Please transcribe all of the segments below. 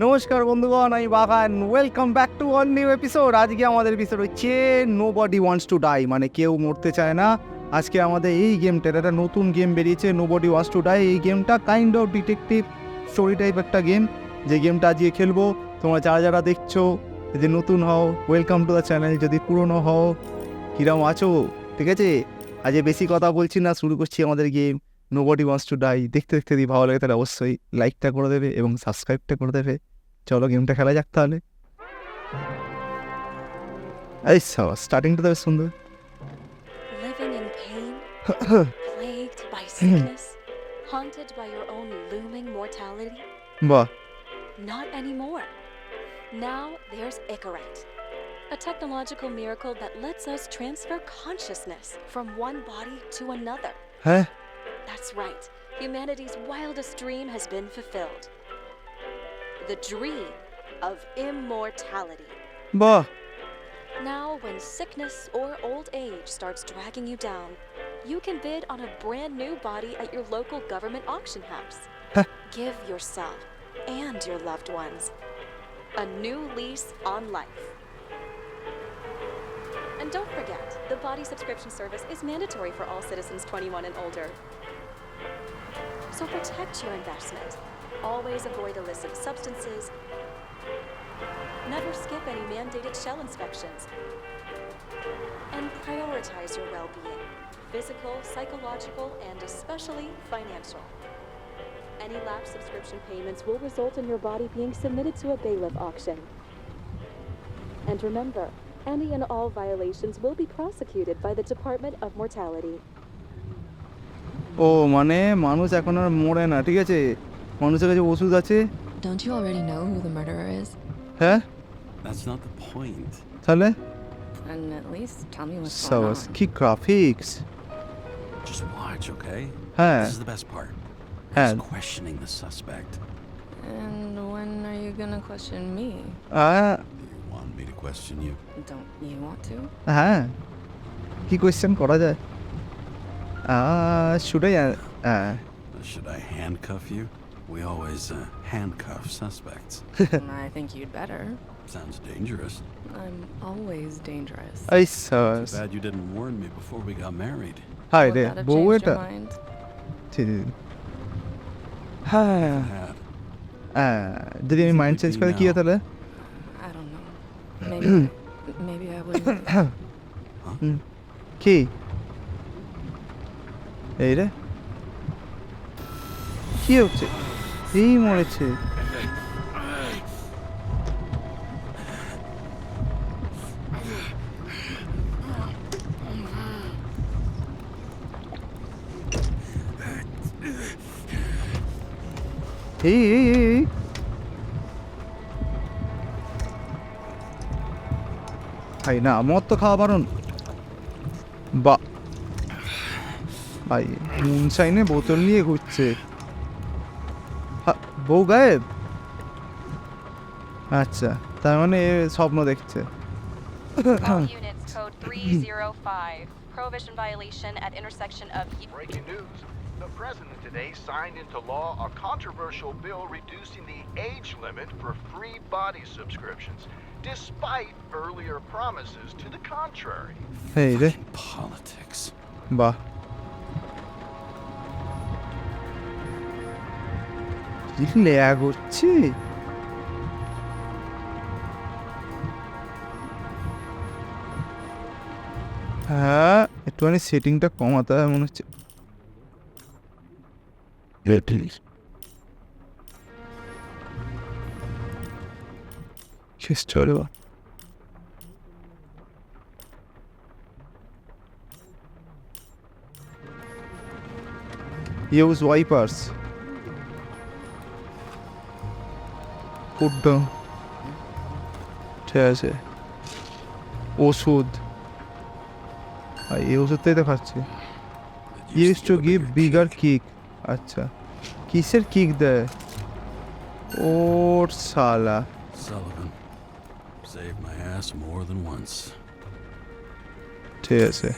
নমস্কার বন্ধুগণ, আমি Bagha and welcome back to all new episode. আজকে আমাদের এপিসোড হচ্ছে নোবডি ওয়ান্টস টু ডাই, মানে কেউ মরতে চায় না। আজকে আমাদের এই গেমটা, একটা নতুন গেম বেরিয়েছে, নোবডি ওয়ান্টস টু ডাই। এই গেমটা kind of detective story type একটা গেম, যে গেমটা আজকে খেলবো। তোমরা যারা যারা দেখছো, যদি নতুন হও ওয়েলকাম টু দ্য চ্যানেল, যদি পুরনো হও কিরম আছো, ঠিক আছে। আজকে বেশি কথা বলছি না, শুরু করছি আমাদের game nobody wants to die. দেখতে দেখতে যদি ভালো লাগে তাহলে অবশ্যই লাইকটা করে দেবে এবং সাবস্ক্রাইবটা করে দেবে। চলো গেমটা খেলা যাক তাহলে। এই স্টার্টিংটা তো বেশ সুন্দর। Living in pain, plagued by sickness, haunted by your own looming mortality? বাহ, Not anymore. Now there's Icarite, a technological miracle that lets us transfer consciousness from one body to another. হ্যাঁ That's right. Humanity's wildest dream has been fulfilled. The dream of immortality. বাহ, Now, when sickness or old age starts dragging you down, you can bid on a brand new body at your local government auction house. Give yourself and your loved ones a new lease on life. And don't forget, the body subscription service is mandatory for all citizens 21 and older. So protect your investment. Always avoid illicit substances. Never skip any mandated shell inspections. And prioritize your well-being, physical, psychological, and especially financial. Any lapsed subscription payments will result in your body being submitted to a bailiff auction. And remember, any and all violations will be prosecuted by the Department of Mortality. ও মানে মানুষ এখন আর মরে না, ঠিক আছে। মানুষের কাছে ওষুধ আছে। Don't you already know who the murderer is? হ্যাঁ That's not the point. তাহলে And at least tell me what's going সাবাস, on. কি গ্রাফিক্স। Just watch, okay? হ্যাঁ This is the best part. হ্যাঁ He's questioning the suspect. And when are you gonna question me? Do you want me to question you? Don't you want to? হ্যাঁ কি question করা যায়? Should I Should I handcuff you? We always handcuff suspects. I think you'd better. Sounds dangerous. I'm always dangerous. এই সাবাস। Too bad you didn't warn me before we got married. Hi Would রে that have বউ changed এটা। your mind? ঠিক হ্যাঁ Had. যদি আমি mind change করে কি হয় তাহলে? I don't know. Maybe I wouldn't. কি এই রে কি হচ্ছে? এই মরেছে। এই এই এই ভাই না, মদ তো খাওয়া বারণ। বা ভাই মুনশাইনে বোতল নিয়ে ঘুরছে। বউ গায়েব। আচ্ছা, তার মানে এ স্বপ্ন দেখছে। All units code 305. Prohibition violation at intersection of Breaking news. The president today signed into law a controversial bill reducing the age limit for free body subscriptions, despite earlier promises to the contrary. এই রে Politics. বাহ, কি lag হচ্ছে। হ্যাঁ একটুখানি সেটিংটা কমাতে হয় মনে হচ্ছে। শেষ চলে বা use wipers. Put down. ঠিক আছে, ওষুধ। এই ওষুধটাই তো খাচ্ছি। Use to give bigger kick. আচ্ছা, কিসের কিক দেয়? ওর শালা। Sullivan saved my ass more than once. ঠিক আছে,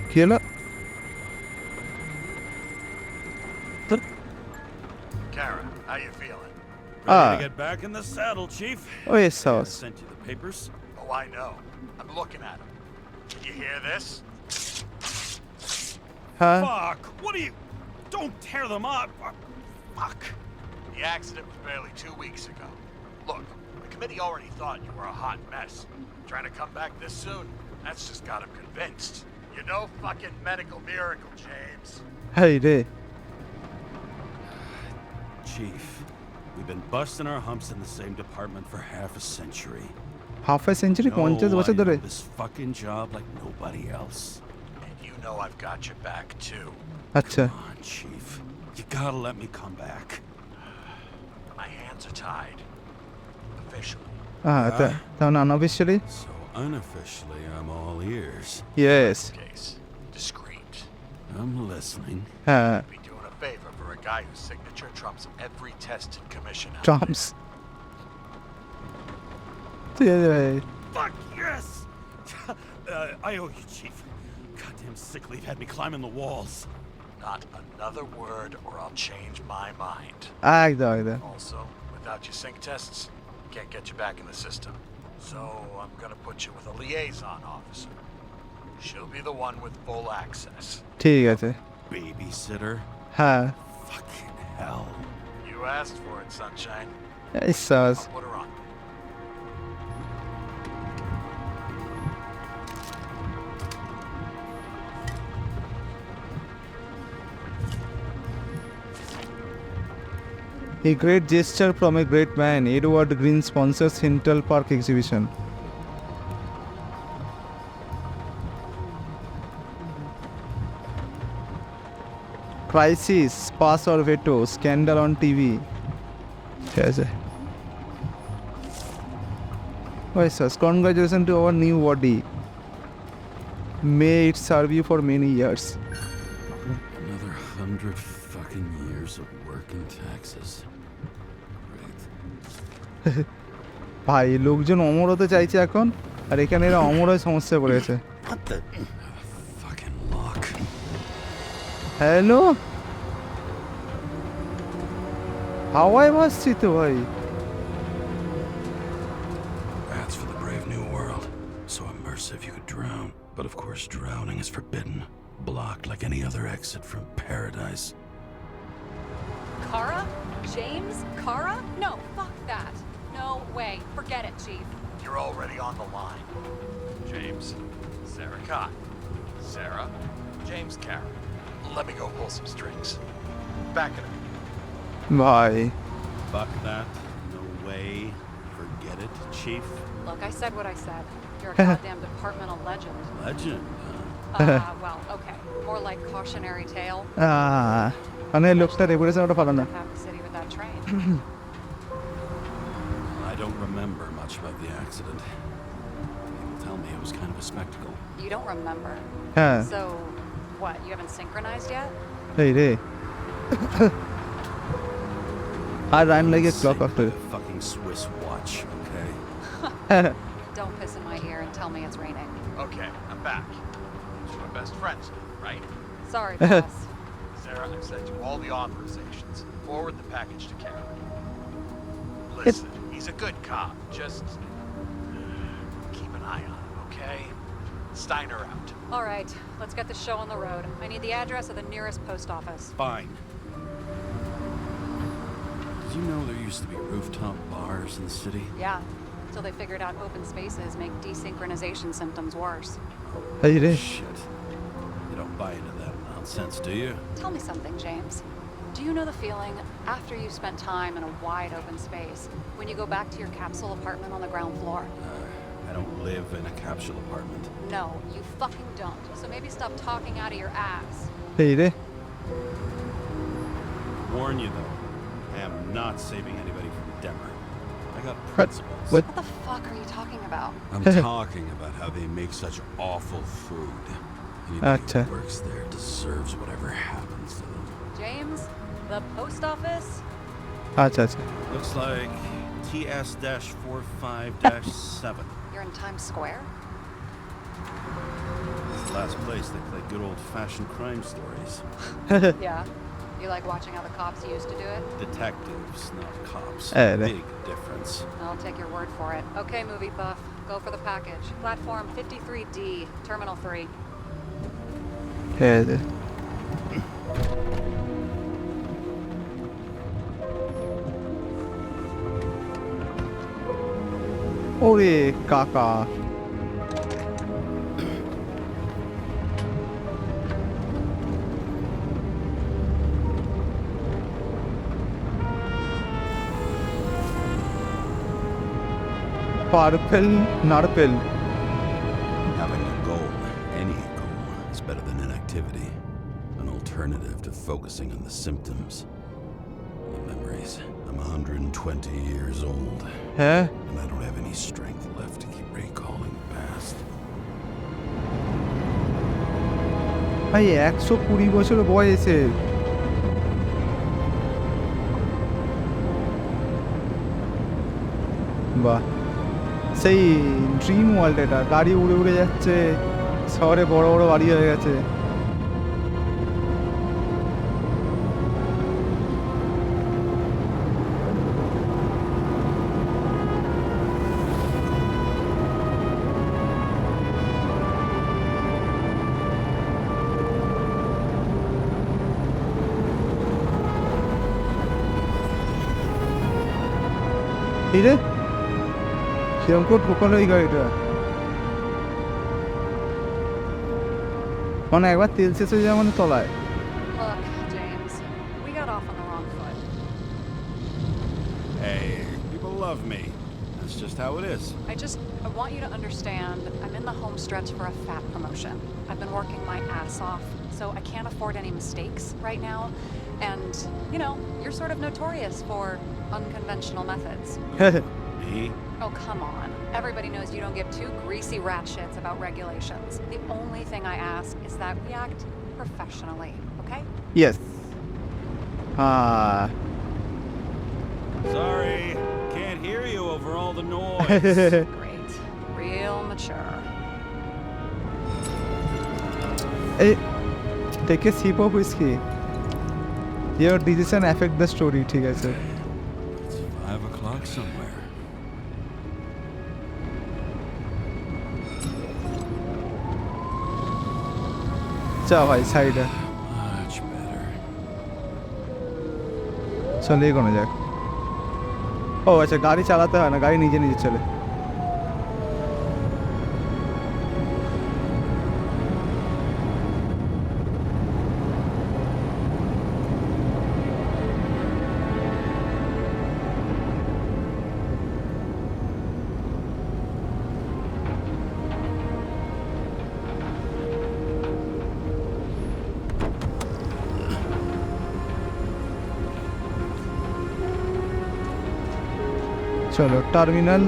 কি হলো? Karra, how you feeling? Ready to get back in the saddle, Chief? Oh yes, I sauce. sent you the papers. Oh, I know. I'm looking at them. You hear this? Huh? Fuck! What are you? Don't tear them up! Fuck! The accident was barely 2 weeks ago. Look, the committee already thought you were a hot mess. Trying to come back this soon, that's just got them convinced. You're no fucking medical miracle, James. Hey রে Chief, we've been busting our humps in the same department for half a century. Half a century 50 বছর I ধরে know this fucking job like nobody else. And you know I've got your back, too. আচ্ছা Come on, Chief. You gotta let me come back. My hands are tied. Officially. তাহলে unofficially So unofficially, I'm all ears. yes Case. Discreet. I'm listening. হ্যাঁ Be doing a favor for a guy whose signature trumps every test and commission out Trumps. ঠিক আছে ভাই Fuck yes! I owe you, Chief. Goddamn sick leave had me climbing the walls. there. Not another word or I'll change my mind. একদম একদম Also, without your sync tests, can't get you back in the system. So I'm gonna put you with a liaison officer. She'll be the one with full access. ঠিক আছে Babysitter? হ্যাঁ Fucking hell. You asked for it, sunshine. এই sauce. I'll put her on. A great gesture from a great man. Edward Green sponsors Central Park exhibition. Crisis, pass or veto, scandal on TV. ঠিক আছে Well, sir, congratulations to our new body. May it serve you for many years. Another 100 fucking years of work and taxes. Great. ভাই লোকজন অমর হতে চাইছে এখন আর এখানে এরা অমর হয়ে সমস্যায় পড়েছে What the? Fucking lock. Hello হাওয়ায় ভাসছি তো ভাই That's for the brave new world. So immersive you could drown. But of course, drowning is forbidden. Blocked like any other exit from paradise. Karra? James Karra? No, fuck that. No way. Forget it, Chief. You're already on the line. James, Sarah Cott. Sarah, James Karra. Let me go pull some strings. Back it up. ভাই Fuck that. No way. Forget it, Chief. Look, I said what I said. You're a goddamn departmental legend. Legend, huh? Well, okay. More like cautionary tale. মানে লোকটা reputation ওটা ভালো না Half the city with that train. I don't remember much about the accident. People tell me it was kind of a spectacle. You don't remember. হ্যাঁ So, what? You haven't synchronized yet? এই রে আর run লাগে clock Sync after like a fucking Swiss watch, okay? Don't piss in my ear and tell me it's raining. Okay, I'm back. So we're best friends now, right? Sorry, boss. Sarah, I've sent you all the authorizations. Forward the package to Karen. Listen, he's a good cop. Just keep an eye on him, okay? Steiner out. All right, let's get the show on the road. I need the address of the nearest post office. Fine. Did you know there used to be rooftop bars in the city? Yeah, till they figured out open spaces make desynchronization symptoms worse. এই রে Shit. You don't buy into that nonsense, do you? Tell me something, James. Do you know the feeling after you've spent time in a wide open space when you go back to your capsule apartment on the ground floor? I don't live in a capsule apartment. No, you fucking don't. So maybe stop talking out of your ass. এই রে Warn you though, I am not saving anybody from Denver. I got principles. what? What the fuck are you talking about? I'm talking about how they make such awful food. Anybody Acha. who works there deserves whatever happens to them. James, the post office? আচ্ছা আচ্ছা Looks like TS-45-7. You're in Times Square? It's the last place they play good old-fashioned crime stories. Yeah. You like watching how the cops used to do it? Detectives, not cops. Eh, Big difference. I'll take your word for it. Okay, movie buff. Go for the package. Platform 53D, Terminal 3. ঠিক আছে ওরে কাকা purple নারপেল Having a goal, any goal, is better than inactivity. An alternative to focusing on the symptoms. The memories. I'm 120 years old, হ্যাঁ and I don't have any strength left to keep recalling the past. ভাই 120 বছর বয়সে বাহ সেই dream world এটা গাড়ি উড়ে উড়ে যাচ্ছে শহরে বড় বড় বাড়ি হয়ে গেছে এই রে কিরম করে ঢোকালো এই গাড়িটা মানে একবার তেল শেষ হয়ে যায় মানে তলায় Look, James, we got off on the wrong foot. Hey, people love me. That's just how it is. I want you to understand, I'm in the home stretch for a fat promotion. I've been working my ass off, so I can't afford any mistakes right now. And, you know, you're sort of notorious for unconventional methods. Me? Oh, come on. Everybody knows you don't give two greasy rat shits about regulations. The only thing I ask is that we act professionally, okay? Yes Sorry, can't hear you over all the noise. Great. Real mature. এই take a sip of whiskey your decision affect the story ঠিক আছে It's 5 o'clock somewhere. চা ভাই সাইডে Much better. চলে এগোনো যাক ও আচ্ছা গাড়ি চালাতে হয় না গাড়ি নিজে নিজে চলে চলো terminal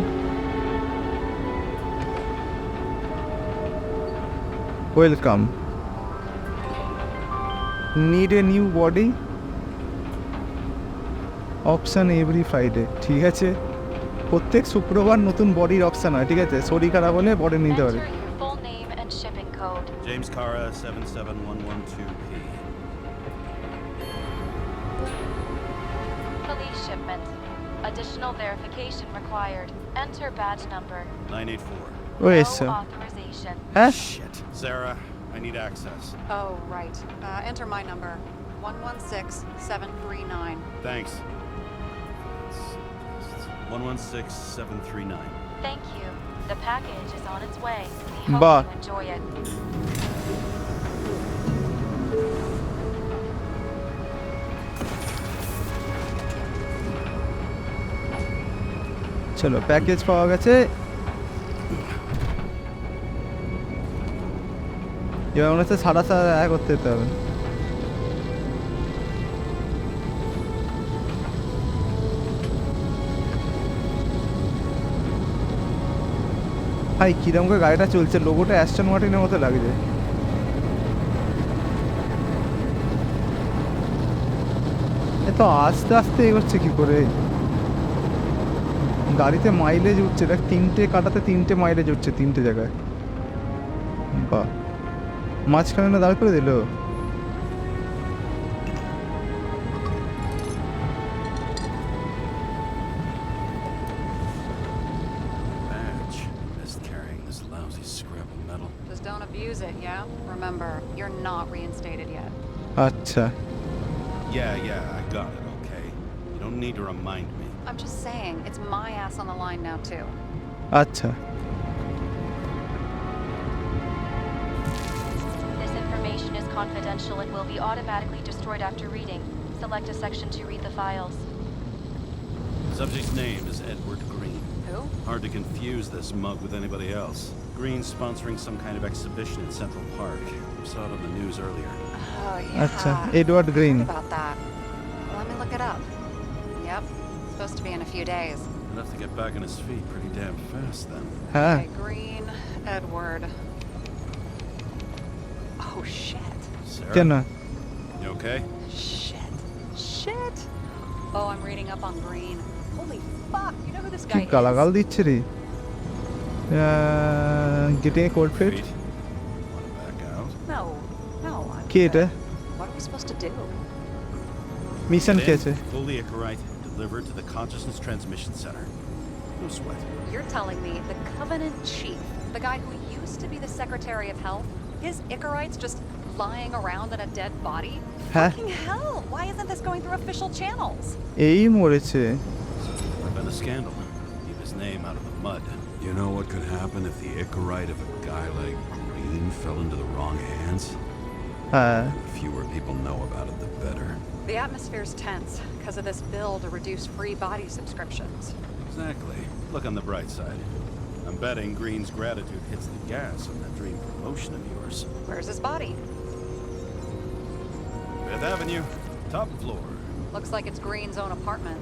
welcome need a new body option every Friday ঠিক আছে প্রত্যেক শুক্রবার নতুন বডির অপশান হয় ঠিক আছে শরীর খারাপ হলে বডি নিতে পারে Enter your full name and shipping code. James Karra, 77112P. Police shipment. Additional verification required. Enter badge number. 984. ওই No স্যার authorization. হ্যাঁ Shit. Sarah, I need access. Oh, right. Enter my number. 116739. Thanks. 116739. Thank you. The package is on its way. We hope Bah. you enjoy it. চলো package পাওয়া গেছে এবার মনে হচ্ছে সারা দেখা করতে যেতে হবে ভাই কিরম করে গাড়িটা চলছে লোগোটা অ্যাস্টন মার্টিনের মতো লাগছে এত আস্তে আস্তে এগোচ্ছে কি করে গাড়িতে মাইলেজ উঠছে দেখ 3টে কাটাতে 3টে মাইলেজ উঠছে 3টে জায়গায় বাহ মাঝখানে না দাঁড় করে দিল scrap of metal. Just don't abuse it, yeah? Remember, you're not reinstated yet. আচ্ছা Yeah, I got it, okay? You don't need to remind me. I'm just saying, it's my ass on the line now, too. আচ্ছা This information is confidential and will be automatically destroyed after reading. Select a section to read the files. Subject's name is Edward Green. Who? Hard to confuse this mug with anybody else. Green's sponsoring some kind of exhibition in Central Park. Saw it on the news earlier. Oh, yeah. আচ্ছা Edward green Heard about that. Let me look it up. Yep, supposed to be in a few days. He'll have to get back on his feet pretty damn fast then. হ্যাঁ Okay, Green, Edward. Oh, shit. Sarah? কেন You okay? Shit. Oh, I'm reading up on Green. Holy fuck, you know who this কি guy গালাগাল is? দিচ্ছে রে getting a cold feet Feet? Wanna back out? No, I'm কে এটা good. What are we supposed to do? Mission Get কি in, আছে fully Icarite, delivered to the Consciousness Transmission Center. No sweat. You're telling me the Covenant Chief, the guy who used to be the Secretary of Health, his Icarite's just lying around in a dead body? Huh? Fucking hell! Why isn't this going through official channels? এই মরেছে I've been a scandal. Keep his name out of the mud. You know what could happen if the Icarite of a guy like Green fell into the wrong hands? হ্যাঁ The fewer people know about it, the better. The atmosphere's tense because of this bill to reduce free body subscriptions. Exactly. Look on the bright side. I'm betting Green's gratitude hits the gas on that dream promotion of yours. Where's his body? Fifth Avenue, top floor. Looks like it's Green's own apartment.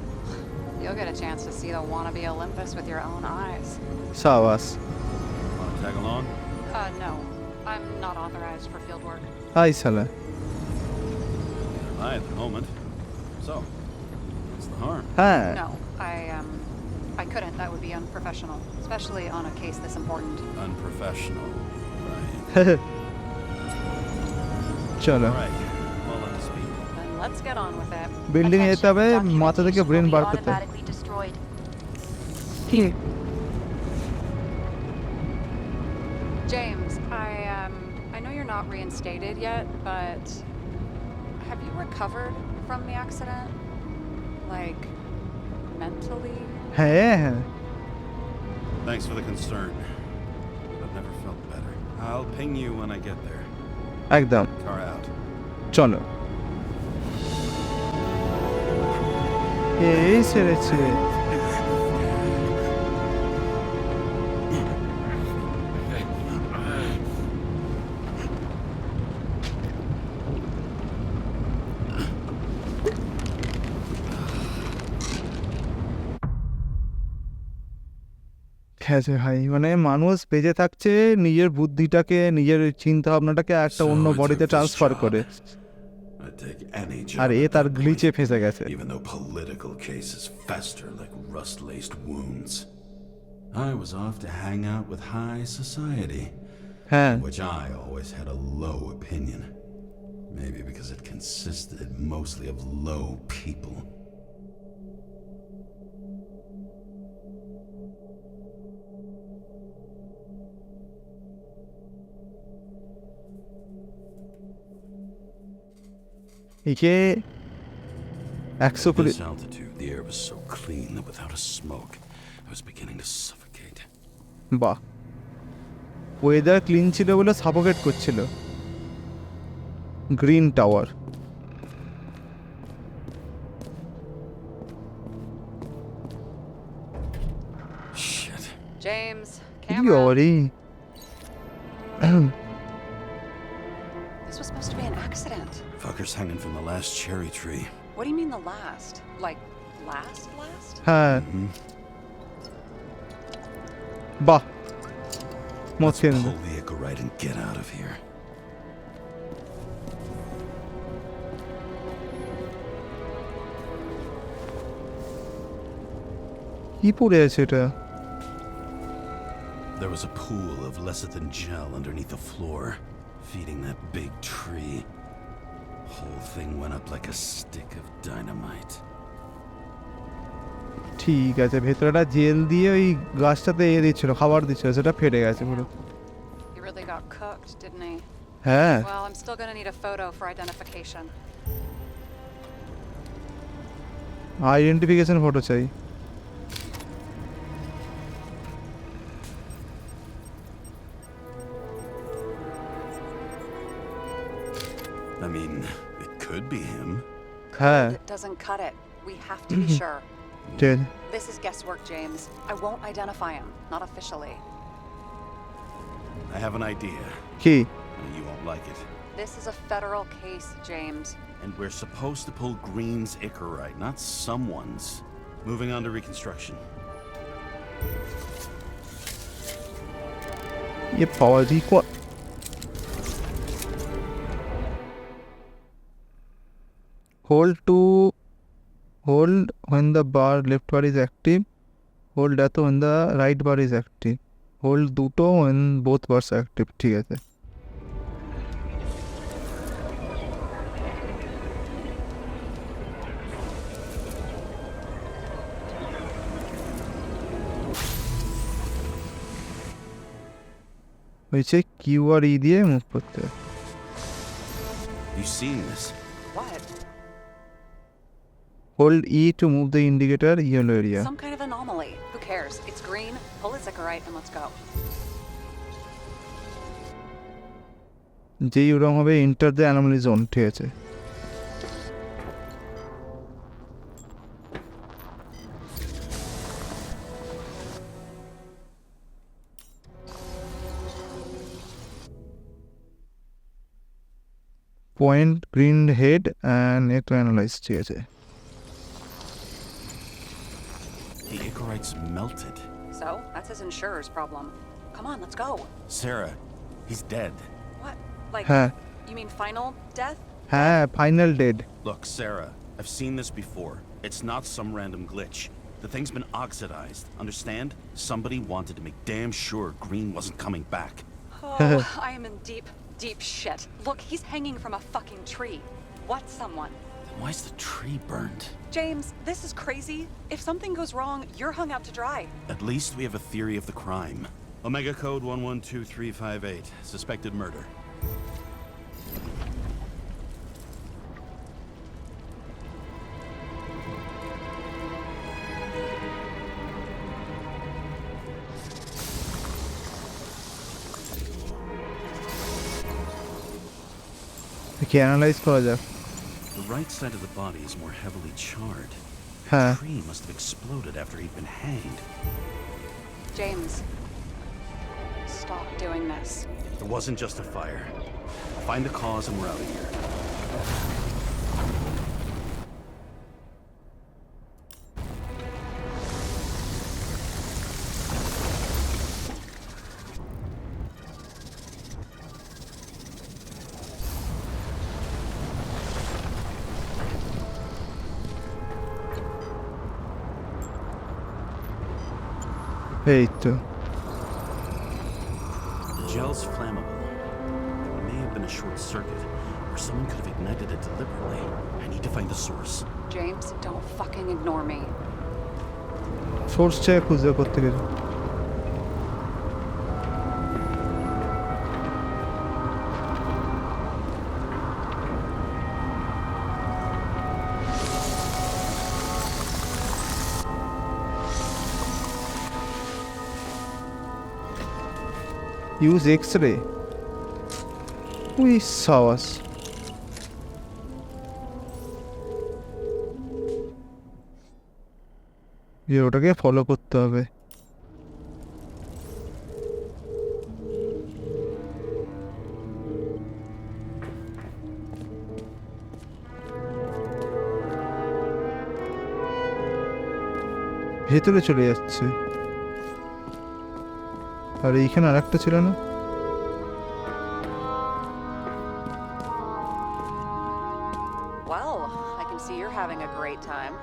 You'll get a chance to see the wannabe Olympus with your own eyes. সাবাস Want to tag along? No. I'm not authorized for field work. Hi সালা I at the moment. So, what's the harm? হ্যাঁ No, I couldn't. That would be unprofessional, especially on a case this important. Unprofessional. Right. চলো All right. Well up to speed. Then let's get on with it. Building এ যেতে হবে মাথা থেকে brain বার করতে হবে। Automatically destroyed. James, I know you're not reinstated yet, but have you recovered from the accident? Like, mentally? হ্যাঁ হ্যাঁ Thanks for the concern. I've never felt better. I'll ping you when I get there. একদম Car out. চলো এই সেরেছে হ্যাঁ ভাই মানে মানুষ বেঁচে থাকছে নিজের বুদ্ধিটাকে নিজের চিন্তা ভাবনাটাকে একটা অন্য So I বডিতে took this ট্রান্সফার job. করে I'd take any job R A at তার that গ্লিচে point, ফেসে গেছে even though political cases fester like rust-laced wounds. I was off to hang out with high society, হ্যাঁ which I always had a low opinion. Maybe because it consisted mostly of low people. একে 120 This altitude, the air was so clean that without a smoke, I was beginning to suffocate. বাহ weather clean ছিল বলে suffocate করছিল green tower Shit. James, কি camera. অরে This was supposed to be an accident. Fuckers hanging from the last cherry tree. What do you mean the last? Like, last? হ্যাঁ বাহ মত Let's কেন্দ্র pull the Icarite and get out of here. কি পড়ে আছে এটা There was a pool of lecithin gel underneath the floor, feeding that big tree. Whole thing went up like a stick of dynamite. ঠিক আছে ভেতরটা jail দিয়ে ওই গাছটাতে দিচ্ছিল খাবার দিচ্ছিল সেটা ফেটে গেছে পুরো didn't he? হ্যাঁ Well, I'm still gonna need a photo for identification. Identification photo চাই I mean, it could be him. হ্যাঁ It doesn't cut it. We have to be sure. ঠিক আছে This is guesswork, James. I won't identify him, not officially. I have an idea. কি You won't like it. This is a federal case, James. And we're supposed to pull Green's Icarite, not someone's. Moving on to reconstruction. ये power record hold when the bar left bar is active, hold এত when the right bar is active, hold দুটো when both bars are active ঠিক আছে হয়েছে Q R ই দিয়ে move করতে হবে। You seen this? What? Hold E to move the indicator yellow area. Some kind of anomaly. Who cares? It's green. Pull his Icarite and let's go. যেই ওরকম হবে enter the anomaly zone ঠিক আছে point green head and একটু analyse ঠিক আছে The Icarite's melted. So, that's his insurer's problem. Come on, let's go. Sarah, he's dead. What? Like, হ্যাঁ you mean final death? হ্যাঁ final dead Look, Sarah, I've seen this before. It's not some random glitch. The thing's been oxidized. Understand? Somebody wanted to make damn sure Green wasn't coming back. Oh, I am in deep, deep shit. Look, he's hanging from a fucking tree. What's someone? Then why's the tree burned? James, this is crazy. If something goes wrong, you're hung out to dry. At least we have a theory of the crime. Omega code 112358. Suspected murder. কি analyse করা যাক The right side of the body is more heavily charred. হ্যাঁ The tree must have exploded after he'd been hanged. James, stop doing this. It wasn't just a fire. Find the cause and we're out of here. এই তো The gel's flammable. It may have been a short circuit, or someone could have ignited it deliberately. I need to find the source. James, don't fucking ignore me. Source check খুঁজে করতে গেছে Use X-ray. We সাওয়াস ওটাকে follow করতে হবে ভেতরে চলে যাচ্ছে আর এইখানে আরেকটা ছিল না Well, I can see you're having a great time.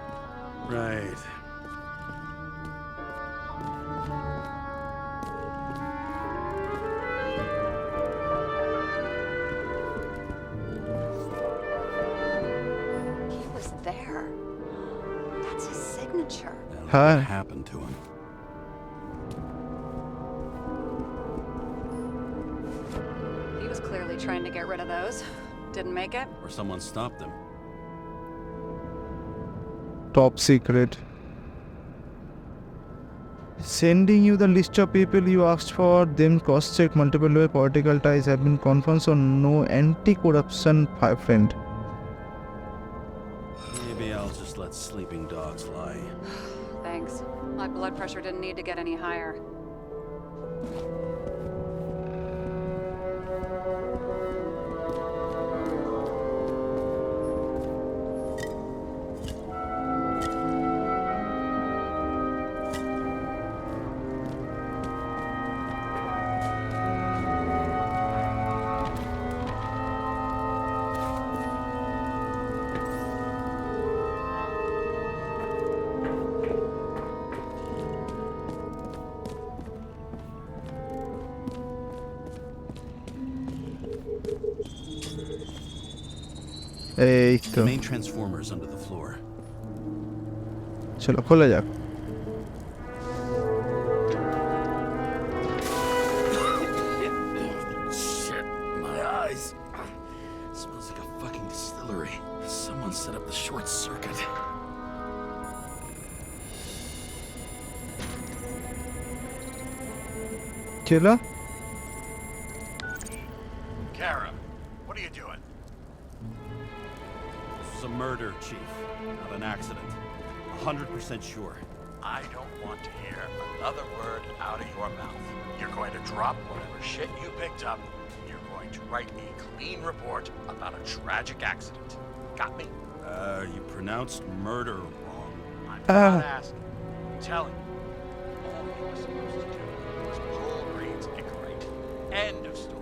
Right. He was there. That's his signature. Huh? What happened to him? He trying to get rid of those. Didn't make it. Or someone stopped them. Top secret. Sending you the list of people you asked for, them cross-checked multiple way, political ties have been confirmed, so no anti-corruption friend. Maybe I'll just let sleeping dogs lie. Thanks. My blood pressure didn't need to get any higher. এই তো The main transformer's under the floor. চলো খোলা যাক। Shit, my eyes. Smells like a fucking distillery. Someone set up the short circuit. চলো Kara, what are you doing? This was a murder, Chief, not an accident. 100% sure. I don't want to hear another word out of your mouth. You're going to drop whatever shit you picked up. You're going to write a clean report about a tragic accident. Got me? You pronounced murder wrong. I'm Ah. not asking. I'm telling you. All you were supposed to do was pull Green's Icarite. End of story.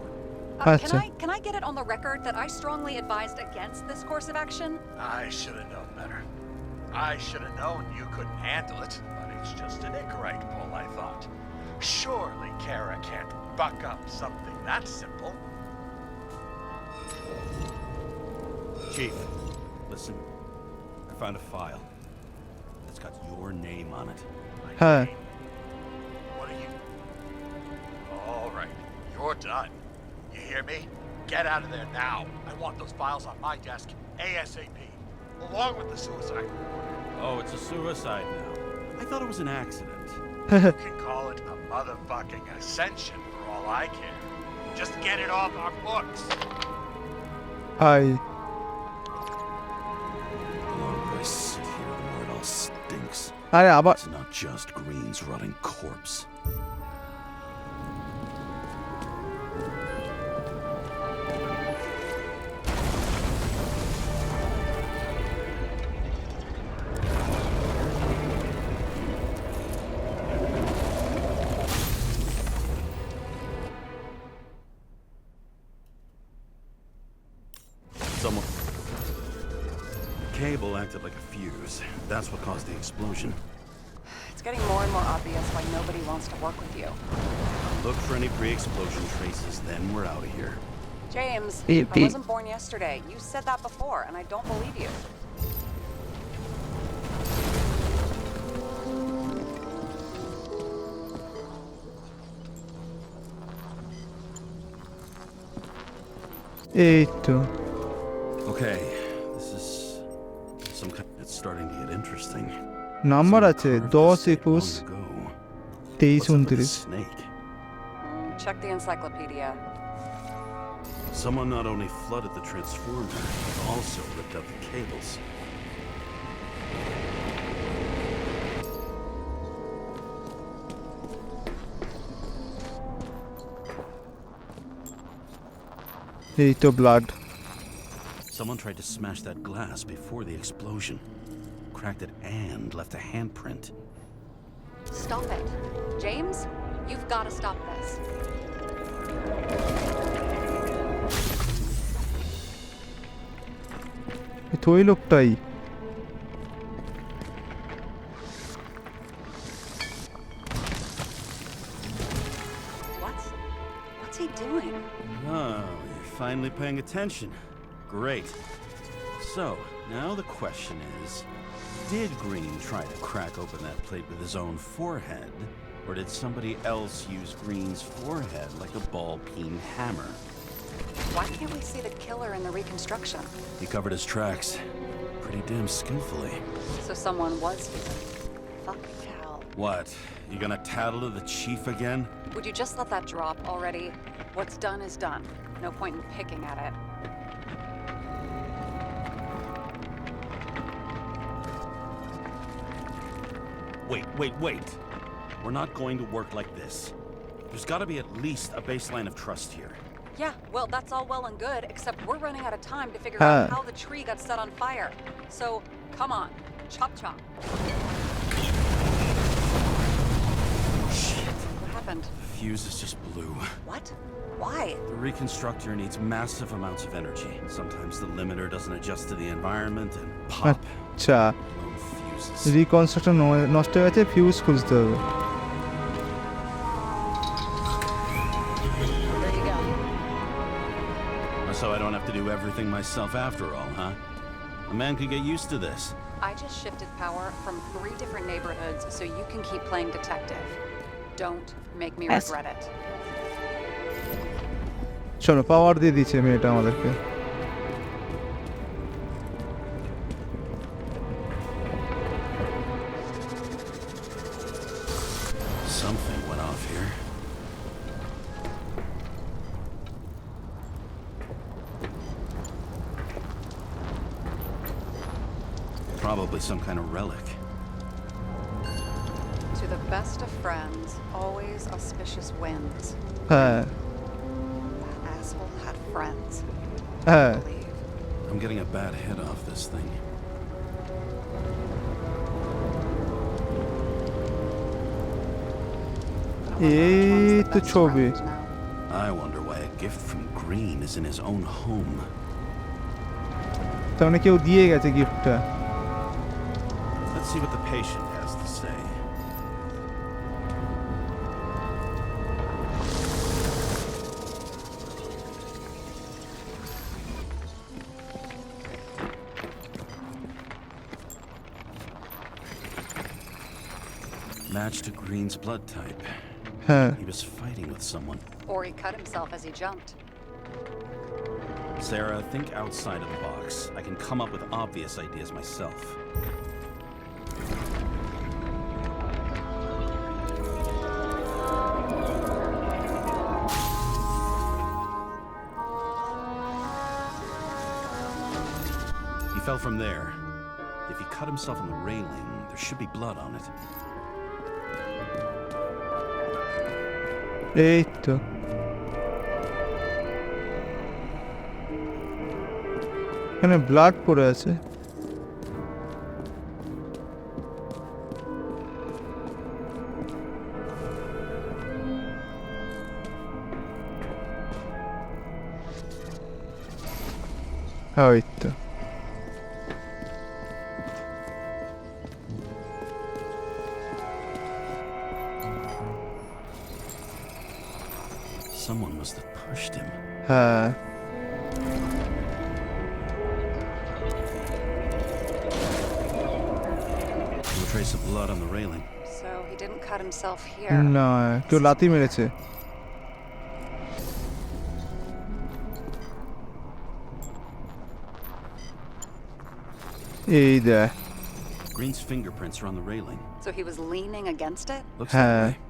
Acha. Can I get it on the record that I strongly advised against this course of action? I should have known better. I should have known you couldn't handle it, but it's just an Icarite pull, I thought. Surely Kara can't buck up something that simple. Chief, listen. I found a file. It's got your name on it. হ্যাঁ What are you... All right, you're done. You hear me? Get out of there now. I want those files on my desk ASAP, along with the suicide report. Oh, it's a suicide now. I thought it was an accident. You can call it a motherfucking ascension for all I care. Just get it off our books. I The longer I sit here, the more it all stinks. আরে আবার It's not just Green's rotting corpse. Someone... Cable acted like a fuse. That's what caused the explosion. It's getting more and more obvious why nobody wants to work with you. Look for any pre-explosion traces, then we're out of here. James, Hey, I Pete. wasn't born yesterday. You said that before, and I don't believe you. এই তো Okay, this is some kind... It's starting to get interesting. Number Someone আছে carved 10 this snake 21 long ago. 23 What's up with the 29 snake? Check the encyclopedia. Someone not only flooded the transformer, but also ripped out the cables. এই তো blood Someone tried to smash that glass before the explosion. Cracked it and left a handprint. Stop it. James, you've got to stop this. এই তো ওই লোকটাই What's he doing? Oh, you're finally paying attention. Great. So, now the question is, did Green try to crack open that plate with his own forehead? Or did somebody else use Green's forehead like a ball-peen hammer? Why can't we see the killer in the reconstruction? He covered his tracks pretty damn skillfully. So someone was here. Fucking hell. What? You gonna tattle to the chief again? Would you just let that drop already? What's done is done. No point in picking at it. Wait. We're not going to work like this. There's gotta be at least a baseline of trust here. Yeah, well, that's all well and good, except we're running out of time to figure out how the tree got set on fire. So, come on. Chop chop. Shit. What happened? The fuse is just blue. What? Why? The reconstructor needs massive amounts of energy. Sometimes the limiter doesn't adjust to the environment and pop. আচ্ছা Blown fuses. Reconstruction নষ্ট হয়ে গেছে, fuse খুঁজতে হবে। There you go. So I don't have to do everything myself after all, huh? A man could get used to this. I just shifted power from 3 different neighborhoods so you can keep playing detective. Don't make me regret it. চলো, পাওয়ার দিয়ে দিচ্ছে মেয়েটা আমাদেরকে। Something went off here. Probably some kind of relic. To the best of friends, always auspicious winds. হ্যাঁ That asshole had friends. হ্যাঁ I believe. I'm getting a bad hit off this thing. এই তো ছবি। I wonder why a gift from Green is in his own home. তার মানে কেউ দিয়ে গেছে গিফটটা। Let's see what the patient has to say. Match to Green's blood type. হ্যাঁ He was fighting with someone. Or he cut himself as he jumped. Sarah, think outside of the box. I can come up with obvious ideas myself. He fell from there. If he cut himself in the railing, there should be blood on it. এই তো এখানে blood পড়ে আছে। হ্যাঁ ওই তো Someone must have pushed him. হ্যাঁ No trace of blood on the railing. So he didn't cut himself here. না কেউ লাথি মেরেছে। এই দেখ Green's fingerprints are on the railing. So he was leaning against it? Looks হ্যাঁ that way.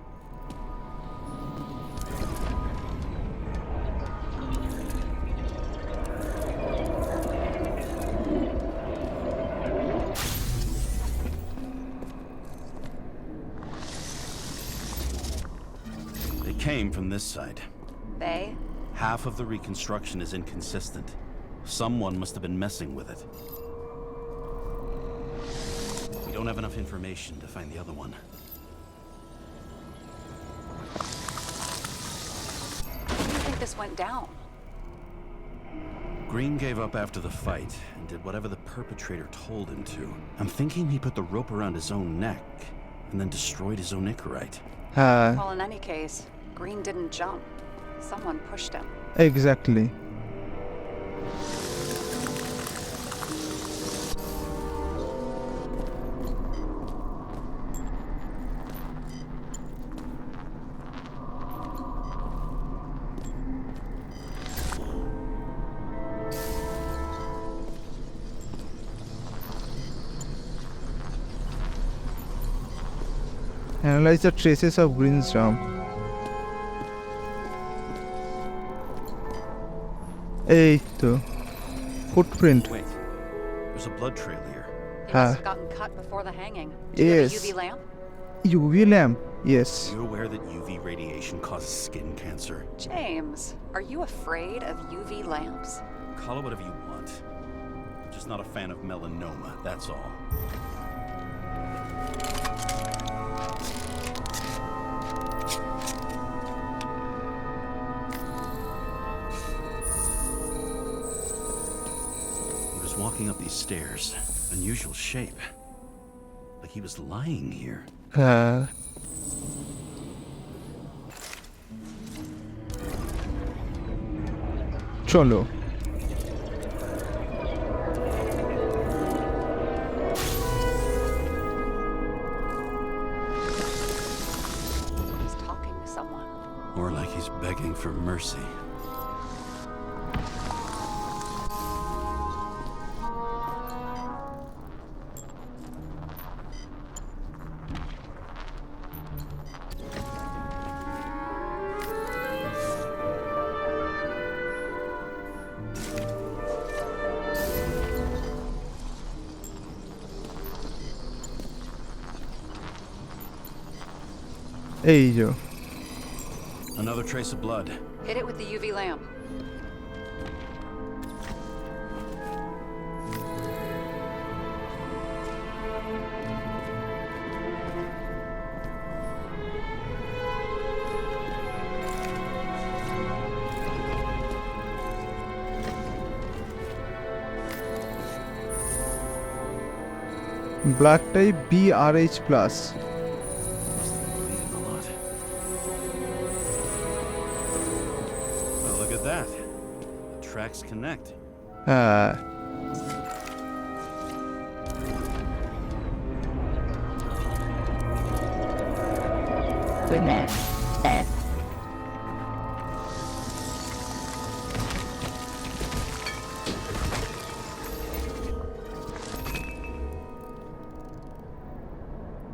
They came from this side. They? Half of the reconstruction is inconsistent. Someone must have been messing with it. We don't have enough information to find the other one. How do you think this went down? Green gave up after the fight and did whatever the perpetrator told him to. I'm thinking he put the rope around his own neck and then destroyed his own Icarite. হ্যাঁ Well, in any case, Green didn't jump. Someone pushed him. Exactly Analyze the traces of Green's jump. এই তো footprint. Wait, there's a blood trail here. He Huh. must have gotten cut before the hanging. Do you have Yes. a UV lamp? UV lamp. Yes. Are you aware that UV radiation causes skin cancer? James, are you afraid of UV lamps? Call it whatever you want. I'm just not a fan of melanoma, that's all. He was walking up these stairs. Unusual shape. Like he was lying here. হ্যাঁ চলো He's talking to someone. Or like he's begging for mercy. এই যে Another trace of blood. Hit it with the UV lamp. Blood type BRH plus Bleeding a lot. Well, look at that. The tracks connect. হ্যাঁ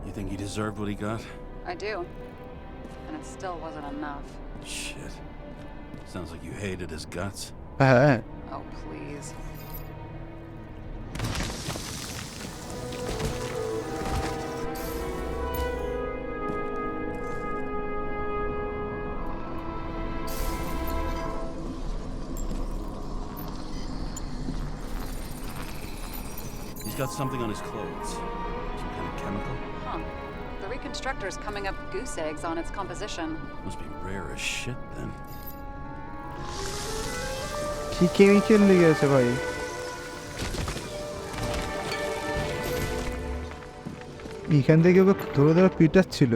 You think he deserved what he got? I do. And it still wasn't enough. Shit. Sounds like you hated his guts. হ্যাঁ Oh, please. He's got something on his clothes. Some kind of chemical. Huh. The reconstructor's coming up goose eggs on its composition. Must be rare as shit then. কি chemical লেগে আছে ভাই এখান থেকে ওকে ধরে ধরে পিটাচ্ছিল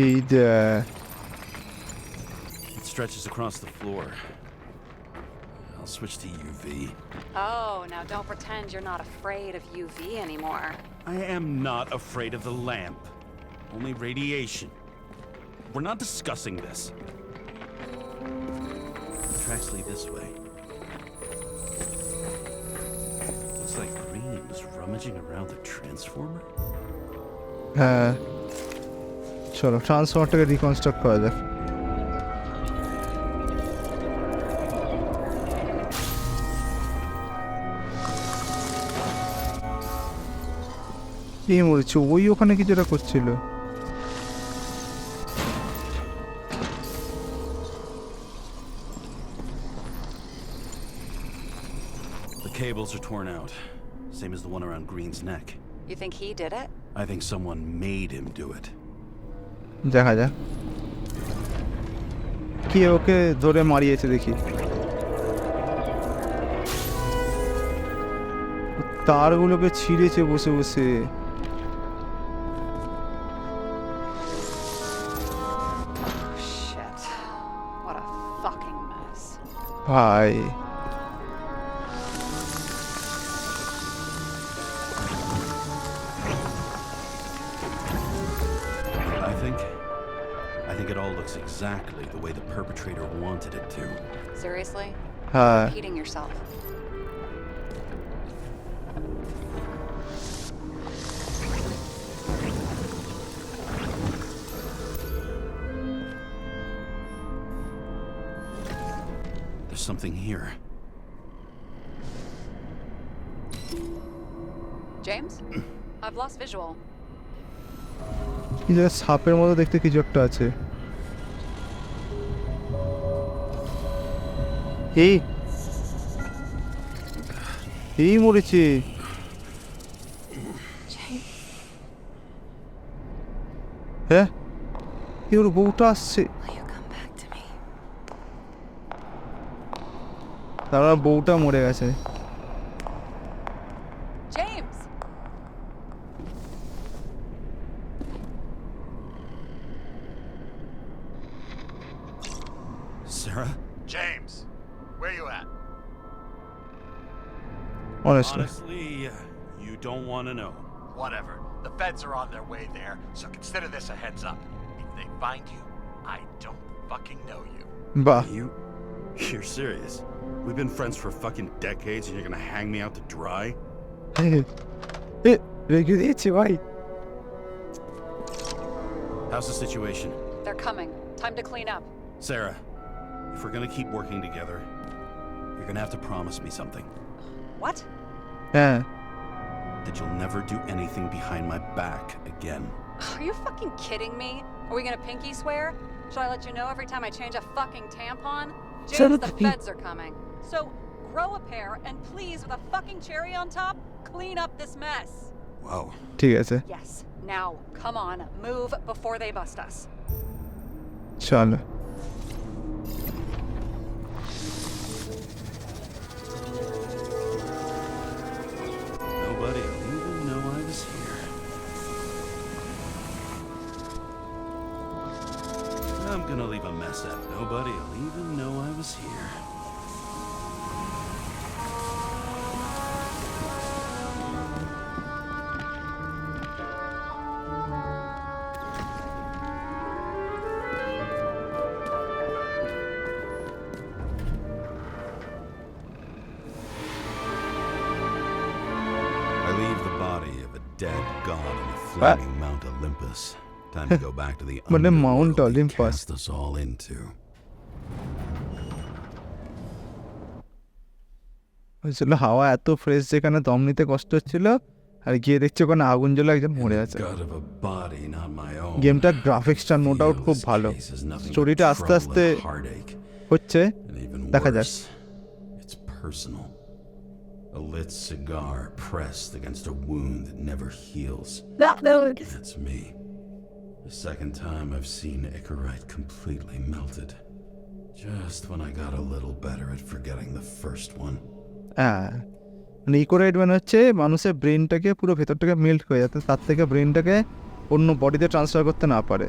এই যে It stretches across the floor. I'll switch to UV. Oh, now don't pretend you're not afraid of UV anymore. I am not afraid of the lamp. Only radiation. We're not discussing this. The tracks lead this way. Looks like Green was rummaging around the transformer. হ্যাঁ চলো ট্রান্সফরটাকে reconstruct করা যাক এই মরেছে ওই ওখানে কিছুটা করছিল The cables are torn out. Same as the one around Green's neck. You think he did it? I think someone made him do it. দেখা যাক কে ওকে ধরে মারিয়েছে দেখি তারগুলোকে ছিঁড়েছে বসে বসে Shit. What a fucking mess. ভাই I think it all looks exactly the way the perpetrator wanted it to. Seriously? হ্যাঁ Repeating yourself. There's something here. James? I've lost visual. কি জায়গা সাপের মতো দেখতে কিছু একটা আছে। এই এই মরেছে। হ্যাঁ কি ওর বউটা আসছে। Will you come back to me? তার বউটা মরে গেছে। James! Sarah? James, where you at? Honestly. Honestly, you don't want to know. Whatever. The feds are on their way there, so consider this a heads up. If they find you, I don't fucking know you. বাহ You're serious? We've been friends for fucking decades and you're gonna hang me out to dry? রেখে দিয়েছি ভাই। How's the situation? They're coming. Time to clean up. Sarah, if we're gonna keep working together, you're gonna have to promise me something. What? হ্যাঁ That you'll never do anything behind my back again. Are you fucking kidding me? Are we gonna pinky swear? Should I let you know every time I change a fucking tampon? James, the feds are coming. So, grow a pair and please, with a fucking cherry on top, clean up this mess. Wow. ঠিক আছে Yes. Now, come on. Move before they bust us. চলো। Nobody will even know I was here. I'm gonna leave a mess up. Nobody will even know I was here. I leave the body of a dead god on the flaming Mount Olympus. Time to go back to the মানে underworld Mount they Olympus. cast us all into. হয়েছিল হাওয়া এত fresh যেখানে দম নিতে কষ্ট হচ্ছিল আর গিয়ে দেখছি ওখানে আগুন জ্বলে একজন মরে আছে। God of a body not my own. গেমটার গ্রাফিক্সটা নো ডাউট খুব This ভালো। case is nothing but স্টোরিটা আস্তে trouble আস্তে and heartache. হচ্ছে And even দেখা যাক। worse, it's personal. A lit cigar pressed against a wound that never heals. That's me. The second time I've seen Icarite completely melted. Just when I got a little better at forgetting the first one. হ্যাঁ মানে ইকোরাইড মানে হচ্ছে মানুষের ব্রেনটাকে পুরো ভেতরটাকে melt হয়ে যাতে তার থেকে ব্রেনটাকে অন্য বডিতে ট্রান্সফার করতে না পারে।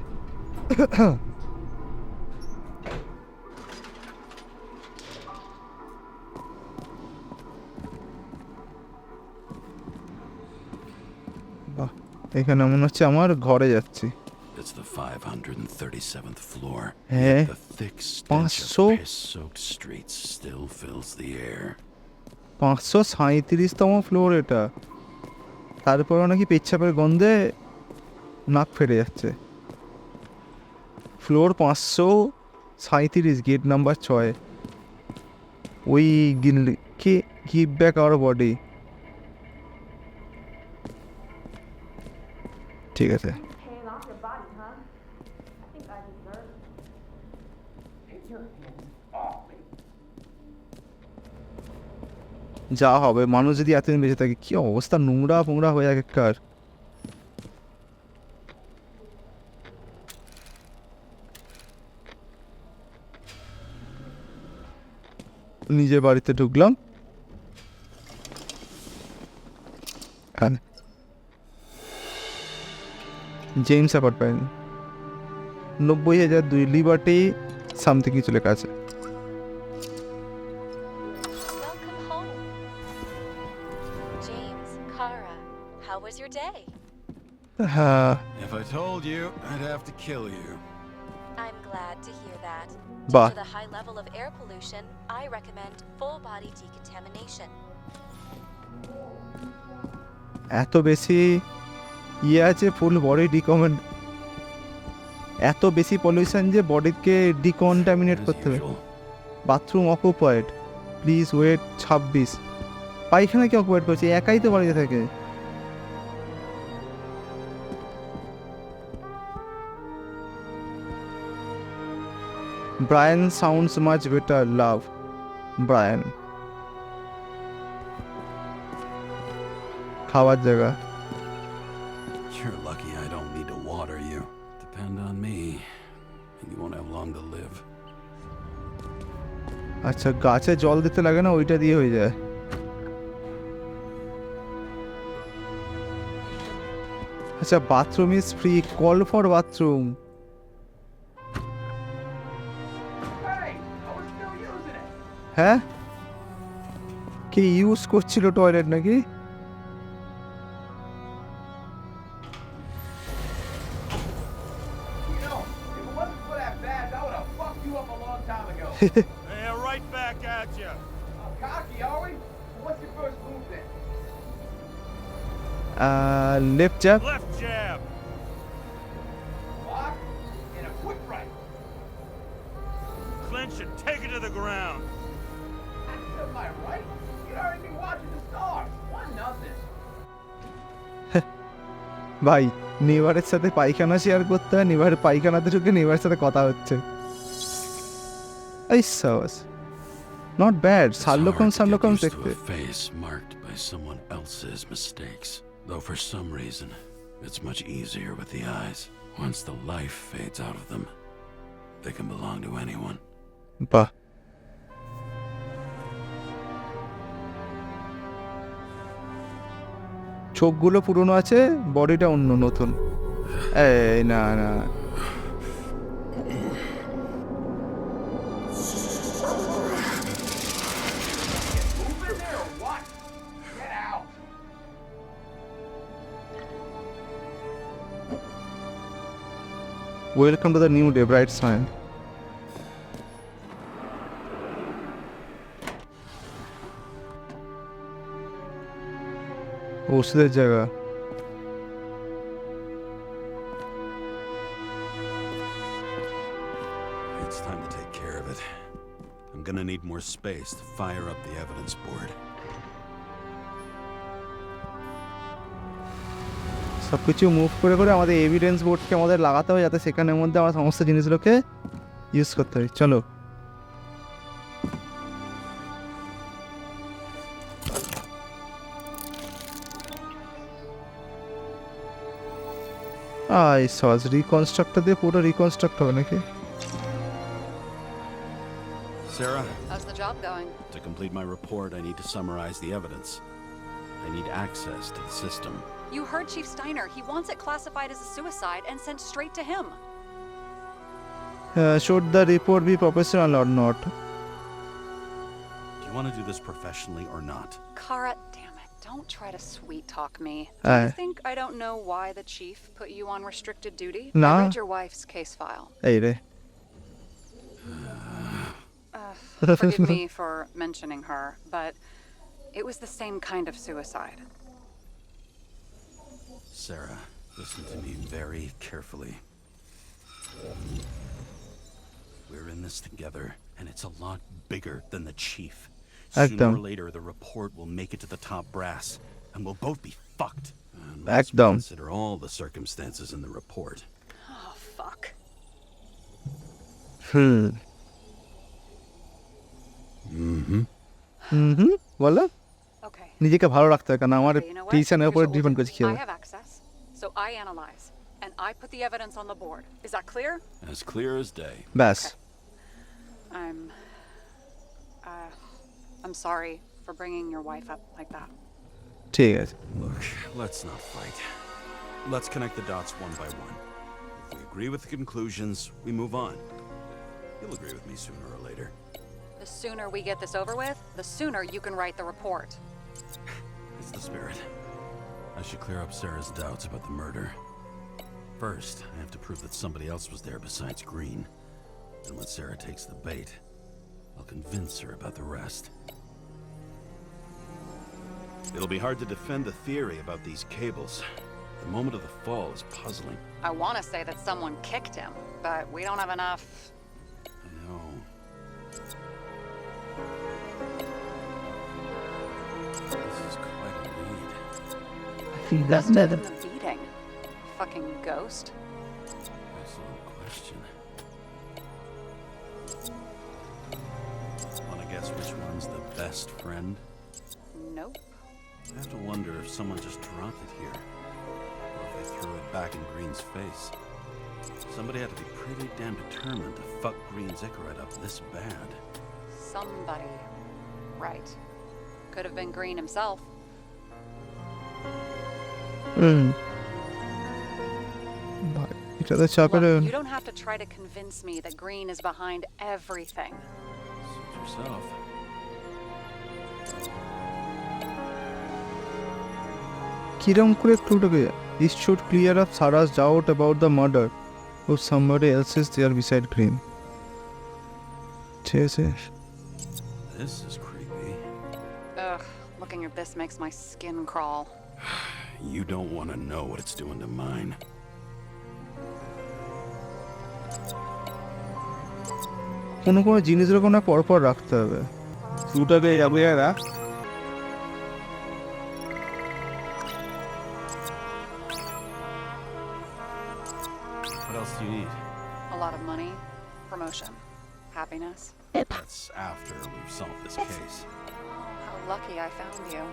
বাহ এখানে মনে হচ্ছে আমার ঘরে যাচ্ছি। It's the 537th floor. হ্যাঁ The thick stench 500? of piss-soaked streets still fills the air. 537তম ফ্লোর এটা। তারপরে নাকি পেচ্ছাপের গন্ধে নাক ফেটে যাচ্ছে। Floor 537 gate number 6। ওই কে গিভ ব্যাক আওয়ার বডি। ঠিক আছে Paying off your body, huh? I think I deserve it. Take your hands off me. যা হবে মানুষ যদি এতদিন বেঁচে থাকে কি অবস্থা নোংরা ফোংরা হয়ে এক কার। নিজের বাড়িতে ঢুকলাম। জেমস অ্যাপার্টমেন্ট 90,002 লিবার্টি সামথিং কিছু লেখা আছে। Welcome home. James Karra, how was your day? হ্যাঁ If I told you, I'd have to kill you. I'm glad to hear that. Due Bah. to the high level of air pollution, I recommend full body decontamination. এত বেশি ইয়ে আছে full body এত বেশি pollution যে বডিকে ডিকন্টামিনেট As করতে হবে। usual. Bathroom occupied, please wait 26। পায়খানা কি অকুপাইড করছে? একাই তো বাড়িতে থাকে। Brian sounds much better, love Brian. খাওয়ার জায়গা। You're lucky I don't need to water you. Depend on me, and you won't have long to live. আচ্ছা, গাছে জল দিতে লাগে না, ওইটা দিয়ে হয়ে যায়। আচ্ছা, bathroom is free, call for bathroom. Hey, I was still using it. হ্যাঁ, কি ইউজ করছিল টয়লেট নাকি? You know, if it wasn't for that badge, I would have fucked you up a long time ago. Yeah, right back at you. Cocky, are we? What's your first move then? Left jab. Left jab. Lock and a quick right. Clinch and take it to the ground. To my right? You'd already be watching the stars. 1-0. ভাই, নেভারের সাথে পায়খানা share করতে হয়, never পায়খানাতে ঢুকে নেভারের সাথে কথা হচ্ছে। এই সাবাস, not bad. It's Sherlock hard to get Holmes used to দেখতে। a face marked by someone else's mistakes. Though for some reason, it's much easier with the eyes. Once the life fades out of them, they can belong to anyone. বাহ, চোখগুলো পুরনো আছে, বডিটা অন্য, নতুন। এই না না, Move in there or what? Get out. Welcome to the new day, bright sign. ওষুধের জায়গা। It's time to take care of it. I'm gonna need more space to fire up the evidence board. সব কিছু move করে করে আমাদের evidence বোর্ডকে আমাদের লাগাতে হবে, যাতে সেখানের মধ্যে আমরা সমস্ত জিনিসগুলোকে ইউজ করতে পারি। চলো। আই সস রিকনস্ট্রাক্টটা দিয়ে পুরো রিকনস্ট্রাক্ট হবে নাকি? Sarah, How's the job going? to complete my report, I need to summarize the evidence. I need access to the system. You heard Chief Steiner. He wants it classified as a suicide and sent straight to him. Should the report be professional or not? Do you want to do this professionally or not? Kara, damn it. Don't try to sweet talk me. Do Aye. you think I don't know why the chief put you on restricted duty? Nah. I read your wife's case file. এই রে, Forgive me for mentioning her, but it was the same kind of suicide. Sarah, listen to me very carefully. We're in this together, and it's a lot bigger than the chief. Sooner Ekdom. or later, the report will make it to the top brass, and we'll both be fucked. Unless we Ekdom. consider all the circumstances in the report. Oh, fuck. বলো। Okay. নিজেকে ভালো রাখতে হয়, কারণ আমার Okay, you know what? টিউশনের Here's উপরে what we'll depend do. করছে কি হবে। I have access, so I analyze, and I put the evidence on the board. Is that clear? As clear as day. ব্যাস, I'm sorry for bringing your wife up like that. ঠিক আছে। Look, let's not fight. Let's connect the dots one by one. If we agree with the conclusions, we move on. You'll agree with me sooner or later. The sooner we get this over with, the sooner you can write the report. It's the spirit. I should clear up Sarah's doubts about the murder. First, I have to prove that somebody else was there besides Green. And when Sarah takes the bait, I'll convince her about the rest. It'll be hard to defend the theory about these cables. The moment of the fall is puzzling. I want to say that someone kicked him, but we don't have enough. I know. This is quite a lead. I think that's Who's better. doing the beating? Fucking ghost? Excellent question. Wanna guess which one's the best friend? Nope. I have to wonder if someone just dropped it here. Or if they threw it back in Green's face. Somebody had to be pretty damn determined to fuck Green's Icarite up this bad. Somebody. Right. Could have been Green himself. ভাই এটা তো চাপের Look, you don't have to try to convince me that Green is behind everything. Suit yourself. কিরম করে ক্লুটাকে This should clear up Sarah's doubt about the murder or somebody else is there beside Green. ঠিক আছে This is creepy. Ugh, looking at this makes my skin crawl. You don't want to know what it's doing to mine. কোনো কোনো জিনিসের কোনো পরপর রাখতে হবে ক্লুটাকে যাবে এরা What else do you need? A lot of money, promotion, happiness. That's after we've solved this case. How lucky I found you.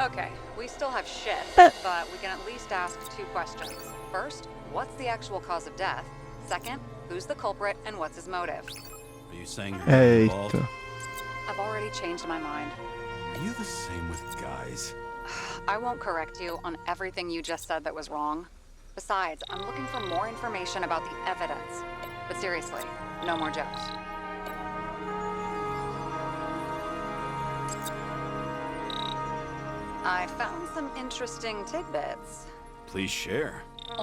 Okay, we still have shit, but we can at least ask 2 questions. First, what's the actual cause of death? Second, who's the culprit and what's his motive? Are you saying you're এই involved? তো I've already changed my mind. Are you the same with guys? I won't correct you on everything you just said that was wrong. Besides, I'm looking for more information about the evidence. But seriously, no more jokes. I found some interesting tidbits. Please share.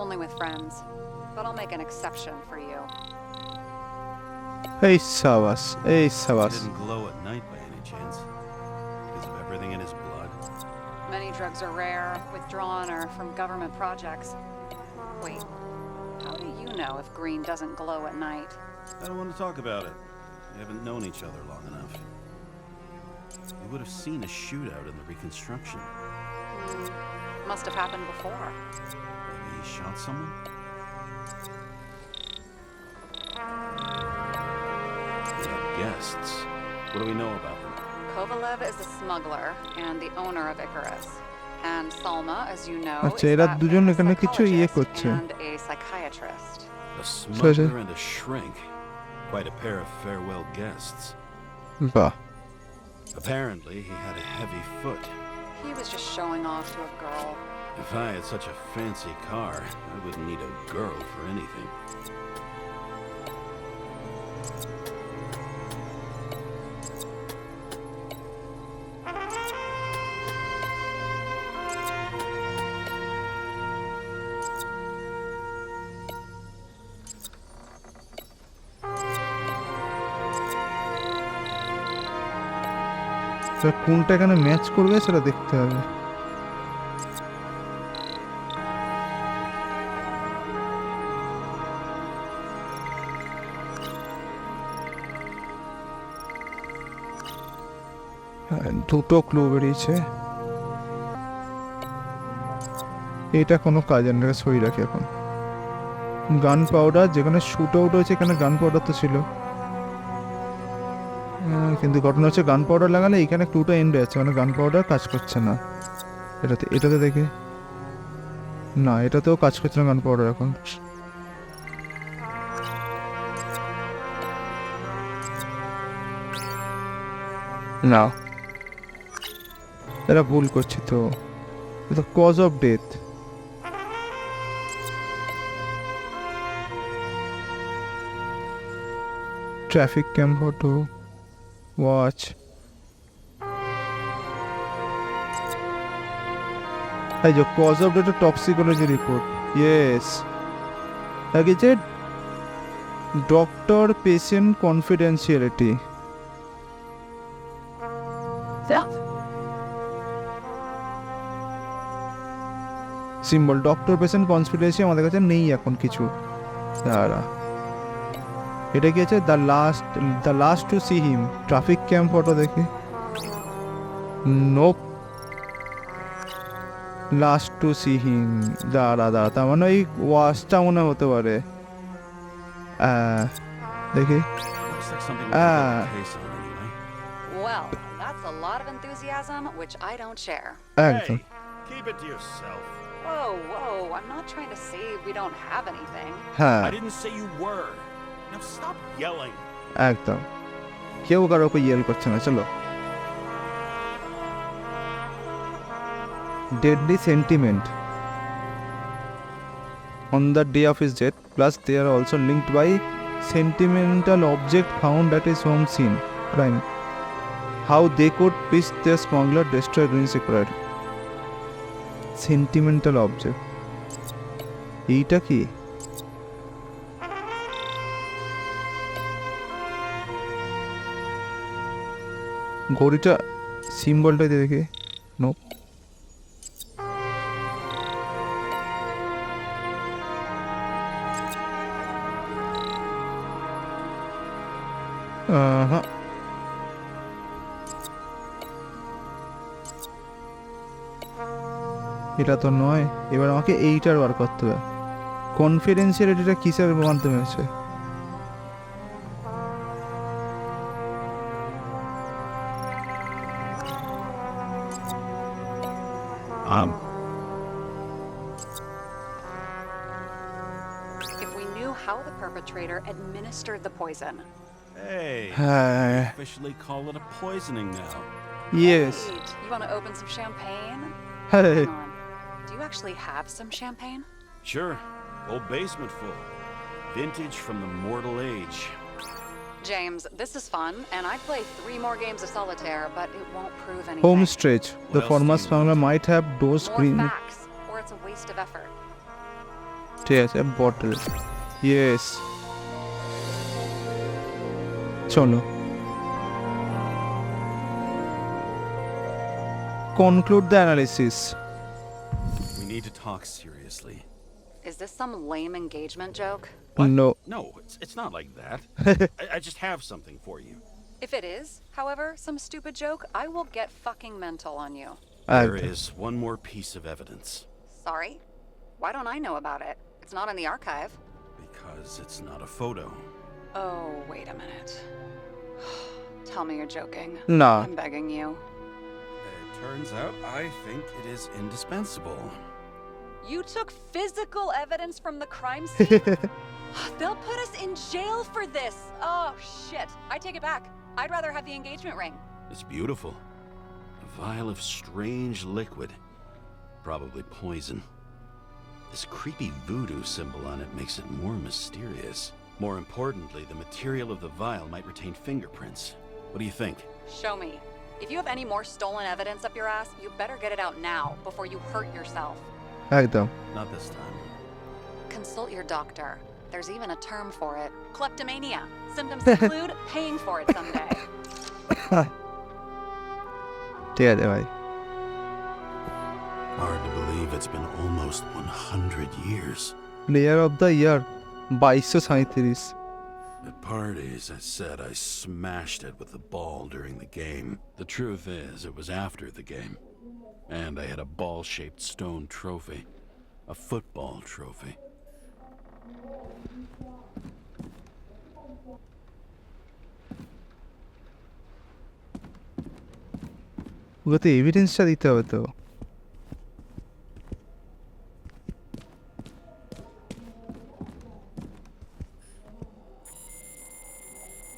Only with friends. But I'll make an exception for you. এই সাবাস এই He সাবাস didn't glow at night by any chance. Because of everything in his blood. Many drugs are rare, withdrawn, or from government projects. Wait, how do you know if Green doesn't glow at night? I don't want to talk about it. We haven't known each other long enough. You would have seen a shootout in the reconstruction. Must have happened before. Maybe he shot someone? He had guests. What do we know about them? Kovalev is a smuggler and the owner of Icarus. And Salma, as you know, আচ্ছা is এরা that দুজন famous এখানে কিছু ইয়ে psychologist করছে and a psychiatrist. A smuggler and a shrink. Quite a pair of farewell guests. বাহ Apparently, he had a heavy foot. He was just showing off to a girl. If I had such a fancy car, I wouldn't need a girl for anything. তো কোনটা এখানে match করবে সেটা দেখতে হবে হ্যাঁ, দুটো ক্লু বেরিয়েছে এটা কোনো কাজের না সই রাখি এখন গান পাউডার যেখানে শুট আউট হয়েছে এখানে গান পাউডার তো ছিল কিন্তু ঘটনা হচ্ছে গান পাউডার লাগালে এখানে ক্লুটা এন্ড আছে মানে গান পাউডার কাজ করছে না এটাতে দেখে না এটাতেও কাজ করছে না গান পাউডার এখন না এরা ভুল করছে তো এটা cause of death traffic cam photo watch এই যে cause of death toxicology report yes লাগিয়েছে doctor patient confidentiality. Symbol doctor patient confidential আমাদের কাছে নেই এখন কিছু। দাঁড়া, এটা কি আছে? The last to see him. Traffic cam photo দেখি। Nope. Last to see him. দাঁড়া, তার মানে ওই ওয়াশটা মনে হতে পারে। দেখি। Looks like something we can get a case on anyway. Well, that's a lot of enthusiasm, which I don't share. একদম। Keep it to yourself. Whoa, I'm not trying to say we don't have anything. হ্যাঁ, I didn't say you were. Now stop yelling. একদম। কেউ কারো ওপর Yale করছে না, চলো। Deadly sentiment on the day of his death, plus they are also linked by sentimental object found at his home scene crime. How they could piece the smuggler destroy green secret. Sentimental object. এইটা কি? ঘড়িটা সিম্বলটা দেখে। No, হ্যাঁ, এটা তো নয়। এবার আমাকে এইটার বার করতে হবে। কনফিডেন্সিয়ালিটিটা কিসের মাধ্যমে আছে? If we knew how the perpetrator administered the poison. Hey, হ্যাঁ, officially call it a poisoning now. Yes, Wait, you want to open some champagne? হ্যাঁ, Hang on. Do you actually have some champagne? Sure, whole basement full. Vintage from the mortal age. James, this is fun, and I'd play 3 more games of solitaire, but it won't prove anything. Home stretch. The else former do you smuggler might have dosed More green. facts, or it's a waste of effort. ঠিক আছে, bottle. Yes, চলো। Conclude the analysis. We need to talk seriously. Is this some lame engagement joke? No. No, it's not like that. I just have something for you. If it is, however, some stupid joke, I will get fucking mental on you. There একদম। is one more piece of evidence. Sorry? Why don't I know about it? It's not in the archive. Because it's not a photo. Oh, wait a minute. Tell me you're joking. না, I'm begging you. It turns out I think it is indispensable. You took physical evidence from the crime scene? They'll put us in jail for this. Oh, shit. I take it back. I'd rather have the engagement ring. It's beautiful. A vial of strange liquid. Probably poison. This creepy voodoo symbol on it makes it more mysterious. More importantly, the material of the vial might retain fingerprints. What do you think? Show me. If you have any more stolen evidence up your ass, you better get it out now before you hurt yourself. একদম। Not this time. Consult your doctor. There's even a term for it. Kleptomania. Symptoms include paying for it someday. ঠিক আছে ভাই। Hard to believe it's been almost 100 years. Player of the year 2237। At parties, I said I smashed it with the ball during the game. The truth is, it was after the game. And I had a ball-shaped stone trophy. A football trophy. ওকে তো এভিডেন্সটা দিতে হবে তো।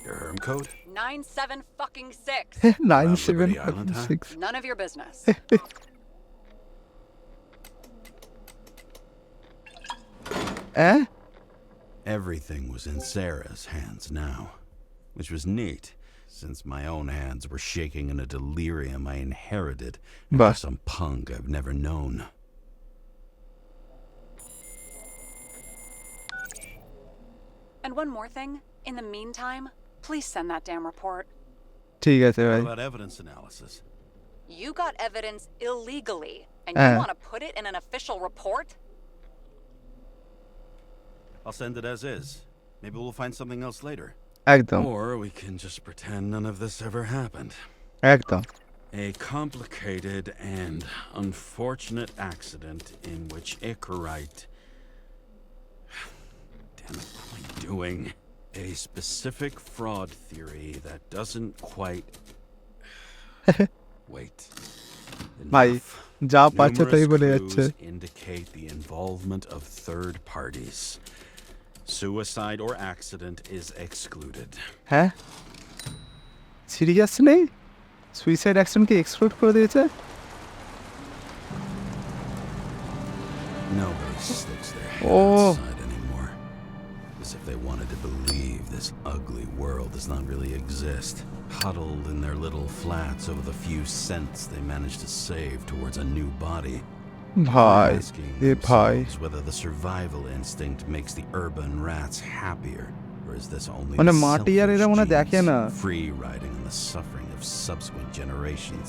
Your herm code? 9756. 9756। None of your business. হ্যাঁ, Everything was in Sarah's hands now, which was neat, since my own hands were shaking in a delirium I inherited from Bah. some punk I've never known. And And one more thing. In the meantime, please send that damn report. ঠিক আছে What ভাই about evidence analysis? You got evidence illegally, and Uh. you want to put it in an official report? I'll send it as is. Maybe we'll find something else later. একদম Or we can just pretend none of this ever happened. একদম A complicated and unfortunate accident in which Icarite... Damn it, what am I doing? A specific fraud theory that doesn't quite... Wait. ভাই Enough. যা পাচ্ছে তাই Numerous বলে যাচ্ছে clues indicate the involvement of third parties. Suicide or accident is excluded. হ্যাঁ serious নেই suicide অ্যাকশনকে exclude করে দিয়েছে Nobody sticks their head Oh. outside anymore. As if they wanted to believe this ugly world does not really exist. Huddled in their little flats over the few cents they managed to save towards a new body. ভাই Asking এ ভাই themselves whether the survival instinct makes the urban rats happier, or is this only মানে the মাটি আর এরা মনে হয় দেখে selfish না genes free riding in the suffering of subsequent generations?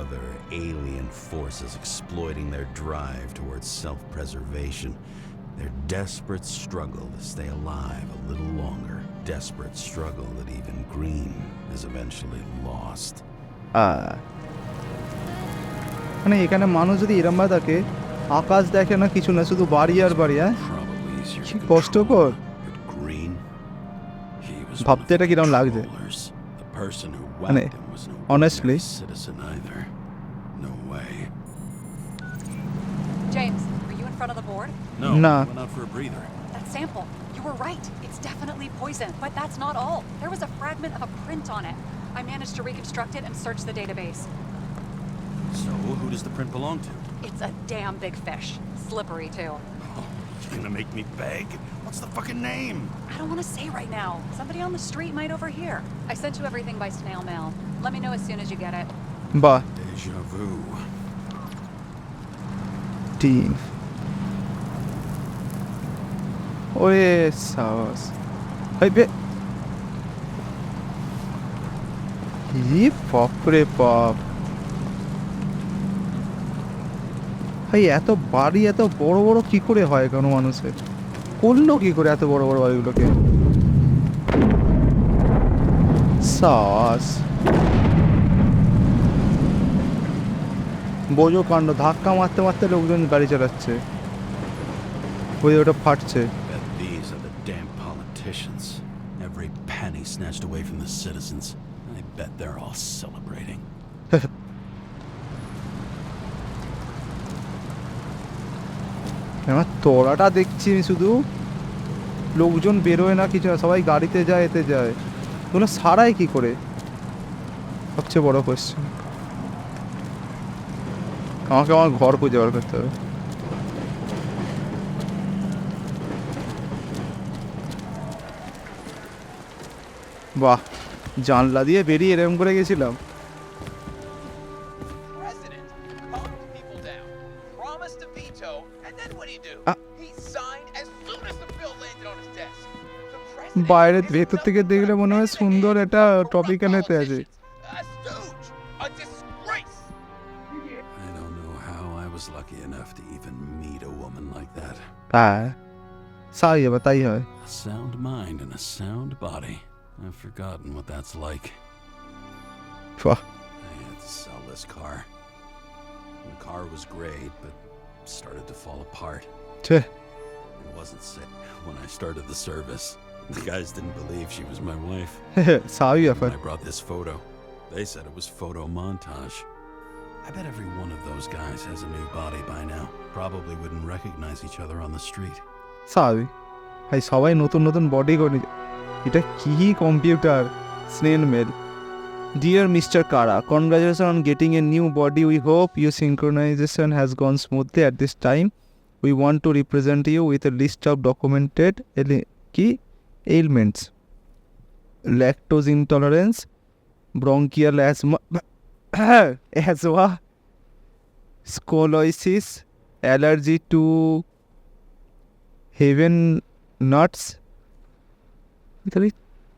Other alien forces exploiting their drive towards self-preservation. Their desperate struggle to stay alive a little longer. Desperate struggle that even Green is eventually lost. মানে এখানে মানুষ যদি এরমভাবে থাকে আকাশ দেখে না কিছু না শুধু বাড়ি আর বাড়ি হ্যাঁ Probably easier কি to কষ্টকর control, but Green, he was one of ভাবতে the এটা কিরম লাগছে controllers. The person who মানে whacked him was no honestly ordinary citizen either. No way. James, are you in front of the board? No, Nah. went out for a breather. That sample. You were right. It's definitely poison. But that's not all. There was a fragment of a print on it. I managed to reconstruct it and search the database. So, who does the print belong to? It's a damn big fish. Slippery, too. Oh, you're gonna make me beg? What's the fucking name? I don't want to say right now. Somebody on the street might overhear. I sent you everything by snail mail. Let me know as soon as you get it. বাহ Deja vu. Team ওরে সাহস হইবে ই বাপরে বাপ ভাই এত বাড়ি এত বড় বড় কি করে হয় কোনো মানুষের করলো কি করে এত বড় বড় বাড়িগুলোকে সাহস বোঝো কাণ্ড ধাক্কা মারতে মারতে লোকজন গাড়ি চালাচ্ছে ওই ওটা ফাটছে Bet these are the damn politicians. Every penny snatched away from the citizens. I bet they're all celebrating. আমার তোরাটা দেখছি আমি শুধু লোকজন বেরোয় না কিছু না সবাই গাড়িতে যায় এতে যায় ওগুলো সারাই কি করে সবচেয়ে বড় কোয়েশ্চেন আমাকে আমার ঘর খুঁজে বার করতে হবে বাহ জানলা দিয়ে বেরিয়ে এরকম করে গেছিলাম President calmed people down, promised to veto, and then what do? He signed as soon as the bill landed on his desk. The president বাইরে is ভেতর থেকে nothing দেখলে but a মনে হয় pain in the সুন্দর ass একটা for topic corrupt এনেতে আছে politicians. A stooge, a disgrace. I don't know how I was lucky enough to even meet a woman like that. হ্যাঁ সাই হবে তাই হয় A sound mind and a sound body. I've forgotten what that's like. বাহ I had to sell this car. The car was great, but started to fall apart. ছে It wasn't sick when I started the service. The guys didn't believe she was my wife. সাই ব্যাপার When I brought this photo, they said it was photo montage. I bet every one of those guys has a new body by now. Probably wouldn't recognize each other on the street. স্বাভাবিক ভাই সবাই নতুন নতুন body করে এটা কি computer snail mail dear mister Kara congratulation on getting a new body we hope your synchronization has gone smoothly at this time we want to represent you with a list of documented key elements lactose intolerance bronchial asthma scoliosis allergy to heaven nuts, তাহলে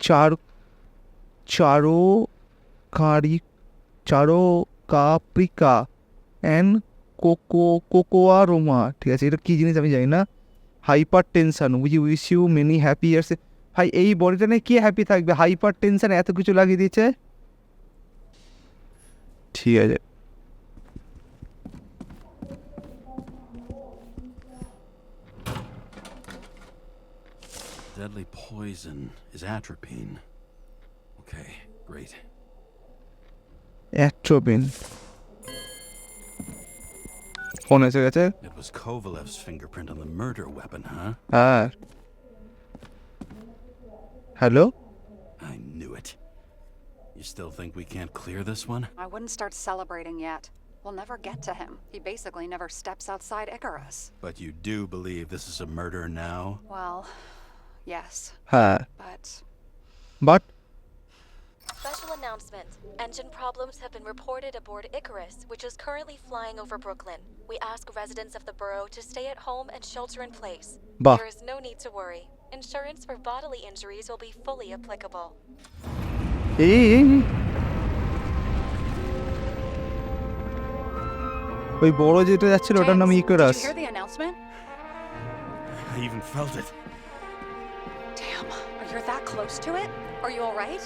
চার চারো কাপ্রিকা and কোকোয়ারোমা, ঠিক আছে, এটা কী জিনিস আমি জানি না। Hypertension wish you many happy years. ভাই এই বডিটা নিয়ে কে হ্যাপি থাকবে? হাইপার টেনশন এত কিছু লাগিয়ে দিয়েছে। ঠিক আছে, Deadly poison is atropine. Okay, great. Atropine phone এসে গেছে। It was Kovalev's fingerprint on the murder weapon, huh? হ্যাঁ, hello. I knew it. You still think we can't clear this one? I wouldn't start celebrating yet. We'll never get to him. He basically never steps outside Icarus. But you do believe this is a murder now? Well, yes, হ্যাঁ, but but Special announcement. Engine problems have been reported aboard Icarus, which is currently flying over Brooklyn. We ask residents of the borough to stay at home and shelter in place. Bah. There is no need to worry. Insurance for bodily injuries will be fully applicable. এই ওই বড় যেটা যাচ্ছিল ওটার নাম James, Icarus. did you hear the announcement? I even felt it. Damn, you're that close to it? Are you all right?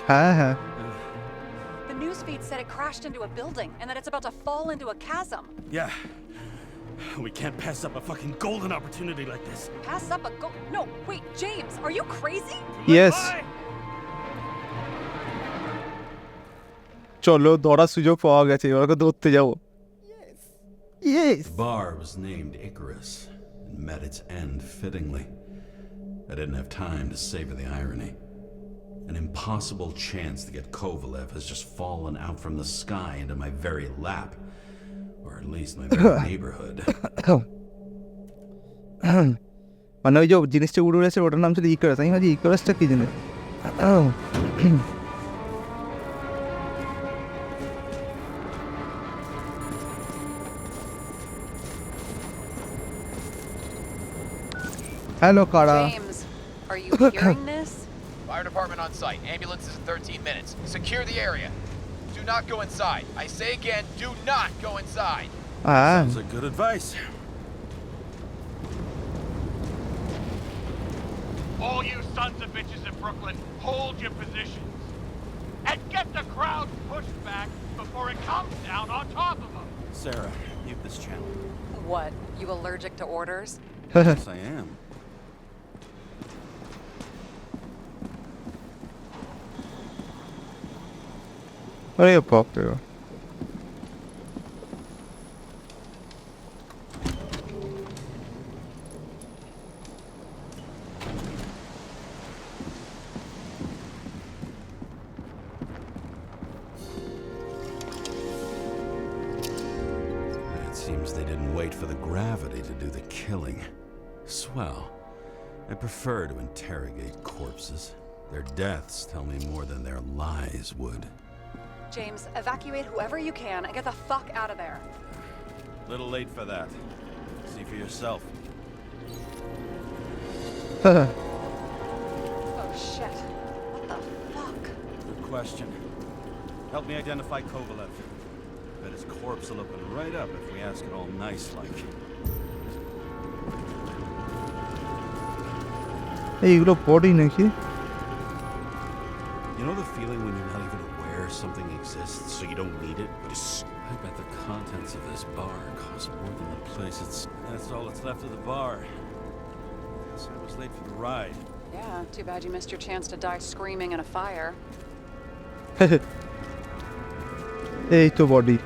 হ্যাঁ হ্যাঁ, The news feed said it crashed into a building and that it's about to fall into a chasm. Yeah. We can't pass up a fucking golden opportunity like this. Pass up a go. No, wait, James, are you crazy? Yes, চলো ধরার সুযোগ পাওয়া গেছে, ওকে ধরতে যাবো। Yes, The bar was named Icarus and met its end fittingly. I didn't have time to savor the irony. An impossible chance to get Kovalev has just fallen out from the sky into my very lap. Or at least my very neighborhood. মানে ওই যে জিনিসটা উড়ে উড়েছে ওটার নাম ছিল Icarus. আমি ভাবছি ইকারাসটা কি জিনিস। হ্যালো কারা। James, are you hearing this? Fire department on site. Ambulances in 13 minutes. Secure the area. Do not go inside. I say again, do not go inside. হ্যাঁ, Sounds like good advice. All you sons of bitches in Brooklyn, hold your positions. And get the crowd pushed back before it comes down on top of them. Sarah, mute this channel. What? You allergic to orders? Yes, I am. আরে বাপরে বাপ। It seems they didn't wait for the gravity to do the killing. Swell. I prefer to interrogate corpses. Their deaths tell me more than their lies would. James, evacuate whoever you can and get the fuck out of there. Little late for that. See for yourself. Oh shit. What the fuck? Good question. Help me identify Kovalev. Bet his corpse will open right up if we ask it all nice-like. এইগুলো body নাকি? You know the feeling when you're not even aware something exists, so you don't need it? I bet the contents of this bar cost more than the place it's... That's all that's left of the bar. Guess I was late for the ride. Yeah, too bad you missed your chance to die screaming in a fire. এই তো body.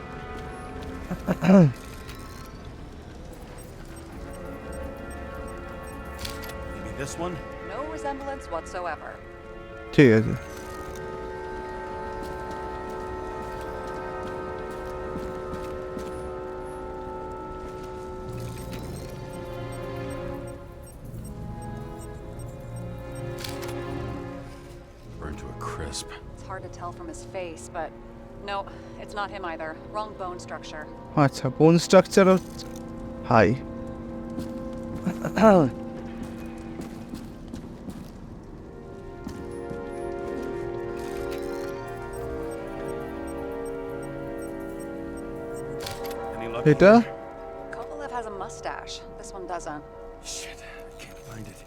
Maybe this one? No resemblance whatsoever. ঠিক আছে, Burned to a crisp. It's hard to tell from his face, but no, it's not him either. Wrong bone structure. আচ্ছা বোন structure high. এটা Kovalev has a mustache. This one doesn't. Shit, I can't find it.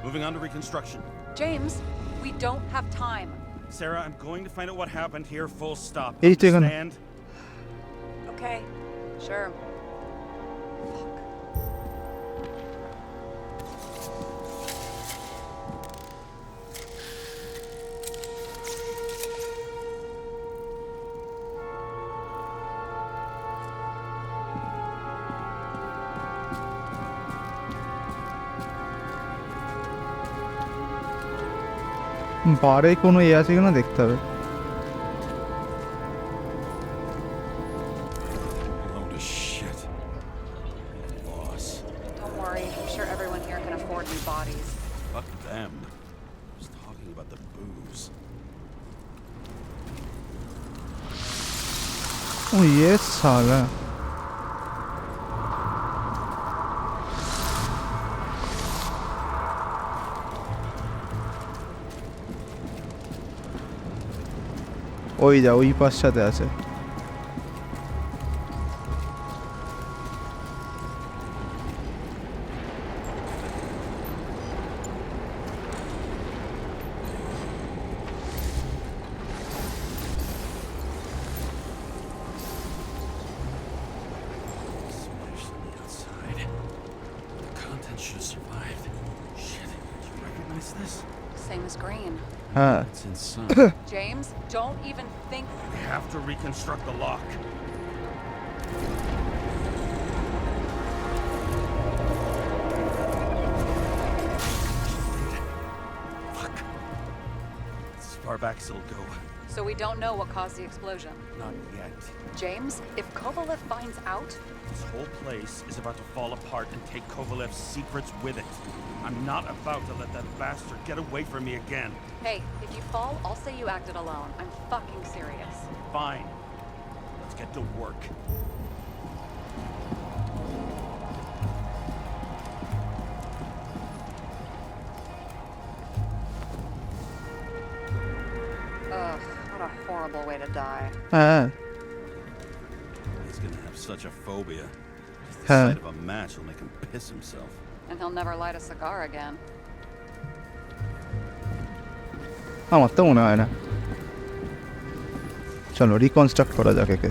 Moving on to reconstruction. James, we don't have time. Sarah, I'm going to find out what happened here, full stop. এই তো এখানে। Understand? Okay, sure. বারে কোনো এ আছে কিনা দেখতে হবে। Load of shit. Boss. Don't worry, I'm sure everyone here can afford new bodies. Fuck them. I was talking about the booze. ও ইয়ে সালা ওই যা ওই পাশটাতে আছে। Smashed on the outside. The contents should have survived. Shit, do you recognize this? Same as green. হ্যাঁ It's inside. James, don't even think. We have to reconstruct the lock. Fuck. It's as far back as it'll go. So we don't know what caused the explosion. Not yet. James, if Kovalev finds out, This whole place is about to fall apart and take Kovalev's secrets with it. I'm not about to let that bastard get away from me again. hey, if you fall, I'll say you acted alone. I'm fucking serious. Fine. Let's get to work. Ugh, what a horrible way to die. হ্যাঁ He's gonna have such a phobia. Just the Huh. sight of a match will make him piss himself. And he'll never light a cigar again. আমার তো মনে হয় না। চলো reconstruct করা যাক একে।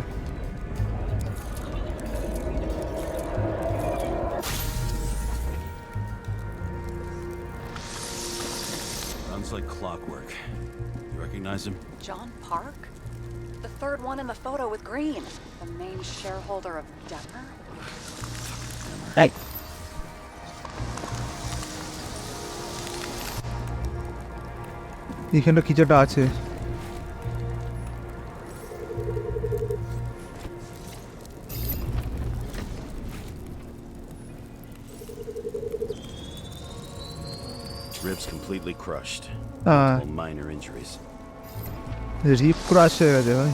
Runs like clockwork. You recognize him? John Park? The third one in the photo with green. The main shareholder of Denver? এই এখানে কিছুটা আছে। Ribs completely crushed. Ah. Multiple minor injuries. রিপ ক্রাশ হয়ে গেছে ভাই।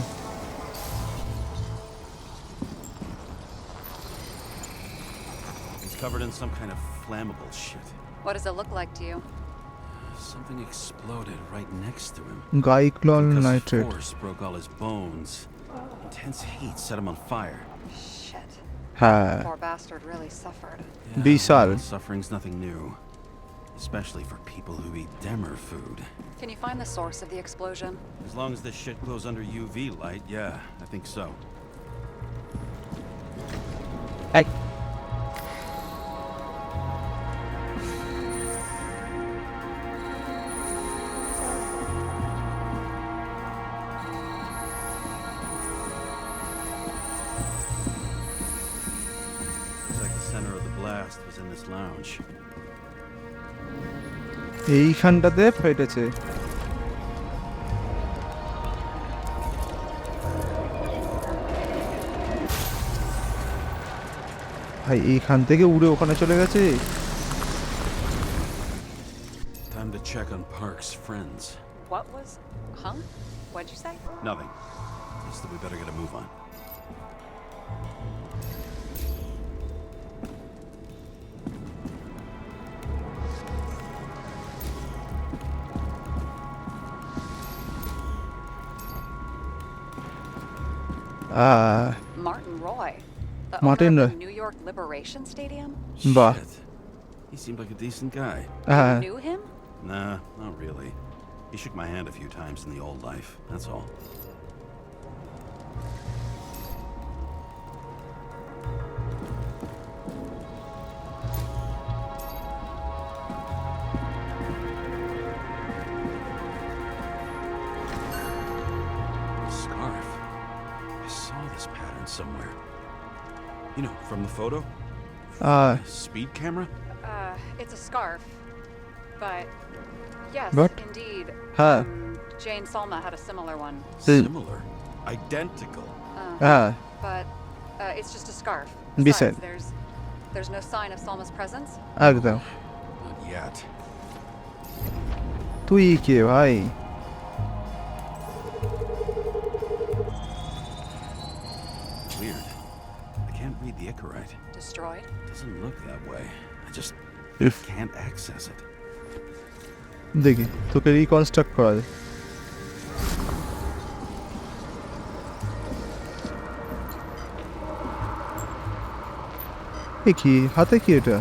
He's covered in some kind of flammable shit. What does it look like to you? Something exploded right next to him. গাইক্লোল Because nitrate. force broke all his bones. Intense heat set him on fire. Shit. হ্যাঁ Poor bastard really suffered. বিশাল। well, suffering's nothing new. Especially for people who eat Demer food. Can you find the source of the explosion? As long as this shit glows under UV light, yeah, I think so. এই Looks like the center of the blast was in this lounge. এইখানটাতে ফেটেছে। ভাই এইখান থেকে উড়ে ওখানে চলে গেছে। Time to check on Park's friends. What was. Huh? What'd you say? Nothing. Just that we better get a move on. Ah Martin Roy, the Martin owner of Roy. the New York Liberation Stadium. বাহ Shit. He seemed like a decent guy. হ্যাঁ You knew him? Nah, not really. He shook my hand a few times in the old life, that's all. Scarf. I saw this pattern somewhere. You know, from the photo? Speed camera? It's a scarf. But yes, What? indeed. হ্যাঁ Jane Salma had a similar one. Similar. Identical. হ্যাঁ But it's just a scarf. Decent. Besides, there's no sign of Salma's presence. একদম Not yet. তুই কে ভাই Weird. I can't read the Icarite. Destroyed? Doesn't look that way. I just If can't access it. দেখি তোকে reconstruct করা যায় এ কি হাতে কি এটা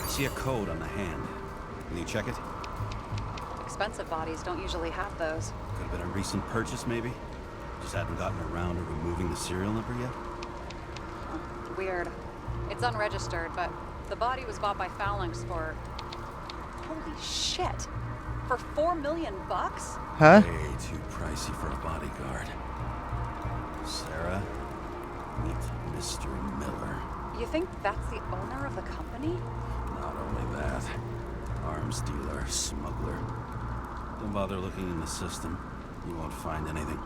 I see a code on the hand. Can you check it? Expensive bodies don't usually have those. Could have been a recent purchase, maybe? Just hadn't gotten around to removing the serial number yet? Weird. It's unregistered, but the body was bought by Phalanx for... Holy shit! For $4 million? হ্যাঁ Way too pricey for a bodyguard. Sarah, meet Mr. Miller. You think that's the owner of the company? Not only that, arms dealer, smuggler. Don't bother looking in the system. You won't find anything.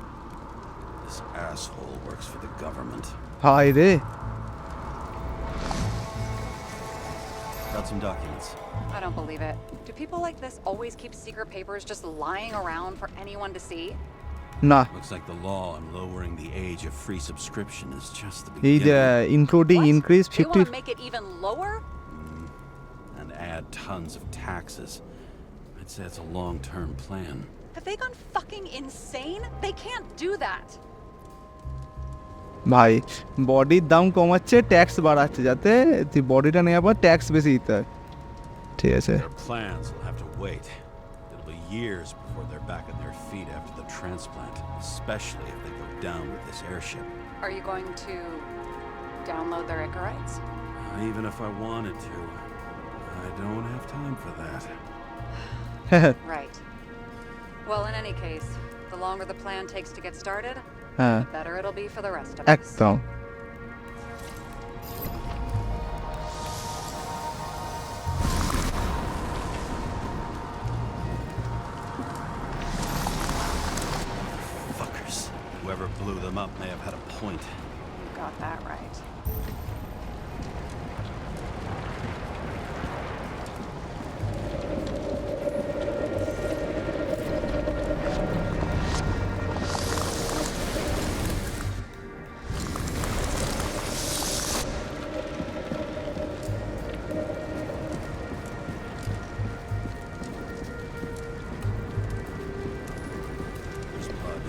This asshole works for the government. Hi রে Got some documents. I don't believe it. Do people like this always keep secret papers just lying around for anyone to see? না Looks like the law on lowering the age of free subscription is just the এই beginning. Including What? Increase They 50 want to make it even lower? And add tons of taxes. I'd say it's a long-term plan. Have they gone fucking insane? They can't do that. ভাই বডির দাম কমাচ্ছে tax বাড়াচ্ছে যাতে বডিটা নেওয়ার পর tax বেশি দিতে হয় ঠিক আছে Their plans will have to wait. It'll be years before they're back on their feet after the transplant, especially if they go down with this airship. Are you going to download their Icarites? Even if I wanted to, I don't have time for that. Right. Well, in any case, the longer the plan takes to get started, হ্যাঁ the better it'll be for the rest of us. একদম Fuckers. Whoever blew them up may have had a point. You got that right. There's blood.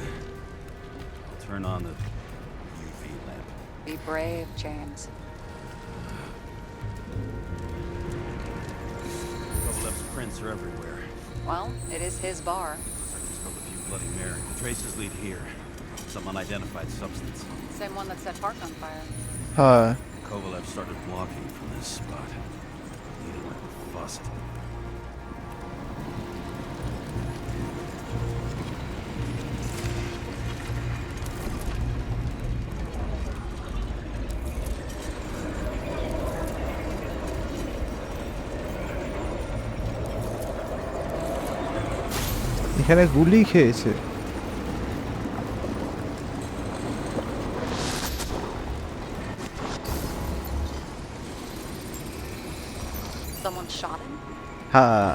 I'll turn on the UV lamp. Be brave, James. Kovalev's prints are everywhere. Well, it is his bar. Just spilled a few Bloody Mary. Traces lead here. Some unidentified substance. Same one that set Park on fire. হ্যাঁ Kovalev started walking from this spot. Leading like a bust. এখানে গুলি খেয়েছে Someone shot him? হ্যাঁ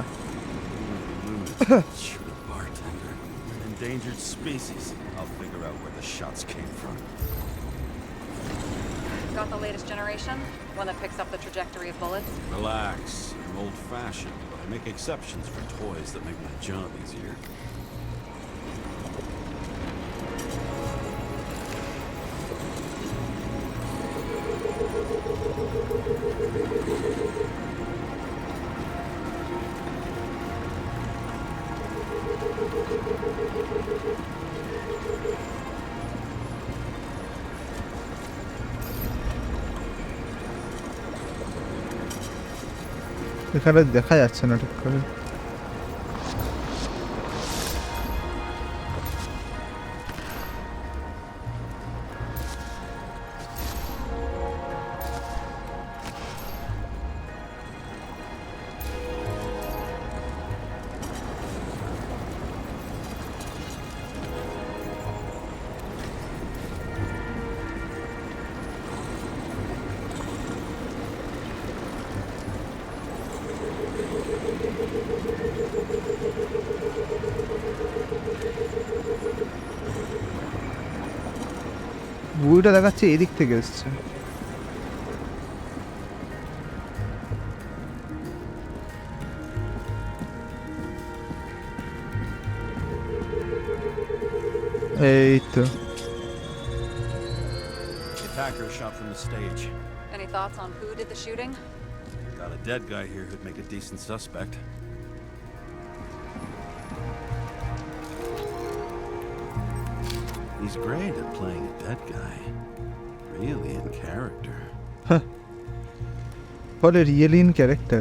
Shoot a bartender. An endangered species. I'll figure out where the shots came from. Got the latest generation? One that picks up the trajectory of bullets? Relax. I'm old-fashioned, but I make exceptions for toys that make my job easier. এখানে দেখা যাচ্ছে না ঠিক করে। বুড়িটা দেখাচ্ছে এদিক থেকে এসছে। এই তো The attacker shot from the stage. Any thoughts on who did the shooting? Got a dead guy here who'd make a decent suspect. He's great at playing a dead guy. Really in character. What a really in character.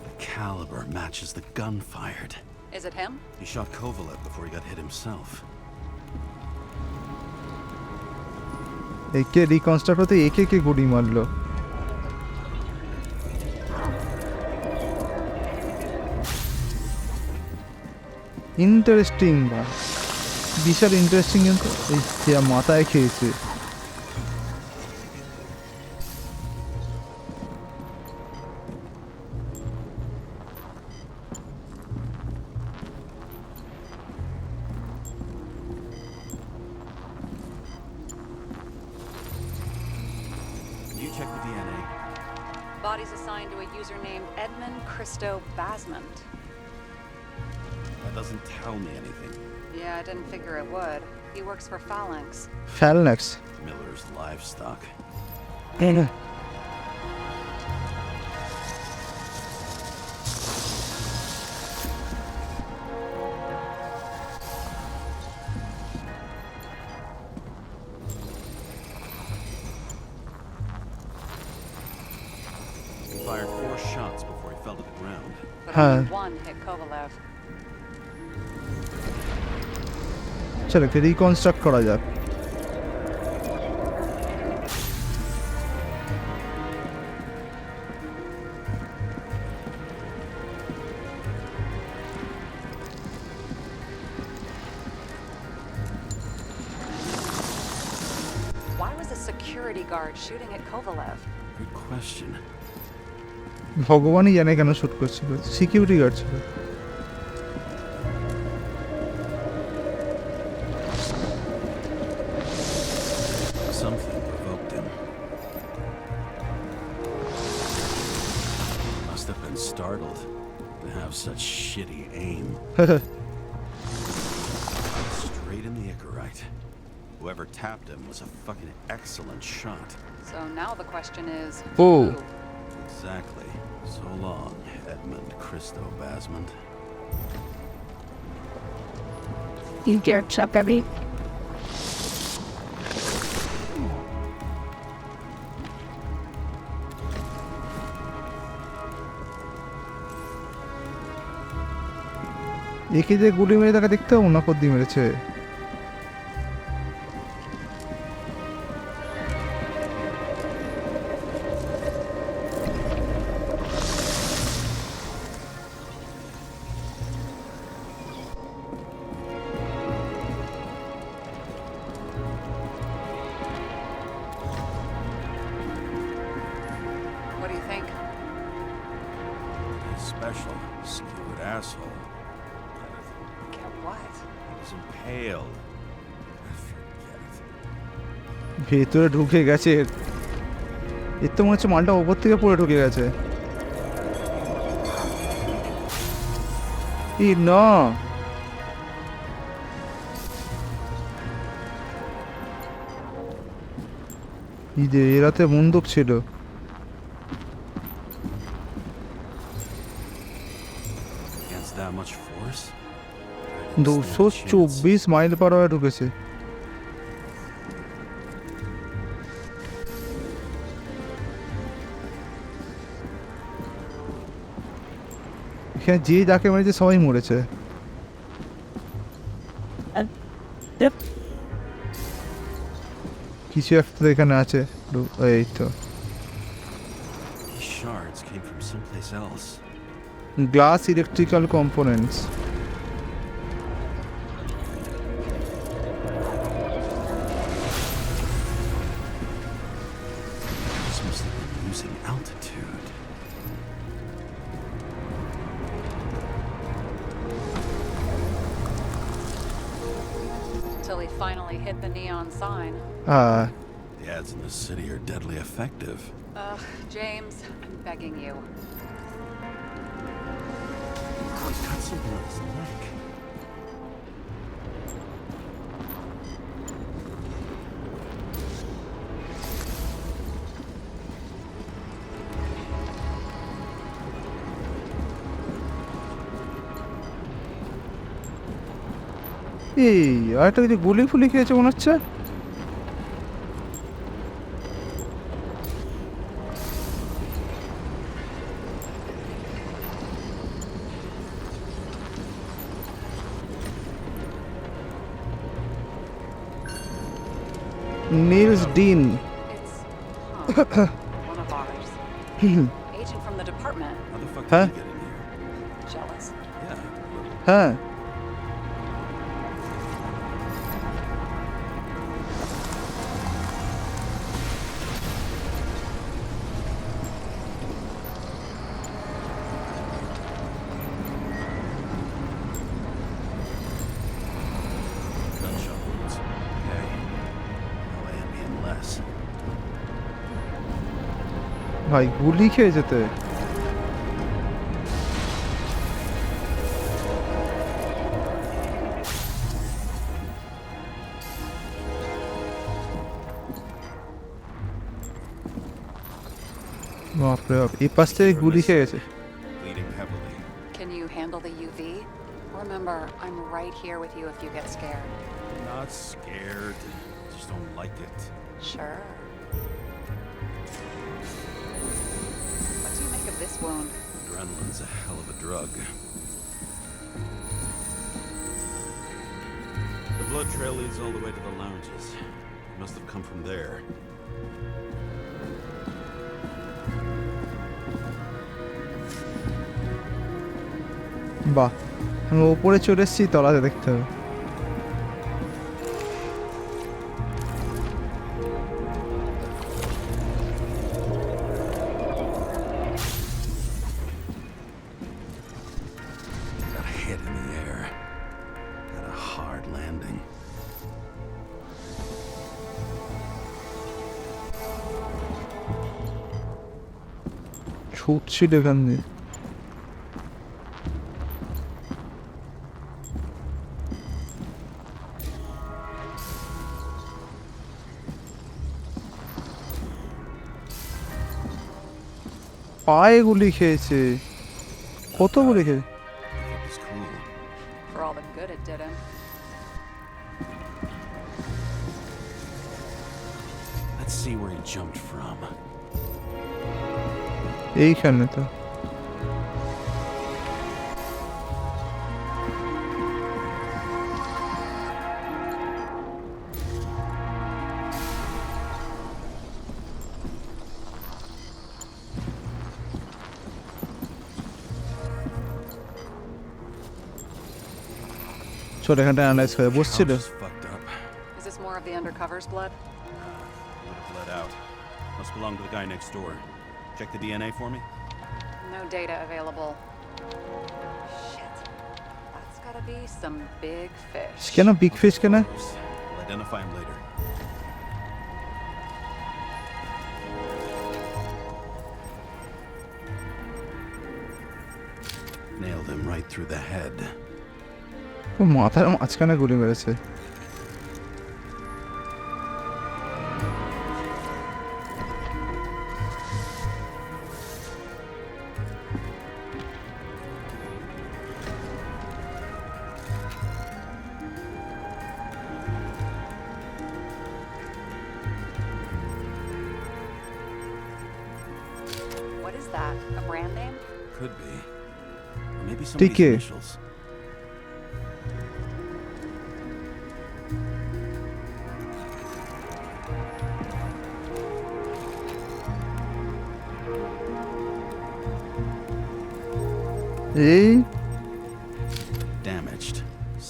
The caliber matches the gun fired. Is it him? He shot Kovalev before he got hit himself. একে reconstruct হতে একে কে গুলি মারলো? Interesting, বা বিশাল interesting. কিন্তু এই যে মাথায় খেয়েছে। You check the DNA. Body's assigned to a user named Edmund Christo Basmond. That doesn't tell me anything. Yeah, I didn't figure it would. He works for Phalanx. Phalanx. Miller's livestock. He fired 4 shots before he fell to the ground. But Huh. only one hit Kovalev. চলো একটা reconstruct করা যাক। Why was a security guard shooting at Kovalev? Good question. ভগবানই জানে কেন shoot করছিল, security guard ছিল। Something provoked him. Must have been startled to have such shitty aim. Straight in the Icarite. Whoever tapped him was a fucking excellent shot. So now the question is, Oh. who? Exactly. So long, Edmund Christo Basmond. You dare chop every. একে যে গুলি মেরে তাকে দেখতে হবে না কদ্দি মেরেছে। What do you think? His special, skewered asshole. Get what? He was impaled. Forget it. ভেতরে ঢুকে গেছে। এর তো মনে হচ্ছে মালটা ওপর থেকে পড়ে ঢুকে গেছে। ই না, এই যে এরাতে বন্দুক ছিল। Against that much force? 224 mile per আওয়ারে ঢুকেছে। এখানে যে যাকে মেরেছে সবাই মরেছে। কিছু একটা তো এখানে আছে। এই তো These shards came from someplace else. Glass electrical components. This must have been losing altitude. Till he finally hit the neon sign. The ads in the city are deadly effective. Ugh, James, I'm begging you. He's got something on his neck. এই আরেকটা কিছু গুলি ফুলি খেয়েছে মনে হচ্ছে। Niels Dean. It's one of ours. Agent from the department. How the fuck Huh? did he get in here? Jealous? Yeah. হ্যাঁ Gunshot wounds. Okay. How ambient less. ভাই গুলি খেয়ে যেতে। বাপরে বাপ, এই পাশ থেকে গুলি খেয়ে গেছে। Bleeding heavily. Can you handle the UV? Remember, I'm right here with you if you get scared. Not scared. Just don't like it. Sure. What do you make of this wound? Adrenaline's a hell of a drug. The blood trail leads all the way to the lounges. It must have come from there. বাহ, আমি ওপরে চলে এসেছি, তলাতে দেখতে হবে। Got a hit in the air. Got a hard landing. ছুটছিল এখান দিয়ে। পায়ে গুলি খেয়েছে। কত গুলি খেয়ে? It was cool. For all the good it did him. Let's see where he jumped from. এইখানে তো। চল এখানটা অ্যানালাইজ করে বসছিল। House is fucked up. Is this more of the undercover's blood? Would have bled out. Must belong to the guy next door. Check the DNA for me. No data available. Shit. That's gotta be some big fish. কেন big fish কেন? We'll identify him later. Nailed nailed him right through the head. ও মাথার মাঝখানে গুলি মেরেছে। What is that? A brand name? Could be. Or maybe somebody's TK. initials. এই Damaged.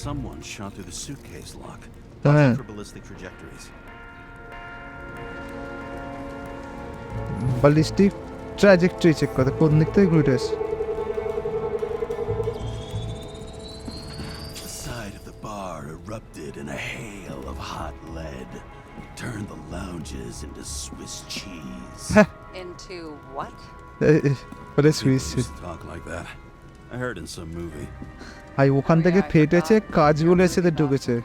Someone shot through the suitcase lock. হ্যাঁ Watching for ballistic trajectories. ballistic trajectory check করতে কোন দিক থেকে গুলিটা এসছে। The side of the bar erupted in a hail of hot lead. Turned the lounges into Swiss cheese. Into what? বলে People switch used to talk like that. I heard in some movie. ভাই ওখান থেকে ফেটেছে কাজগুলো এসে ঢুকেছে।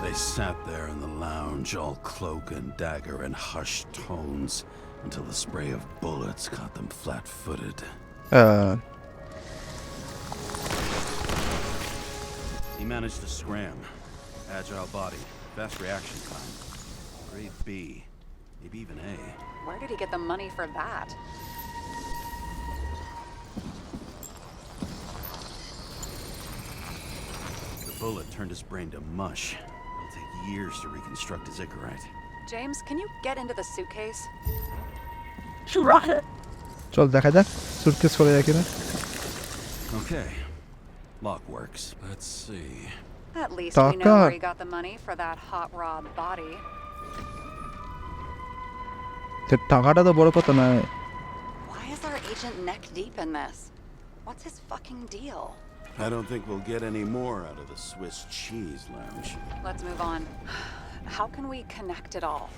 They sat there in the lounge, all cloak and dagger and hushed tones, until the spray of bullets caught them flat-footed. He managed to scram. Agile body, fast reaction time. Grade B, maybe even A. Where did he get the money for that? The bullet turned his brain to mush. It'll take years to reconstruct his Icarite. James, can you get into the suitcase? চল দেখা যাক suitcase করে যায় কিনা। Okay. Lock works. Let's see. At least we know Taka. where he got the money for that hot rod body. তো টাকাটা তো বড় কথা নয়। Why is our agent neck deep in this? What's his fucking deal? I don't think we'll get any more out of the Swiss cheese lounge. Let's move on. How can we connect it all?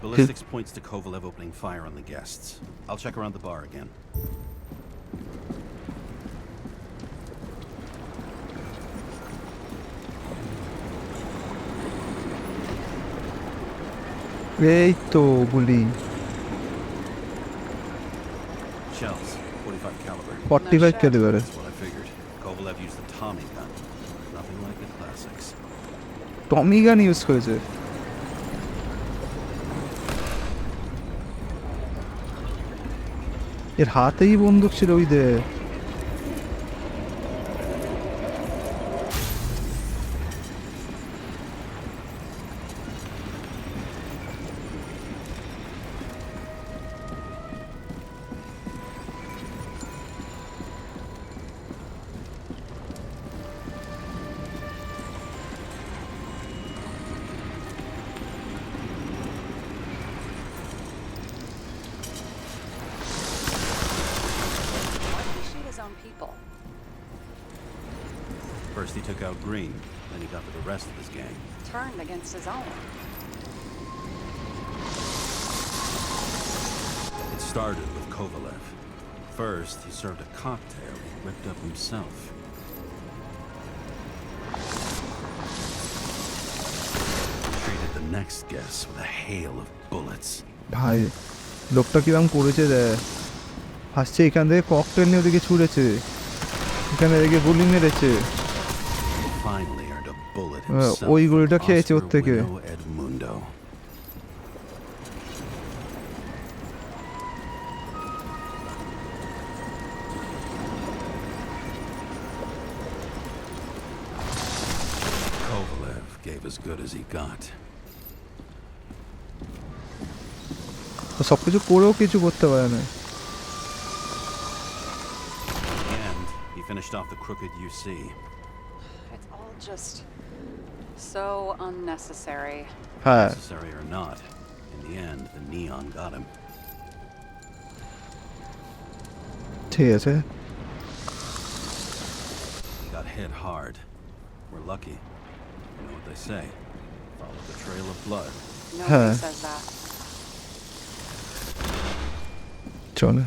Ballistics points to Kovalev opening fire on the guests. I'll check around the bar again. এই তো গুলি Shells, 45 caliber. 45 calibre. That's what I figured. Kovalev used the Tommy gun. Nothing like the classics. টমি গান use করেছে। এর হাতেই বন্দুক ছিল ওই দে। Why did he shoot his own people? First he took out Green, then he got to the rest of his gang. Turned against his own. It started with Kovalev. First, he served a cocktail he whipped up himself. He treated the next guest with a hail of bullets. ভাই লোকটা কিরম করেছে রে। আসছে এখান থেকে cocktail নিয়ে ওদিকে ছুঁড়েছে, এখানে এদিকে গুলি মেরেছে। He finally earned a bullet himself. ওই গুলিটা from খেয়েছে ওর Oscar থেকে। Winnow Edmundo. Kovalev gave as good as he got. সব কিছু করেও কিছু করতে পারে না। And he finished off the crooked UC. It's all just so unnecessary. হ্যাঁ Necessary or not, In the end, the neon got him. ঠিক আছে He got hit hard. We're lucky. You know what they say. Follow the trail of blood. Nobody says that. চলে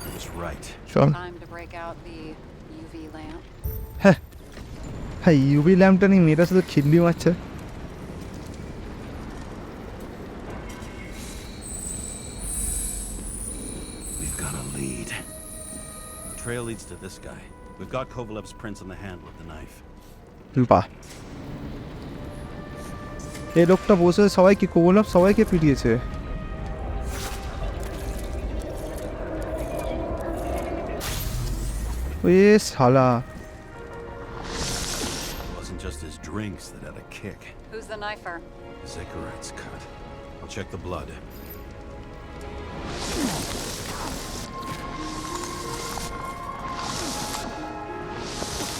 I was right. চল Time to break out the UV lamp. হ্যাঁ UV ল্যাম্পটা নিয়ে মেয়েটা শুধু খিল্লি মারছে We've got a lead. The trail leads to this guy. We've got Kovalev's prints on the handle of the knife. বাহ এই লোকটা বসে সবাইকে কোবলভ সবাইকে পিটিয়েছে এ শালা It wasn't just his drinks that had a kick. Who's the knifer? Zechariah's cut. I'll check the blood.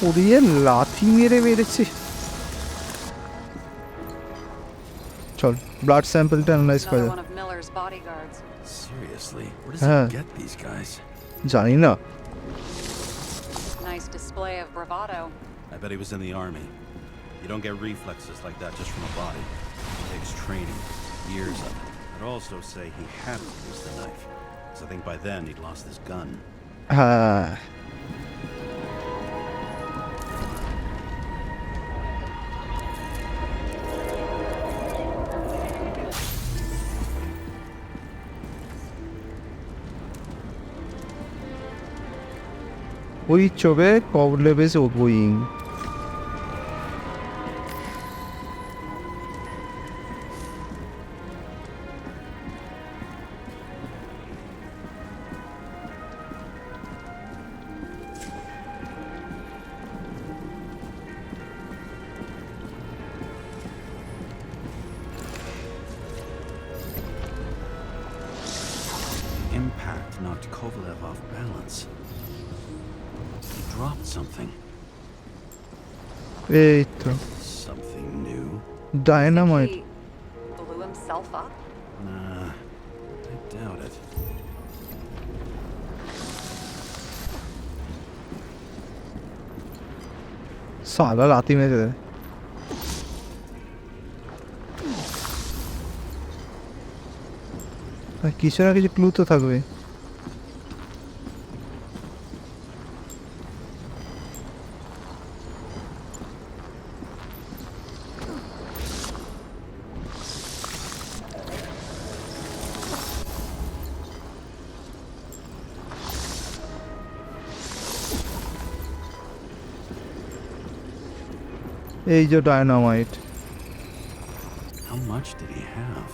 উড়িয়ে লাথি মেরে মেরেছে চল ব্লাড স্যাম্পলটা অ্যানালাইজ করা Another one of Miller's bodyguards. Seriously, where does Huh. he get these guys? জানি না Nice display of bravado. I bet he was in the army. You don't get reflexes like that just from a body. It takes training, years of it. I'd also say he hadn't used the knife, because I think by then he'd lost his gun. হ্যাঁ Which of a Kovalev is going? Impact knocked Kovalev off balance. He dropped something. এই তো Something new. Dynamite He blew himself up? Nah, I doubt it. সালা লাথি মেরে দেয় কিছু না কিছু ক্লু তো থাকবে এই যে dynamite How much did he have?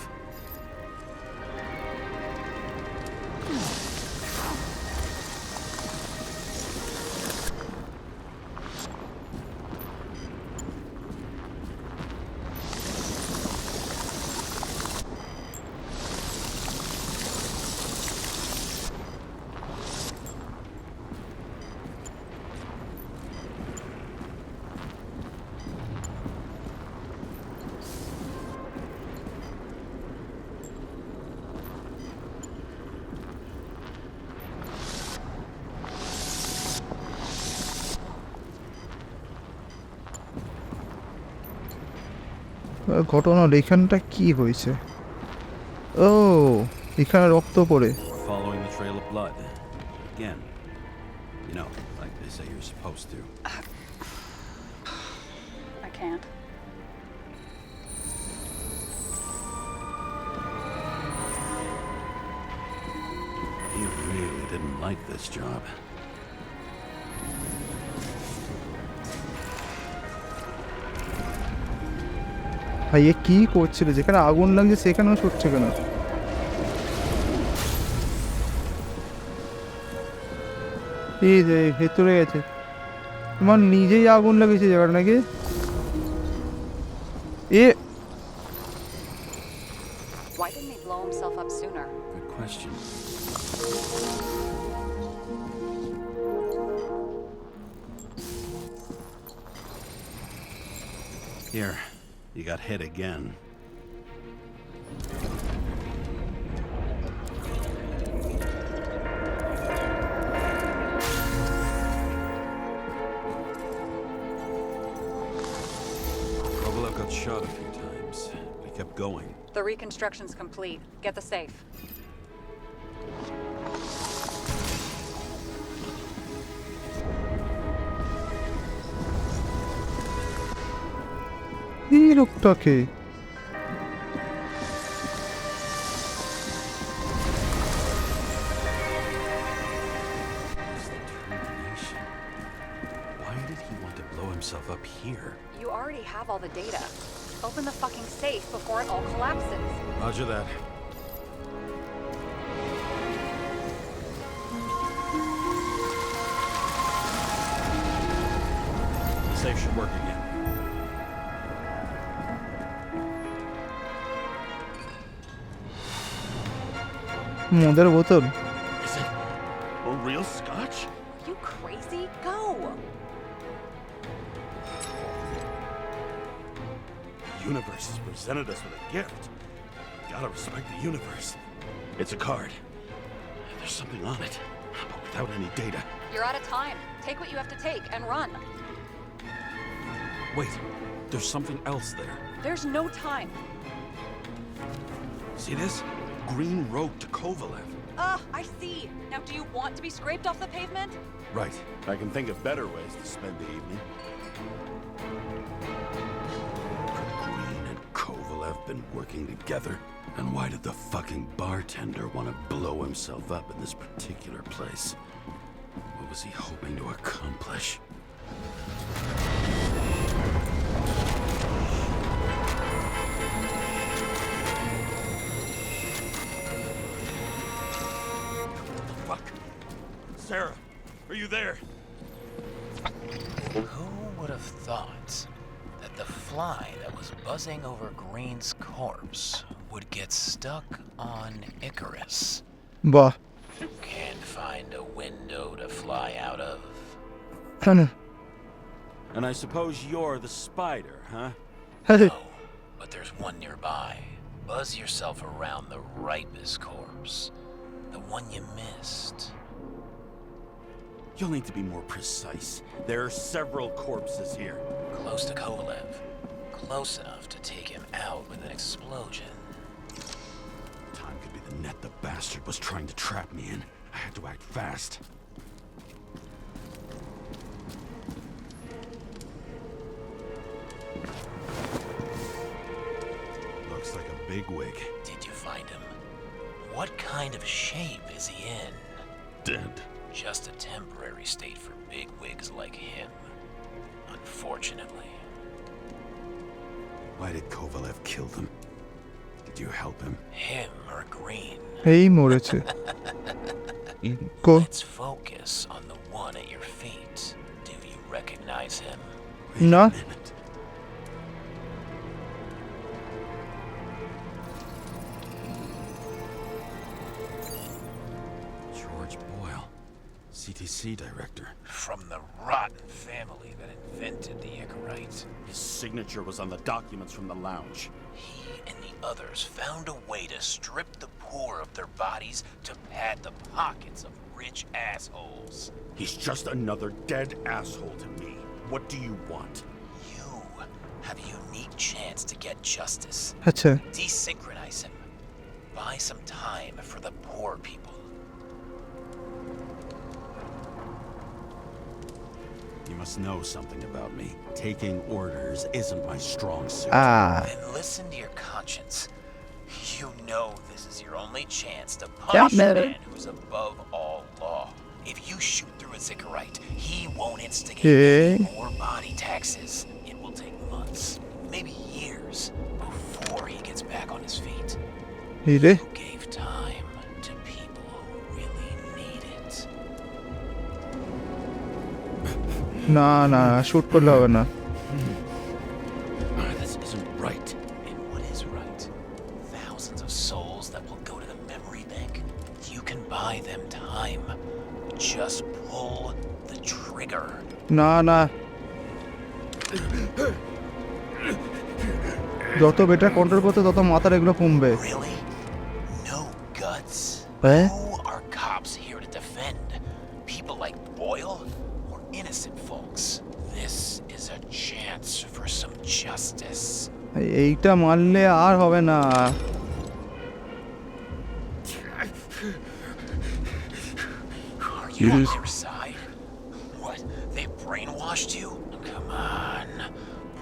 ঘটনার এখানটা কি হয়েছে ও এখানে রক্ত পড়ে We're following the trail of blood. Again. You know, like they say you're supposed to. I can't. He really didn't like this job. ভাই এ কি করছিল যেখানে আগুন লাগছে সেখানেও ছুটছে কেন এই যে ভেতরে গেছে আমার নিজেই আগুন লাগিয়েছে জায়গাটা নাকি এ Why didn't he blow himself up sooner? Good question. Here, you got hit again. Kovalev got shot a few times, but he kept going. The reconstruction's complete. Get the safe. এই লোকটাকে What's the determination? Why did he want to blow himself up here? You already have all the data. Open the fucking safe before it all collapses. Roger that. The safe should work again. মদের বোতল Is it a real scotch? Are you crazy? Go! The universe has presented us with a gift. Gotta respect the universe. It's a card. There's something on it, but without any data. You're out of time. Take what you have to take and run. Wait, there's something else there. There's no time. See this? Green road to Kovalev. I see. Now, do you want to be scraped off the pavement? Right. I can think of better ways to spend the evening. Could Green and Kovalev been working together? And why did the fucking bartender want to blow himself up in this particular place? What was he hoping to accomplish? Fuck. Sarah, are you there? Who would have thought that the fly that was buzzing over Green's corpse would get stuck on Icarus? বাহ Can't find a window to fly out of. And I suppose you're the spider, huh? No, but there's one nearby. Buzz yourself around the Ripus corpse. The one you missed. You'll need to be more precise. There are several corpses here. Close to Kovalev. Close enough to take him out with an explosion. Time could be the net the bastard was trying to trap me in. I had to act fast. Looks like a bigwig. Did you find him? What kind of shape is he in? Dead. Just a temporary state for bigwigs like him. Unfortunately. Why did Kovalev kill them? Did you help him? Him or Green? এই মরেছে কো Let's focus on the one at your feet. Do you recognize him? Wait No. a minute. George Boyle, CTC director. From the rotten family that invented the Icarite. His signature was on the documents from the lounge. He and the others found a way to strip the poor of their bodies to pad the pockets of rich assholes. He's just another dead asshole to me. What do you want? You have a unique chance to get justice. আচ্ছা Desynchronize him. Buy some time for the poor people. You must know something about me. Taking orders isn't my strong suit. Then listen to your conscience. You know this is your only chance to Yeah, punish a man. man who's above all law. If you shoot through a Icarite, he won't instigate Okay. any more body taxes. It will take months, maybe years, before he gets back on his feet. এই রে You gave time to people who really need it. না না shoot করলে হবে না This isn't right. Just pull the trigger. না না, যত বেটার কন্ট্রোল করতে তত মাথার এগুলো কমবে। Really? No guts? Eh? Who are cops here to defend? People like Boyle or innocent folks? This is a chance for some justice. এইটা মারলে আর হবে না। Are you on their side? What? They brainwashed you? Come on.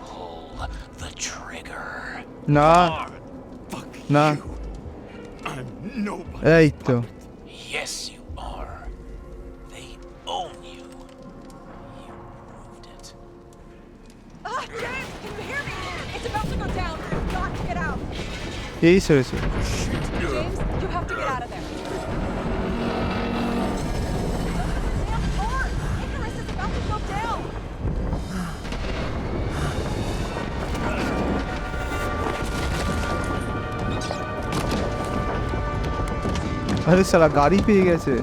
Pull the trigger. না Fuck না, you. I'm nobody. এই তো Yes, you are. They own you. You proved it. James, can you hear me? It's about to go down. You've got to get out. এই সরেছে। James, you have to get out of there. Damn car! Icarus is about to go down. আরে সালা গাড়ি পেয়ে গেছে।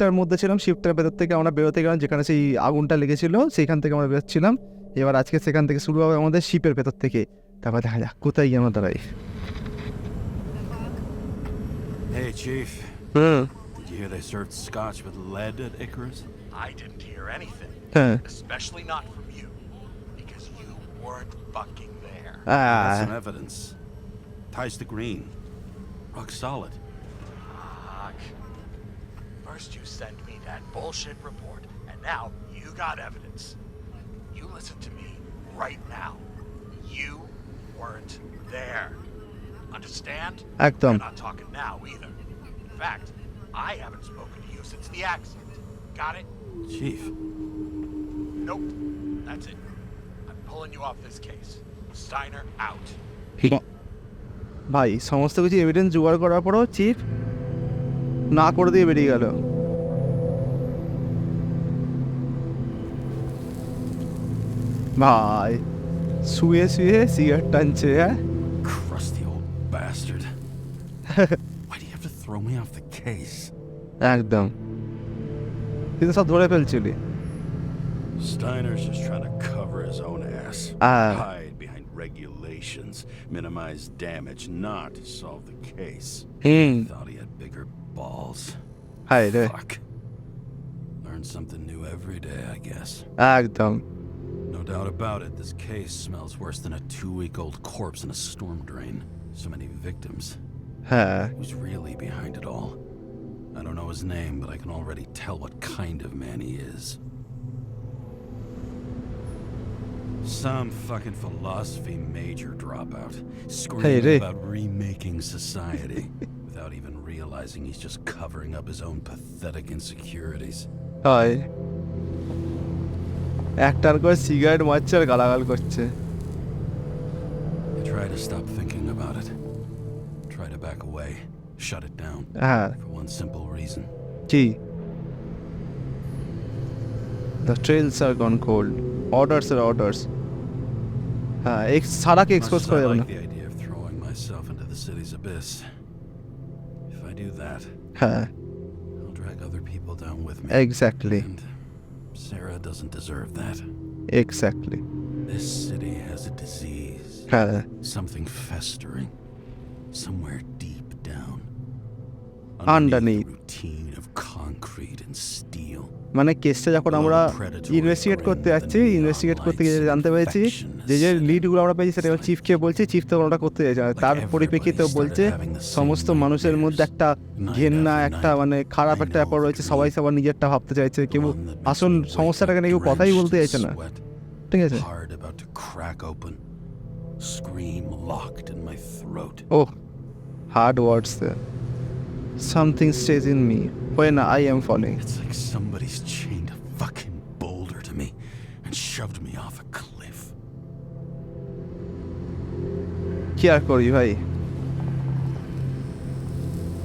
তার মধ্যে ছিলাম, শিফটের ভেতর থেকে আমরা বেরোতে গেলাম, যেখানে সেই আগুনটা লেগেছিল সেইখান থেকে আমরা বেরোচ্ছিলাম। এবার আজকে সেখান থেকে শুরু হবে আমাদের শিপের ভেতর থেকে। তারপর দেখা যাক কোথায় গিয়ে আমরা দাঁড়াই। Hey, Chief. Hmm Did you hear they served scotch with lead at Icarus? I didn't hear anything. হ্যাঁ Especially not from you. Because you weren't fucking there. That's some ah, evidence. Ties to green. Rock solid. Fuck. First you send me that bullshit report, and now you got evidence. You listen to me right now. You weren't there. Understand? একদম। We're not talking now either. In fact, I haven't spoken to you since the accident. Got it? Chief. Nope. That's it. I'm pulling you off this case. Steiner out. ভাই সমস্ত কিছু evidence জোগাড় করার পরেও chief না করে দিয়ে বেরিয়ে গেল। ভাই শুয়ে শুয়ে সিগারেট টানছে। হ্যাঁ Crusty old bastard. Why do you have to throw me off the case? একদম, কিন্তু সব ধরে ফেলছিলি। Steiner's just trying to cover his own ass. Ah. Hide behind regulations, minimize damage, not solve the case. Hmm Thought he had bigger balls. Hi রে, Fuck. Learn something new every day, I guess. একদম। No doubt about it, this case smells worse than a 2-week-old corpse in a storm drain. So many victims. হ্যাঁ Who's really behind it all? I don't know his name, but I can already tell what kind of man he is. Some fucking philosophy major dropout, screaming Ray. about remaking society, without even realizing he's just covering up his own pathetic insecurities. হয়, একটার করে cigarette মারছে আর গালাগাল করছে। I try to stop thinking about it. Try to back away, shut it down, হ্যাঁ for one simple reason. কি? The trails are gone cold. Orders are orders. হ্যাঁ সারাকে Much expose as করে I দেবে না। like the idea of throwing myself into the city's abyss, if I do that, হ্যাঁ I'll drag other people down with me. Exactly And Sarah doesn't deserve that. Exactly. This city has a disease. হ্যাঁ Something festering. Somewhere deep down. Underneath. The routine of concrete and steel. মানে কেসটা যখন আমরা investigate করতে যাচ্ছি, investigate করতে গিয়ে জানতে পেরেছি যে যে লিডগুলো আমরা পেয়েছি সেটা চিফকে বলছি, চিফ তখন ওটা করতে যাচ্ছে। তার পরিপ্রেক্ষিতে বলছে সমস্ত মানুষের মধ্যে একটা ঘেন্না, একটা মানে খারাপ একটা ব্যাপার রয়েছে, সবাই সবার নিজেরটা ভাবতে চাইছে, কেউ আসল সমস্যাটাকে নিয়ে কেউ কথাই বলতে চাইছে না। ঠিক আছে, Heart about to crack open. Scream locked in my throat. ও hard words there. Something stays in me when I am falling. It's like somebody's chained a fucking boulder to me and shoved me off a cliff. কি আর করি ভাই।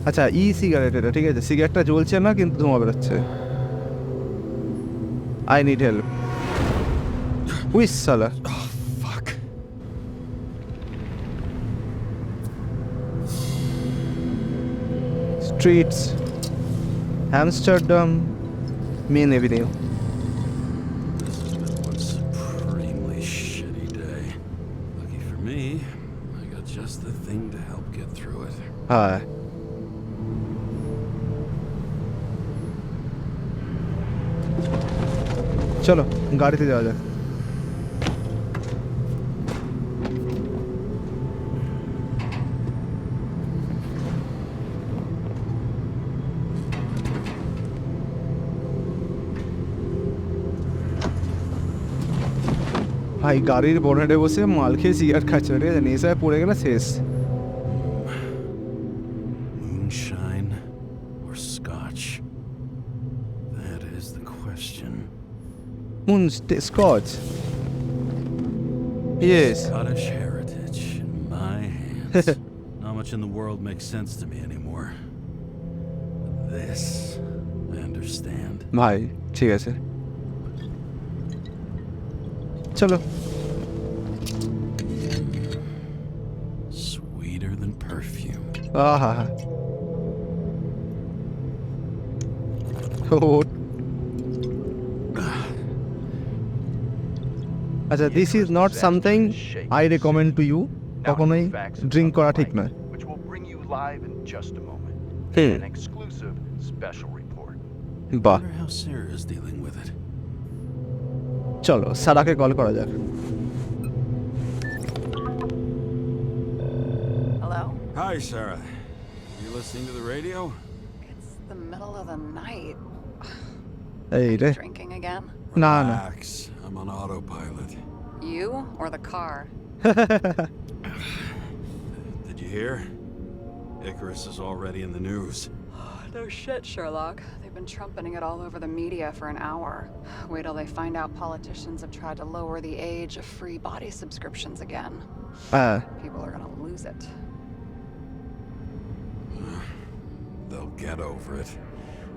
আচ্ছা e cigarette এটা, ঠিক আছে, সিগারেটটা জ্বলছে না কিন্তু ধোঁয়া বেরোচ্ছে। I need help. উইস সালা, Oh, fuck. streets, Amsterdam, main avenue. This has been one supremely shitty day. Lucky for me, I got just the thing to help get through it. হ্যাঁ চলো গাড়িতে যাওয়া যাক। ভাই গাড়ির বনেটে বসে মাল খেয়ে সিগারেট খাচ্ছে, ঠিক আছে, নেশায় পড়ে গেলে শেষ। Moonshine or scotch? That is the question. Scotch. Yes. Scottish heritage in my hands. Not much in the world makes sense to me anymore. This, I understand. ভাই ঠিক আছে চলো। Sweeter than perfume. আহা ও আচ্ছা, this is not something I recommend to you. কখনোই drink করা ঠিক নয়। Which will bring you live in just a moment. Hmm An exclusive special report. বাহ, Wonder how Sarah is dealing with it. চলো সারাকে call করা যাক। Hello? Hi, Sarah. You listening to the radio? It's the middle of the night. এই রে Drinking again? না না Relax. I'm on autopilot. You or the car? Did you hear? Icarus is already in the news. No shit, Sherlock. They've been trumpeting it all over the media for an hour. Wait till they find out politicians have tried to lower the age of free body subscriptions again. হ্যাঁ People are gonna lose it. They'll get over it.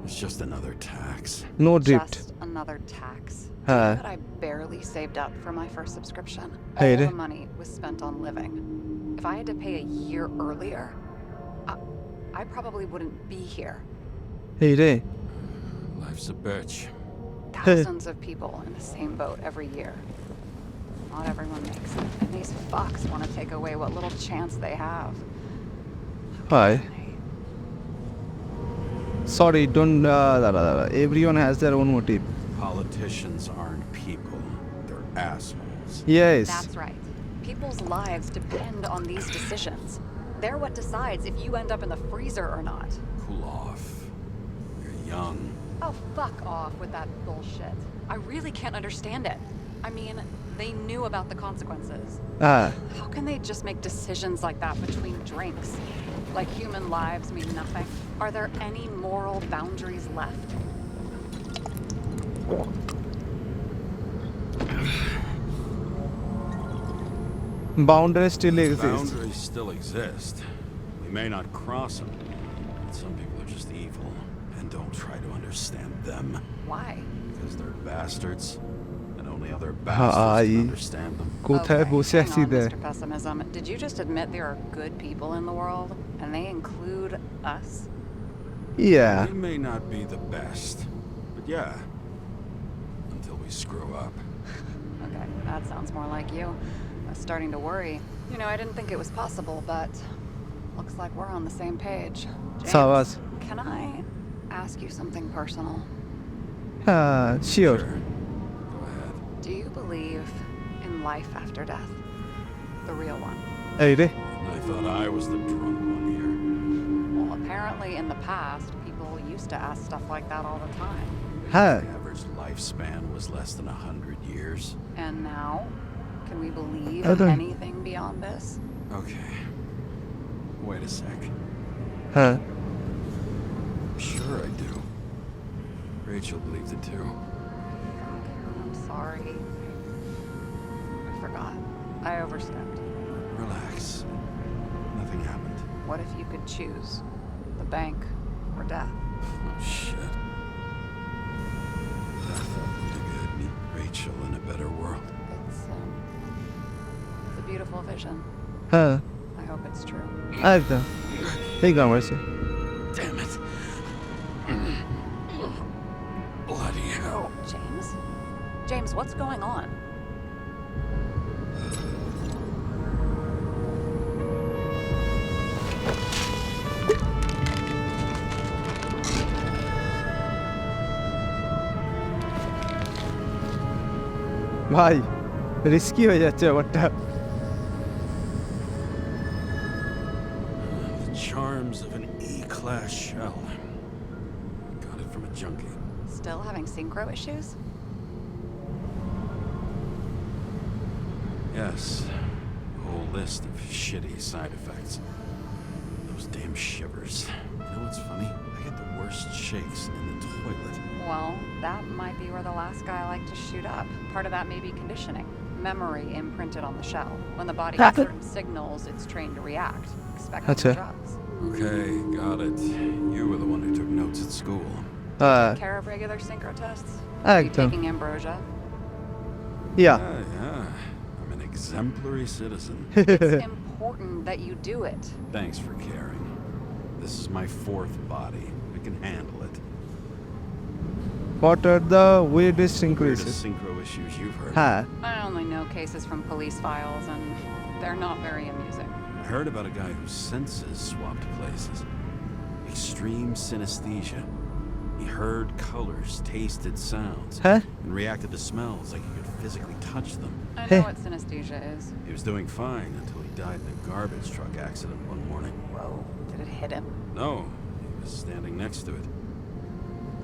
It's just another tax. No drift. Just another tax. Huh. But I barely saved up for my first subscription. Hey, All re- the money was spent on living. If I had to pay a year earlier, I probably wouldn't be here. এই রে Life's a bitch. Thousands of people in the same boat every year. Not everyone makes it. And these fucks want to take away what little chance they have. Hi sorry don't দাঁড়া দাঁড়া, everyone has their own motive. Politicians aren't people. They're assholes. Yes That's right. People's lives depend on these decisions. They're what decides if you end up in the freezer or not. Cool off. You're young. Oh, fuck off with that bullshit. I really can't understand it. I mean, they knew about the consequences. হ্যাঁ How can they just make decisions like that between drinks? Like human lives mean nothing? Are there any moral boundaries left? Boundary still exist. Boundaries still exist. We may not cross them, but some people are just evil and don't try to understand them. Why? Because they're bastards, and only other Hi. bastards can understand them. কোথায় Okay, বসে hang আছি on, দেখ। Mr. Pessimism. Did you just admit there are good people in the world? And they include us? Yeah We may not be the best, but yeah, until we screw up. Okay, that sounds more like you. I was starting to worry. You know, I didn't think it was possible, but looks like we're on the same page. Savas. Can I ask you something personal? হ্যাঁ sure. Go ahead. Do you believe in life after death? The real one? এই রে I thought I was the drunk one here. Well, apparently in the past, people used to ask stuff like that all the time. হ্যাঁ The average lifespan was less than 100 years. And now, can we believe I in don't- anything beyond this? Okay. Wait a sec. হ্যাঁ Sure I do. Rachel believes it too. I'm sorry. I forgot. I overstepped. Relax. Nothing happened. What if you could choose the bank or death? Oh, shit. Death to get me Rachel in a better world. It's a beautiful vision. হ্যাঁ I hope it's true. একদম এই গান আছে। Damn it. James, what's going on? ভাই risky হয়ে যাচ্ছে ব্যাপারটা। The charms of an E-class shell. Got it from a junkie. Still having synchro issues? Yes. A whole list of shitty side effects. Those damn shivers. You know what's funny? I get the worst shakes in the toilet. Well, that might be where the last guy liked to shoot up. Part of that may be conditioning. Memory imprinted on the shell. When the body gets certain signals, it's trained to react. Expect Gotcha. drugs. Okay, got it. You were the one who took notes at school. Take care of regular synchro tests? Are you একদম taking ambrosia? Yeah Yeah. I'm an exemplary citizen. It's important that you do it. Thanks for caring. This is my fourth body. We can handle it. What are the weirdest Weirdest increases? synchro issues you've heard. হ্যাঁ I only know cases from police files, and they're not very amusing. I heard about a guy whose senses swapped places. Extreme synesthesia. He heard colors, tasted sounds, হ্যাঁ and reacted to smells like he could physically touch them. I Hey. know what synesthesia is. He was doing fine until he died in a garbage truck accident one morning. Whoa, did it hit him? No, he was standing next to it.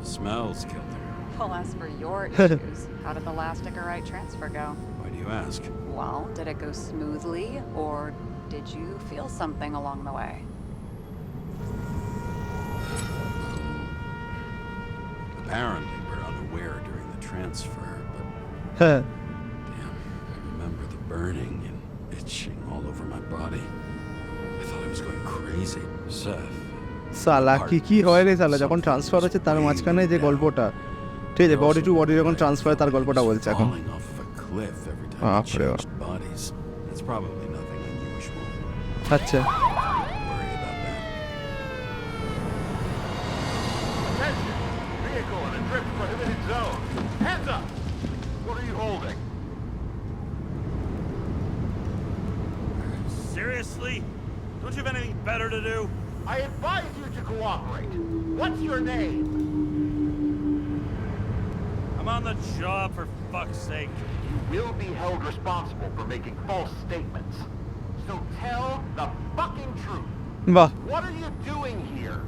The smells killed him. Well, as for your issues, how did the last Icarite transfer go? Why do you ask? Well, did it go smoothly, or did you feel something along the way? Apparently, we're unaware during the transfer, but হ্যাঁ damn, I remember the burning and itching all over my body. I thought I was going crazy. Seth. সালা কি কি হয় রে সালা যখন transfer হচ্ছে তার মাঝখানে যে গল্পটা ঠিক আছে বডি টু বডি যখন ট্রান্সফার তার গল্পটা বলছে এখন Falling off of a cliff every time Ah, we pretty changed bodies. It's probably nothing unusual. আচ্ছা Don't worry about that. Attention! Vehicle in a trip prohibited zone. Hands up! What are you holding? Seriously? Don't you have anything better to do? I advise you to cooperate. What's your name? I'm on the job, for fuck's sake. You will be held responsible for making false statements. So tell the fucking truth. বাহ What are you doing here?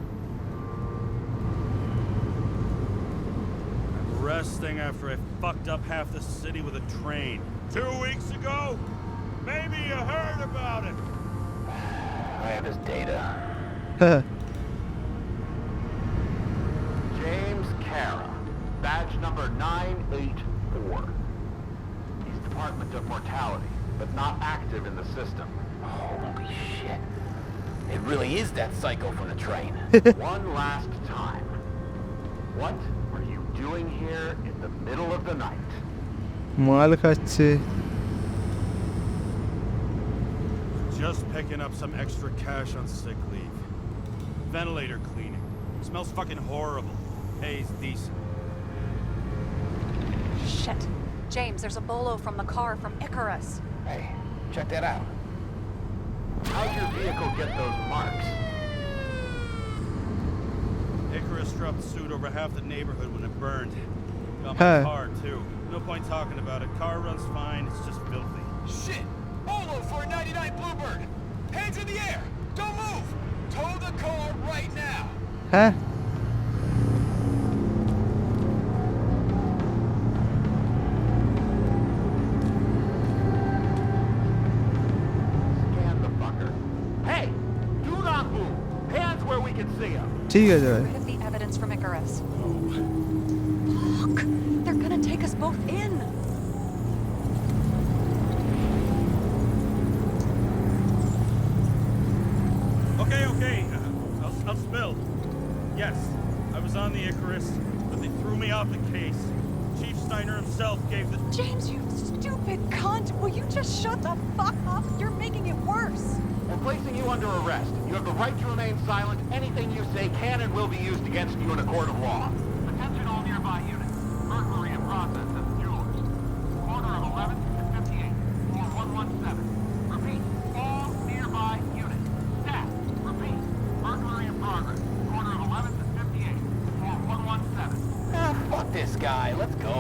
I'm resting after I fucked up half the city with a train. 2 weeks ago? Maybe you heard about it. I have his data. হ্যাঁ James Karra, badge number 984. He's Department of Mortality, but not active in the system. Holy shit. It really is that psycho from the train. One last time. What are you doing here in the middle of the night? মাল খাচ্ছে Just picking up some extra cash on sick leave. Ventilator cleaning. Smells fucking horrible. Pays decent. Shit. James, there's a bolo from the car from Icarus. Hey, check that out. How'd your vehicle get those marks? Icarus dropped suit over half the neighborhood when it burned. Got my Huh. car, too. No point talking about it. Car runs fine, it's just filthy. Shit! Bolo for a 99 Bluebird! Hands in the air! Don't move! Tow the car right now! হ্যাঁ Scan the fucker. Hey! Do not move! Hands where we can see him. ঠিক আছে ভাই Where is the evidence from Icarus? Look! They're gonna take us both in! Okay. I'll spill. Yes, I was on the Icarus, but they threw me off the case. Chief Steiner himself gave the... James, you stupid cunt! Will you just shut the fuck up? You're making it worse! We're placing you under arrest. You have the right to remain silent. Anything you say can and will be used against you in a court of law. Attention all nearby units. Burglary in process at the jewelers. this guy. Let's go.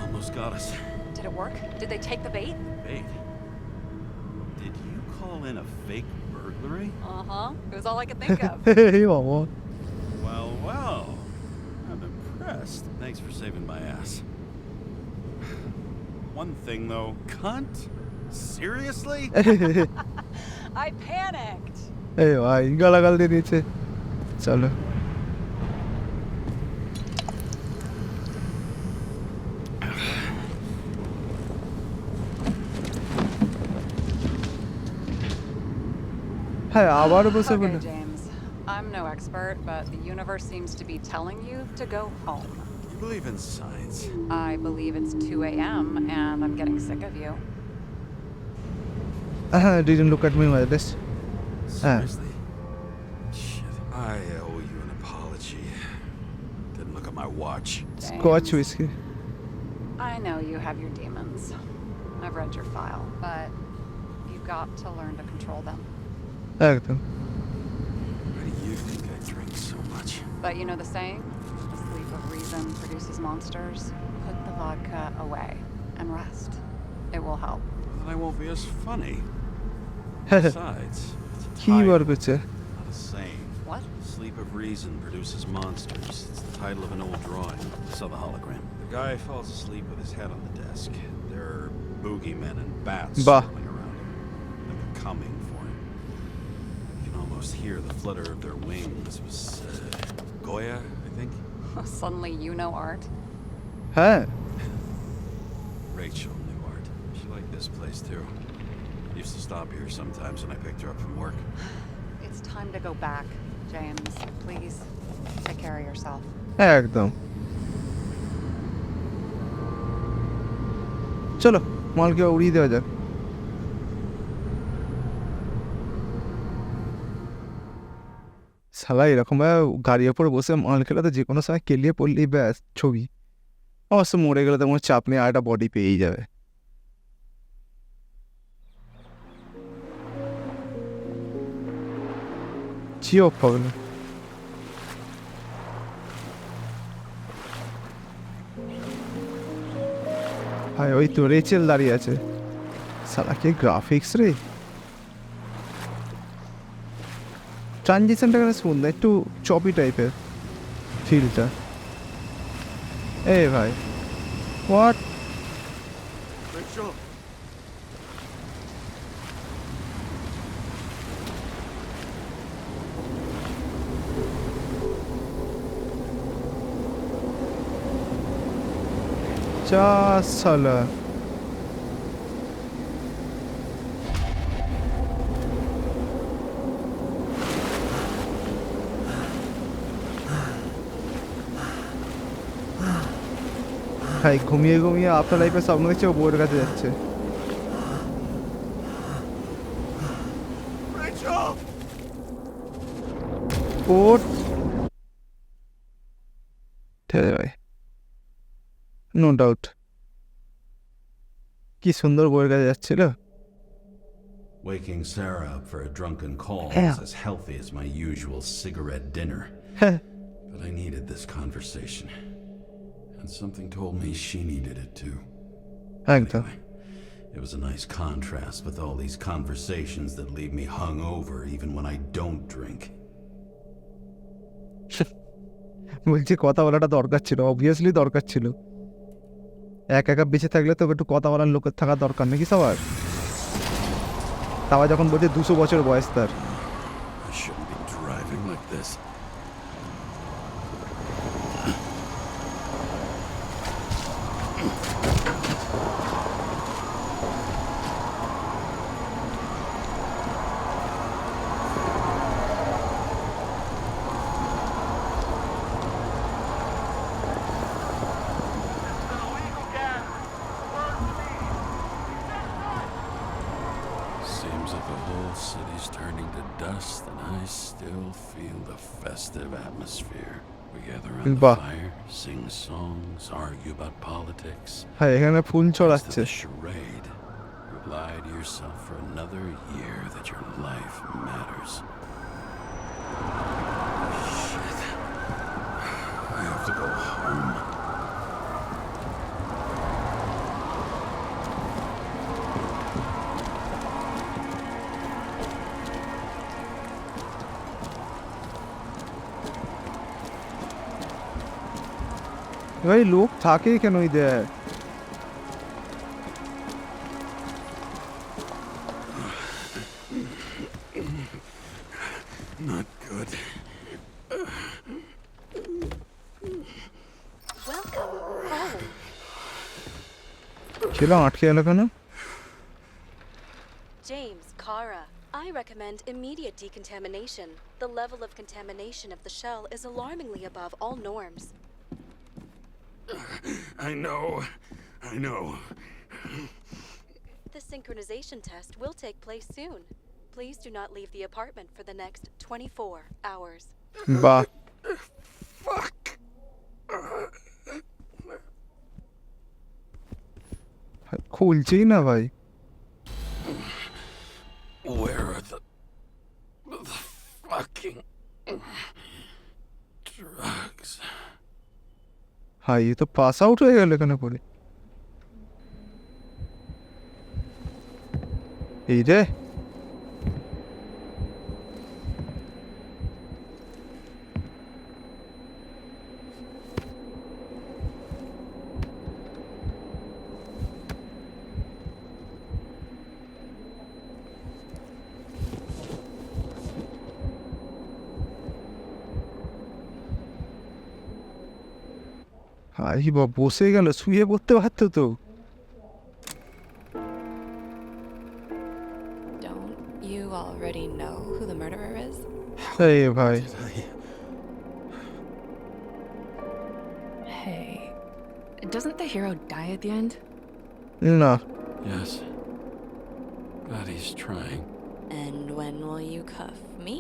Almost got us. Did it work? Did they take the bait? Bait? Did you call in a fake burglary? Uh-huh. It was all I could think of. এই বাবা Well, well. I'm impressed. Thanks for saving my ass. One thing, though. Cunt? Seriously? I panicked. এই ভাই গালাগাল দিয়ে দিয়েছে চলো হ্যাঁ আবারও বসে Okay, বলে James. I'm no expert, but the universe seems to be telling you to go home. You believe in science? I believe it's 2 a.m. and I'm getting sick of you. didn't look at me like this Seriously? Shit. I owe you an apology. Didn't look at my watch. Scotch whiskey I know you have your demons. I've read your file, but you've got to learn to control them. একদম Why do you think I drink so much? But you know the saying? The sleep of reason produces monsters. Put the vodka away and rest. It will help. Then I won't be as funny. Besides, it's a কি বার title, করছে not a saying. What? Sleep of reason produces monsters. It's the title of an old drawing. Saw the hologram. The guy falls asleep with his head on the desk. There are boogeymen and bats Bah. circling around him. They're coming for him. You can almost hear the flutter of their wings. This was Goya, I think. Suddenly you know art. হ্যাঁ Rachel knew art. She liked this place too. Used to stop here sometimes when I picked her up from work. It's time to go back, James. Please, take care of yourself. একদম চলো মালকে উড়িয়ে দেওয়া যাক শালা এরকম গাড়ির ওপর বসে মাল খেলে তো যে কোনো সময় কেলিয়ে পড়লেই ব্যাস ছবি অবশ্য মরে গেলে তো কোনো চাপ নেই আর একটা বডি পেয়েই যাবে চিও পাগল হাই ওই তো রেচেল দাঁড়িয়ে আছে শালা কি গ্রাফিক্স রে ট্রানজিশনটা কেন সুন্দর একটু চপি টাইপের ফিলটা এই ভাই হোয়াট Rachel! যা শালা ভাই ঘুমিয়ে ঘুমিয়ে আপনার লাইফে স্বপ্ন দেখছে ও বউয়ের কাছে যাচ্ছে Rachel! ওর ঠিক আছে ভাই নো ডাউট কি সুন্দর বউয়ের কাছে যাচ্ছিল Waking Sarah up for a drunken call Yeah. is as healthy as my usual cigarette dinner. হ্যাঁ But I needed this conversation. And something told me she needed it too. একদম Anyway, it was a nice contrast with all these conversations that leave me hungover even when I don't drink. বলছি কথা বলাটা দরকার ছিল obviously দরকার ছিল একা একা বেঁচে থাকলে তো একটু কথা বলার লোকের থাকা দরকার নাকি সবার তাও যখন বলছে 200 বছর বয়স তার I shouldn't be driving like this. Seems like the whole city's turning to dust, and I still feel the festive atmosphere. We gather around the বাহ fire, sing songs, argue about politics. হ্যাঁ এখানে ফুল As to ছড়াচ্ছে the charade, you lie to yourself for another year that your life matters. Shit. I have to go home. ভাই লোক থাকে কেন ওই দেখ Not good. Welcome home. ছিলাম আটকে গেল কেন James Karra. I recommend immediate decontamination. The level of contamination of the shell is alarmingly above all norms. I know. The synchronization test will take place soon. Please do not leave the apartment for the next 24 hours. বাহ Fuck. খুলছেই না ভাই Where are the fucking drugs? High এ তো pass out হয়ে গেল এখানে পড়ে এই রে হাই বা বসে গেল শুয়ে পড়তে পারতো তো Don't you already know who the murderer is? এই ভাই Did I? Hey, doesn't the hero die at the end? না Yes. God, he's trying. And when will you cuff me?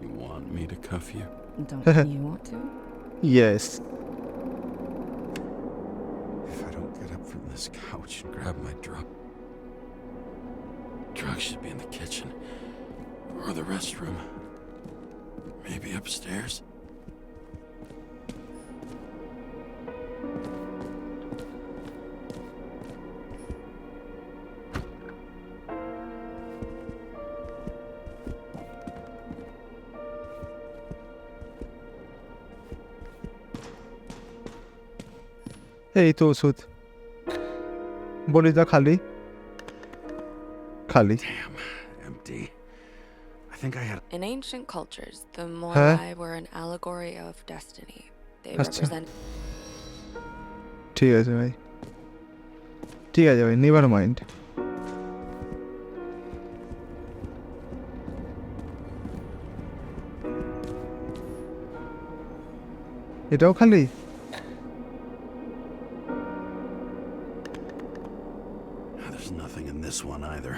You want me to cuff you? Don't you want to? Yes If I don't get up from this couch and grab my drugs should be in the kitchen. Or the restroom. Maybe upstairs. এই তো ওষুধ বলিটা খালি খালি Damn, empty. I think I had. In ancient cultures, the Huh? Moirai were an allegory of destiny. They Achha. represent ঠিক আছে ভাই ঠিক আছে ভাই নেভার মাইন্ড এটাও খালি There's nothing in this one either.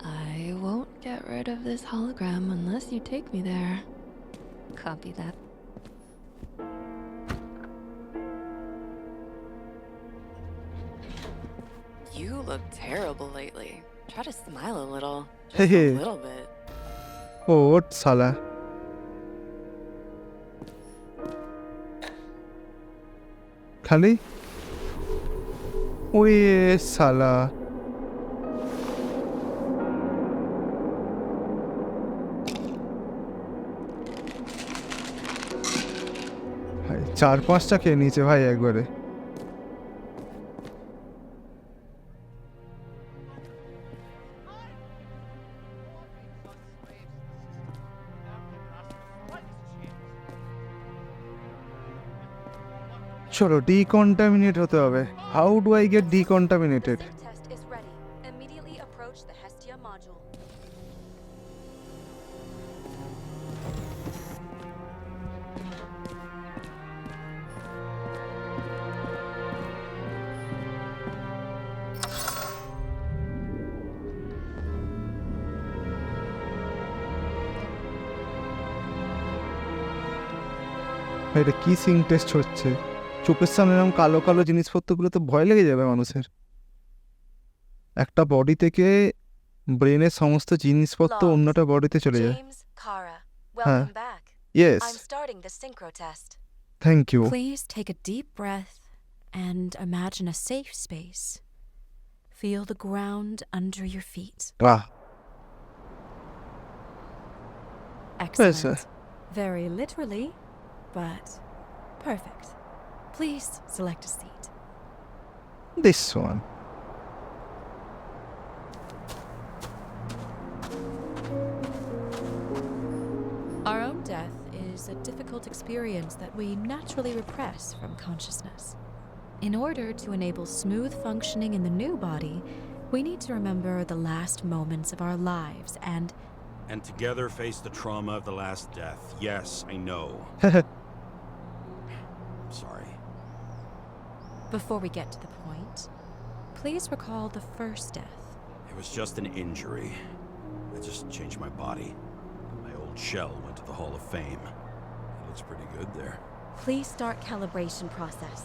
I won't get rid of this hologram unless you take me there. Copy that. You look terrible lately. Try to smile a little. Just Hey. a little bit. ওট সালা খালি ওই সালা ভাই 4-5টা খেয়ে নিয়েছে ভাই একবারে চলো ডিকন্টামিনেট হতে হবে how do I get decontaminated Sync test is ready. Immediately approach the Hestia module. এটা কি সিং টেস্ট হচ্ছে? চোখের সামনে এরকম কালো কালো জিনিসপত্রগুলো তো ভয় লেগে যাবে মানুষের। একটা বডি থেকে ব্রেনের সমস্ত জিনিসপত্র Logs. অন্যটা বডিতে চলে যায়। James Karra, হ্যাঁ, welcome back. Yes, I'm starting the synchro test. Thank you. Please take a deep breath and imagine a safe space. Feel the ground under your feet. বাহ, Excellent. Very literally, but perfect. Please select a seat. this one. Our own death is a difficult experience that we naturally repress from consciousness. In order to enable smooth functioning in the new body, we need to remember the last moments of our lives and together face the trauma of the last death. Yes, I know. I'm sorry. before we get to the point, please recall the first death. It was just an injury. I just changed my body. My old shell went to the Hall of Fame. It looks pretty good there. Please start calibration process.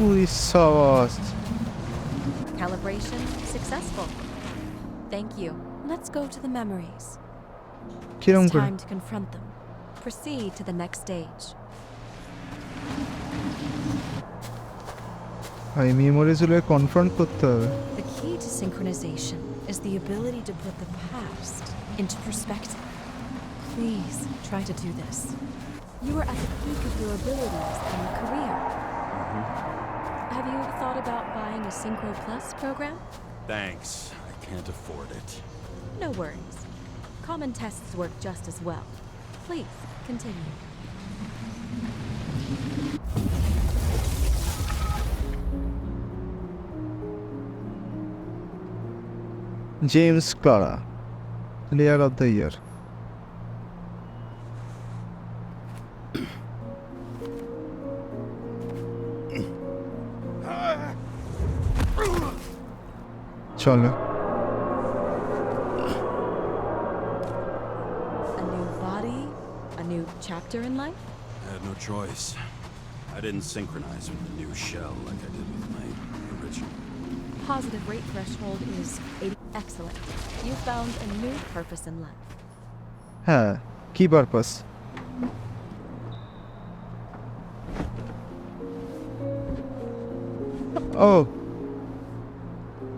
We সাবাস। Calibration successful. Thank you. Let's go to the memories. কিরম It's করে? time to confront them. Proceed to the next stage. এই মেমোরিজগুলো confront করতে হবে। The key to synchronization is the ability to put the past into perspective. Please try to do this. You are at the peak of your abilities in your career. Have you thought about buying a Synchro Plus program? Thanks. I can't afford it. No worries. Common tests work just as well. Please, continue. James Karra, Player of the Year. চলো। A new body, a new chapter in life? I had no choice. I didn't synchronize with the new shell like I did with my original. Positive rate threshold is 80. Excellent. You found a new purpose in life. হ্যাঁ, কি purpose? Oh,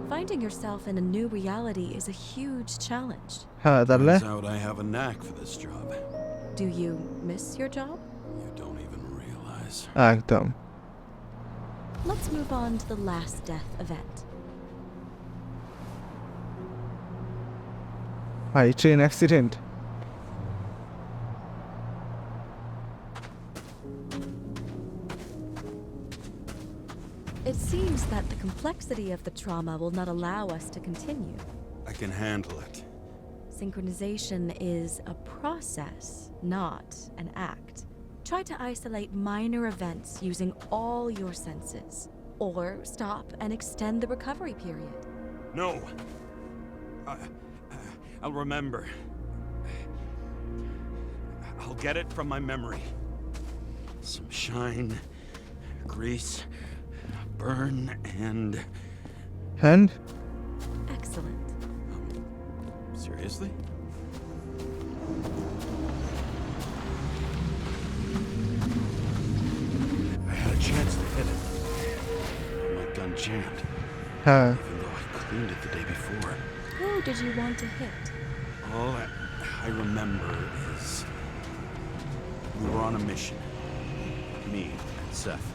Finding yourself in a new reality is a huge challenge. হ্যাঁ তাহলে Turns out I have a knack for this job. Do you miss your job? You don't even realize. একদম। Let's move on to the last death event. Train accident. It seems that the complexity of the trauma will not allow us to continue. I can handle it. Synchronization is a process, not an act. Try to isolate minor events using all your senses, or stop and extend the recovery period. No. I'll remember. I'll get it from my memory. Some shine, grease, burn, and... Hand? Excellent. Seriously? I had a chance to hit it. My gun jammed. হ্যাঁ, Even though I cleaned it the day before. Who did you want to hit? All I remember is we were on a mission. Me and Seth.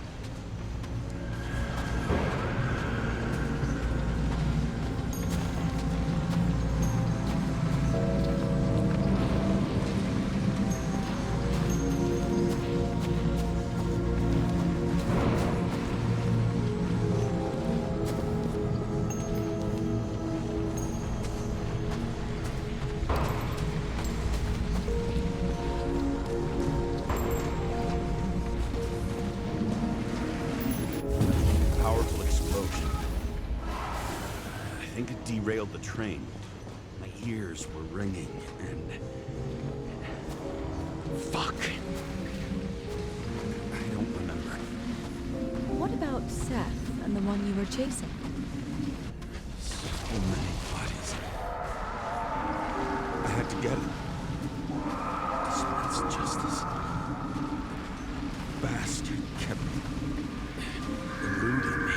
think it derailed the train. My ears were ringing and... Fuck. I don't remember. What about Seth and the one you were chasing? So many bodies. I had to get it. This man's justice. Bastard kept eluding me.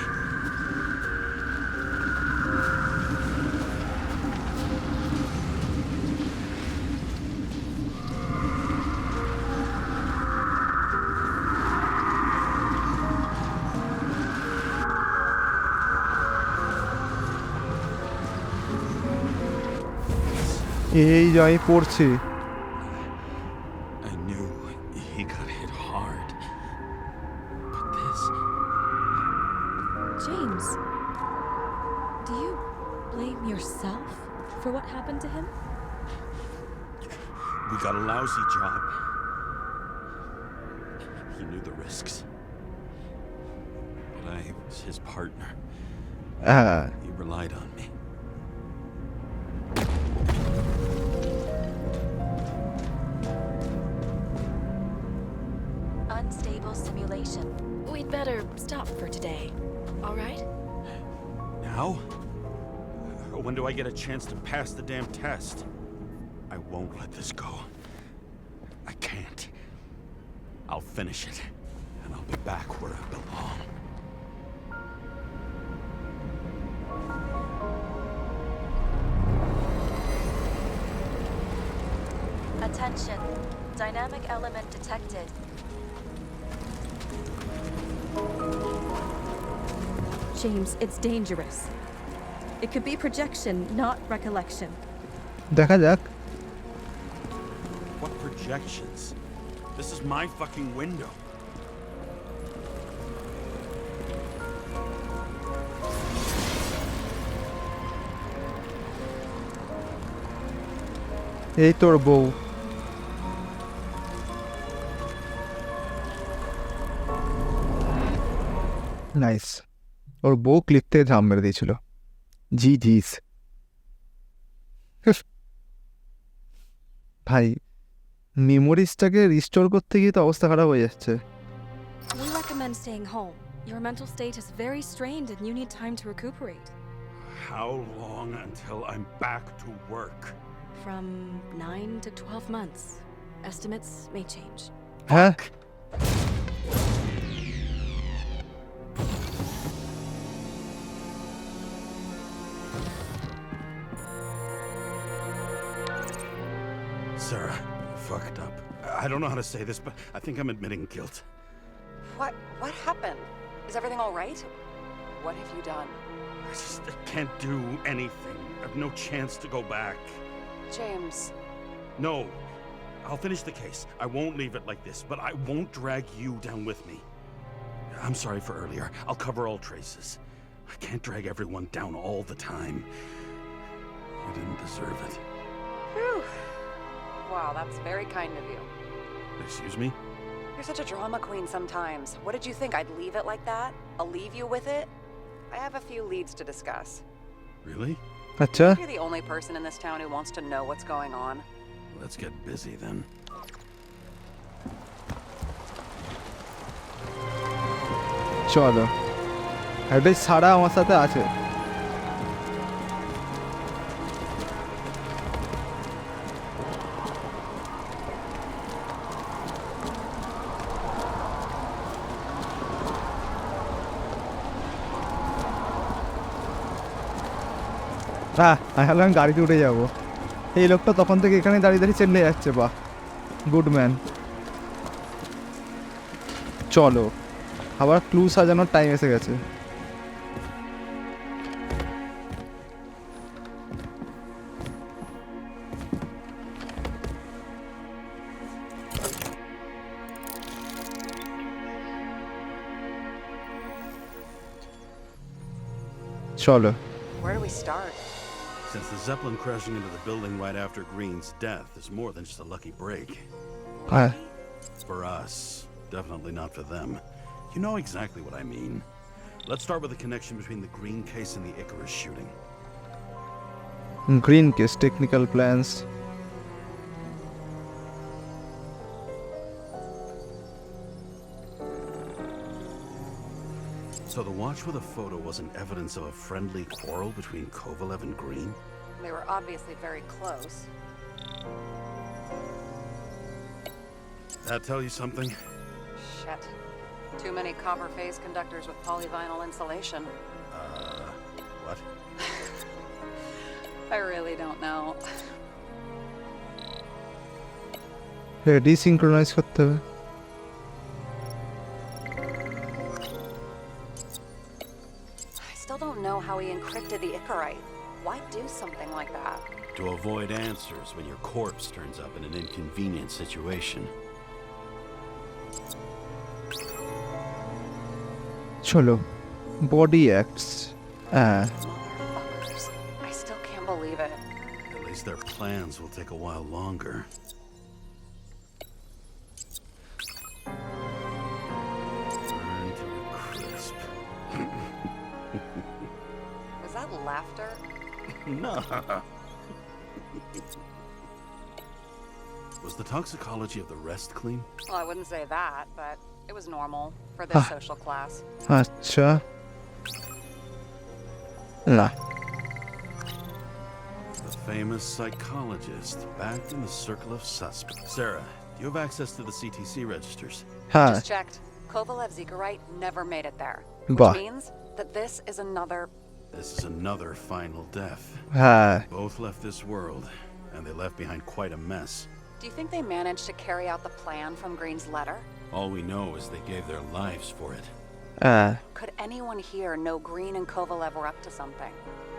এই যাই পড়ছে। I knew he got hit hard. But this... James, do you blame yourself for what happened to him? We got a lousy job. He knew the risks. But I was his partner. He relied on me. Unstable simulation. We'd better stop for today, all right? Now? When do I get a chance to pass the damn test? I won't let this go. I can't. I'll finish it, and I'll be back where I belong. Attention. Dynamic element detected. James, it's dangerous. It could be projection, not recollection. দেখা যাক। What projections? This is my fucking window. এই তোর বউ। Nice. ওর বউ clip থেকে ঝাম মেরে দিয়েছিল। জি জিস। ভাই মেমোরিজটাকে রিস্টোর করতে গিয়ে তো অবস্থা খারাপ হয়ে যাচ্ছে। We recommend staying home. Your mental state is very strained and you need time to recuperate. How long until I'm back to work? From 9 to 12 months. Estimates may change. হ্যাঁ Sarah, I fucked up. I don't know how to say this, but I think I'm admitting guilt. What happened? Is everything all right? What have you done? I can't do anything. I've no chance to go back. James. No. I'll finish the case. I won't leave it like this, but I won't drag you down with me. I'm sorry for earlier. I'll cover all traces. I can't drag everyone down all the time. You didn't deserve it. Whew. Wow, that's very kind of you. Excuse me? You're such a drama queen sometimes. What did you think, I'd leave it like that? I'll leave you with it? I have a few leads to discuss. Really? আচ্ছা You're the only person in this town who wants to know what's going on. Let's get busy then. চলো একটা সারা আমার সাথে আছে। আমি ভাবলাম গাড়িতে উঠে যাবো। এই লোকটা তখন থেকে এখানে দাঁড়িয়ে দাঁড়িয়ে চেল্লে যাচ্ছে। বাহ গুড ম্যান। চলো আবার ক্লু সাজানোর টাইম এসে গেছে। চলো Where do we start? Since the Zeppelin crashing into the building right after Green's death is more than just a lucky break. For us, definitely not for them. You know exactly what I mean. Let's start with the connection between the Green case and the Icarus shooting. Green case technical plans. So the watch with a photo wasn't evidence of a friendly quarrel between Kovalev and Green? They were obviously very close. That tell you something? Shit. Too many copper phase conductors with polyvinyl insulation. What? I really don't know. ডিসিনক্রোনাইজ করতে হবে। I still don't know how he encrypted the Icarite. Why do something like that? To avoid answers when your corpse turns up in an inconvenient situation. চলো body acts. Motherfuckers. I still can't believe it. At least their plans will take a while longer. Burn to a crisp. Was that laughter? No. Was the toxicology of the rest clean? Well, I wouldn't say that, but it was normal for this social class. আচ্ছা না The famous psychologist back in the circle of suspects. Sarah, do you have access to the CTC registers? হ্যাঁ Just checked. Kovalev's Icarite never made it there. Bah. Which means that this is another... This is another final death. হ্যাঁ Both left this world, and they left behind quite a mess. Do you think they managed to carry out the plan from Green's letter? All we know is they gave their lives for it. হ্যাঁ Could anyone here know Green and Kovalev were up to something?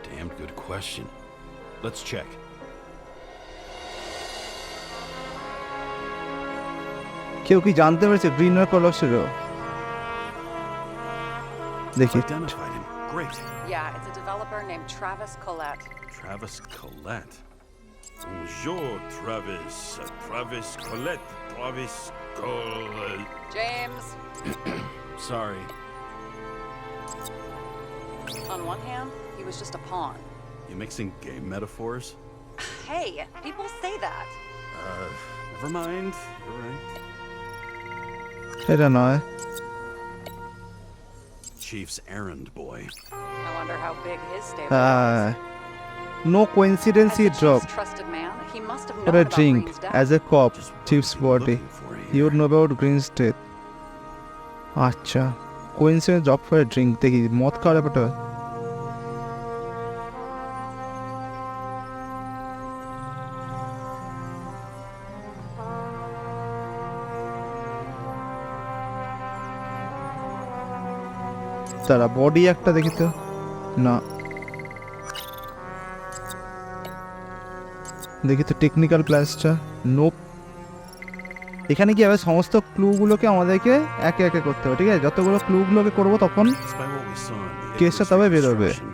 Damned good question. Let's check. কেউ কি জানতে পেরেছে greener কলব ছিল? দেখি Identified him. Great. Yeah, it's a developer named Travis Collette. Travis Collette. Bonjour, Travis. Travis Collette. Travis Collette. James, Sorry. on one hand, he was just a pawn. You mixing gay metaphors? Hey, people say that. Never mind. You're right. এটা নয় Chief's errand boy. I wonder how big his stable হ্যাঁ was. No coincidence As he the drop chief's trusted man, he must have known for a about drink Green's death. as a cop Just what chief's was he body looking for he here? would know about Green's death আচ্ছা coincidence job for drink দেখি মদ খাওয়ার ব্যাপারটা তারা body একটা দেখি তো না দেখি তো টেকনিক্যাল প্ল্যান্সটা নোপ এখানে কি হবে সমস্ত ক্লুগুলোকে আমাদেরকে একে একে করতে হবে ঠিক আছে যতগুলো ক্লুগুলোকে করবো তখন Despite what we saw in the কেসটা Icarus তবে বেরোবে reconstruction,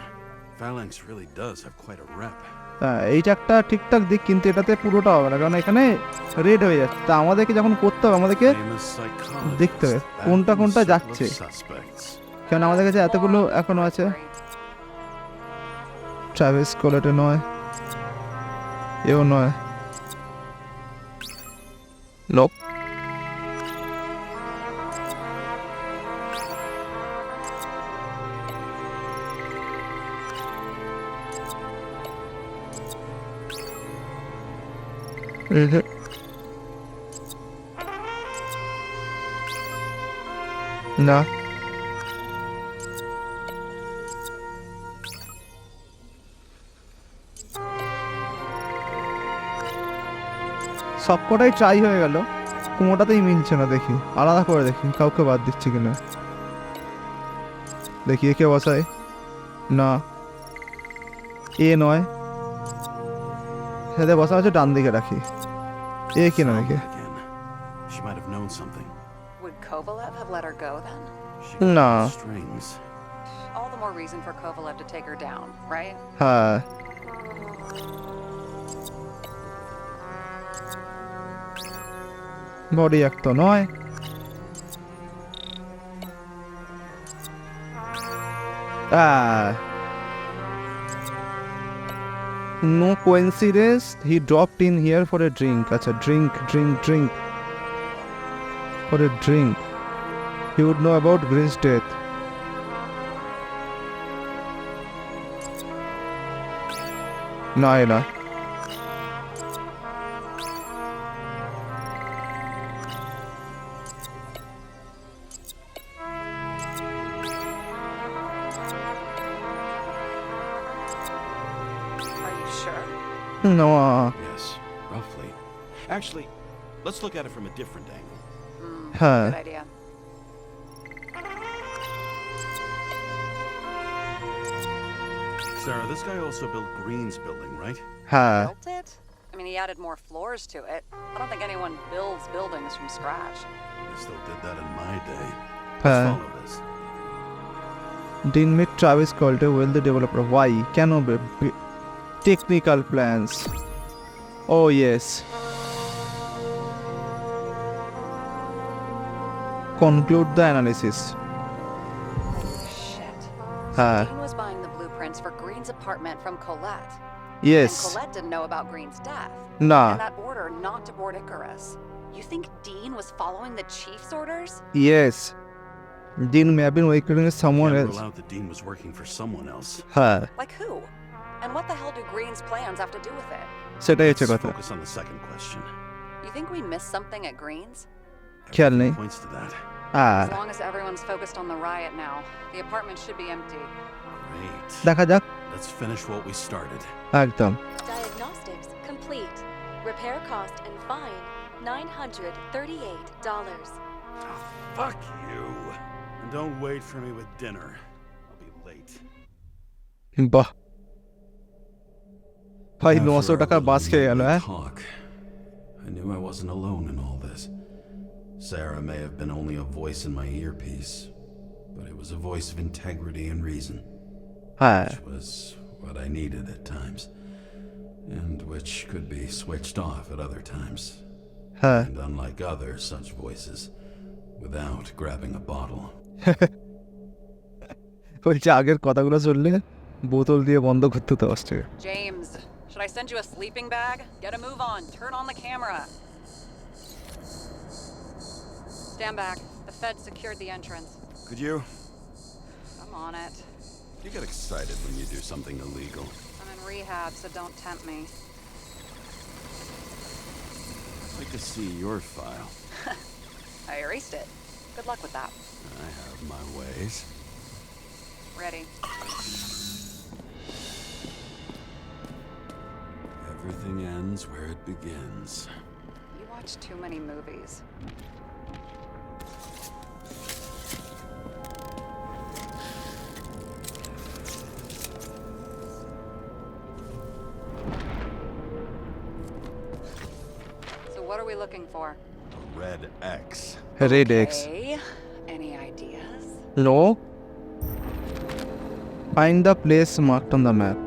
Phalanx really does have quite a rep. হ্যাঁ এইটা একটা ঠিকঠাক দিক কিন্তু এটাতে পুরোটা হবে না কারণ এখানে রেড হয়ে যাচ্ছে তা আমাদেরকে যখন করতে হবে আমাদেরকে Famous psychologist দেখতে হবে back কোনটা in the কোনটা circle of যাচ্ছে suspects. কারণ আমাদের কাছে এতগুলো এখনো আছে ট্রাভিস কোলেটে নয় এও নয় নোপ না সবকটাই ট্রাই হয়ে গেল কোনোটাতেই মিলছে না দেখি আলাদা করে দেখি কাউকে বাদ দিচ্ছে কিনা দেখি একে বসাই না এ নয় হেদে বসা আছে ডান দিকে রাখি এ কিনা দেখি Again. She might have known something. Would Kovalev have let her go then? She got No. the strings. All the more reason for Kovalev to take her down, right? হ্যাঁ বডি এক তো নয় No coincidence, he dropped in here for a drink. Acha, drink. For a drink. He would know about Green's death. না Are you sure? No. Yes, roughly. Actually, let's look at it from a different angle. হ্যাঁ Good idea. Sarah, this guy also built Green's building, right? হ্যাঁ Built it? I mean, he added more floors to it. I don't think anyone builds buildings from scratch. I still did that in my day. হ্যাঁ Let's follow this. Dean met Travis called a wealthy developer. Why? কেন technical plans. Oh yes. Conclude the analysis. Shit. হ্যাঁ Dean was buying the blueprints for Green's apartment from Colette. yes And Colette didn't know about Green's death. না And that order not to board Icarus. You think Dean was following the chief's orders? yes Dean may have been working with someone Can't else. rule out that Dean was working for someone else. হ্যাঁ Like who? And what the hell do Green's plans have to do with it? সেটাই হচ্ছে Let's কথা focus on the second question. You think we missed something at Green's? খেয়াল নেই Everything points to that. R As long as everyone's focused on the riot now, the apartment should be empty. Great. দেখা যাক Let's finish what we started. একদম Diagnostics complete. Repair cost and fine $938. Oh, fuck you. And don't wait for me with dinner. I'll be late. বাহ ভাই After 900 our টাকার little বাস খেয়ে গেল midnight হ্যাঁ talk, I knew I wasn't alone in all this. Sarah may have been only a voice in my earpiece, but it was a voice of integrity and reason, হ্যাঁ which was what I needed at times, and which could be switched off at other times. হ্যাঁ And unlike other such voices, without grabbing a bottle. বলছে আগের কথাগুলো চললে বোতল দিয়ে বন্ধ করতে হতো আসছে James, should I send you a sleeping bag? Get a move on. Turn on the camera. Stand back. The Fed secured the entrance. Could you? I'm on it. You get excited when you do something illegal. I'm in rehab, so don't tempt me. I'd like to see your file. I erased it. Good luck with that. I have my ways. Ready. Everything ends where it begins. You watch too many movies. So what are we looking for? A red X. Red X Okay. Any ideas? No find the place marked on the map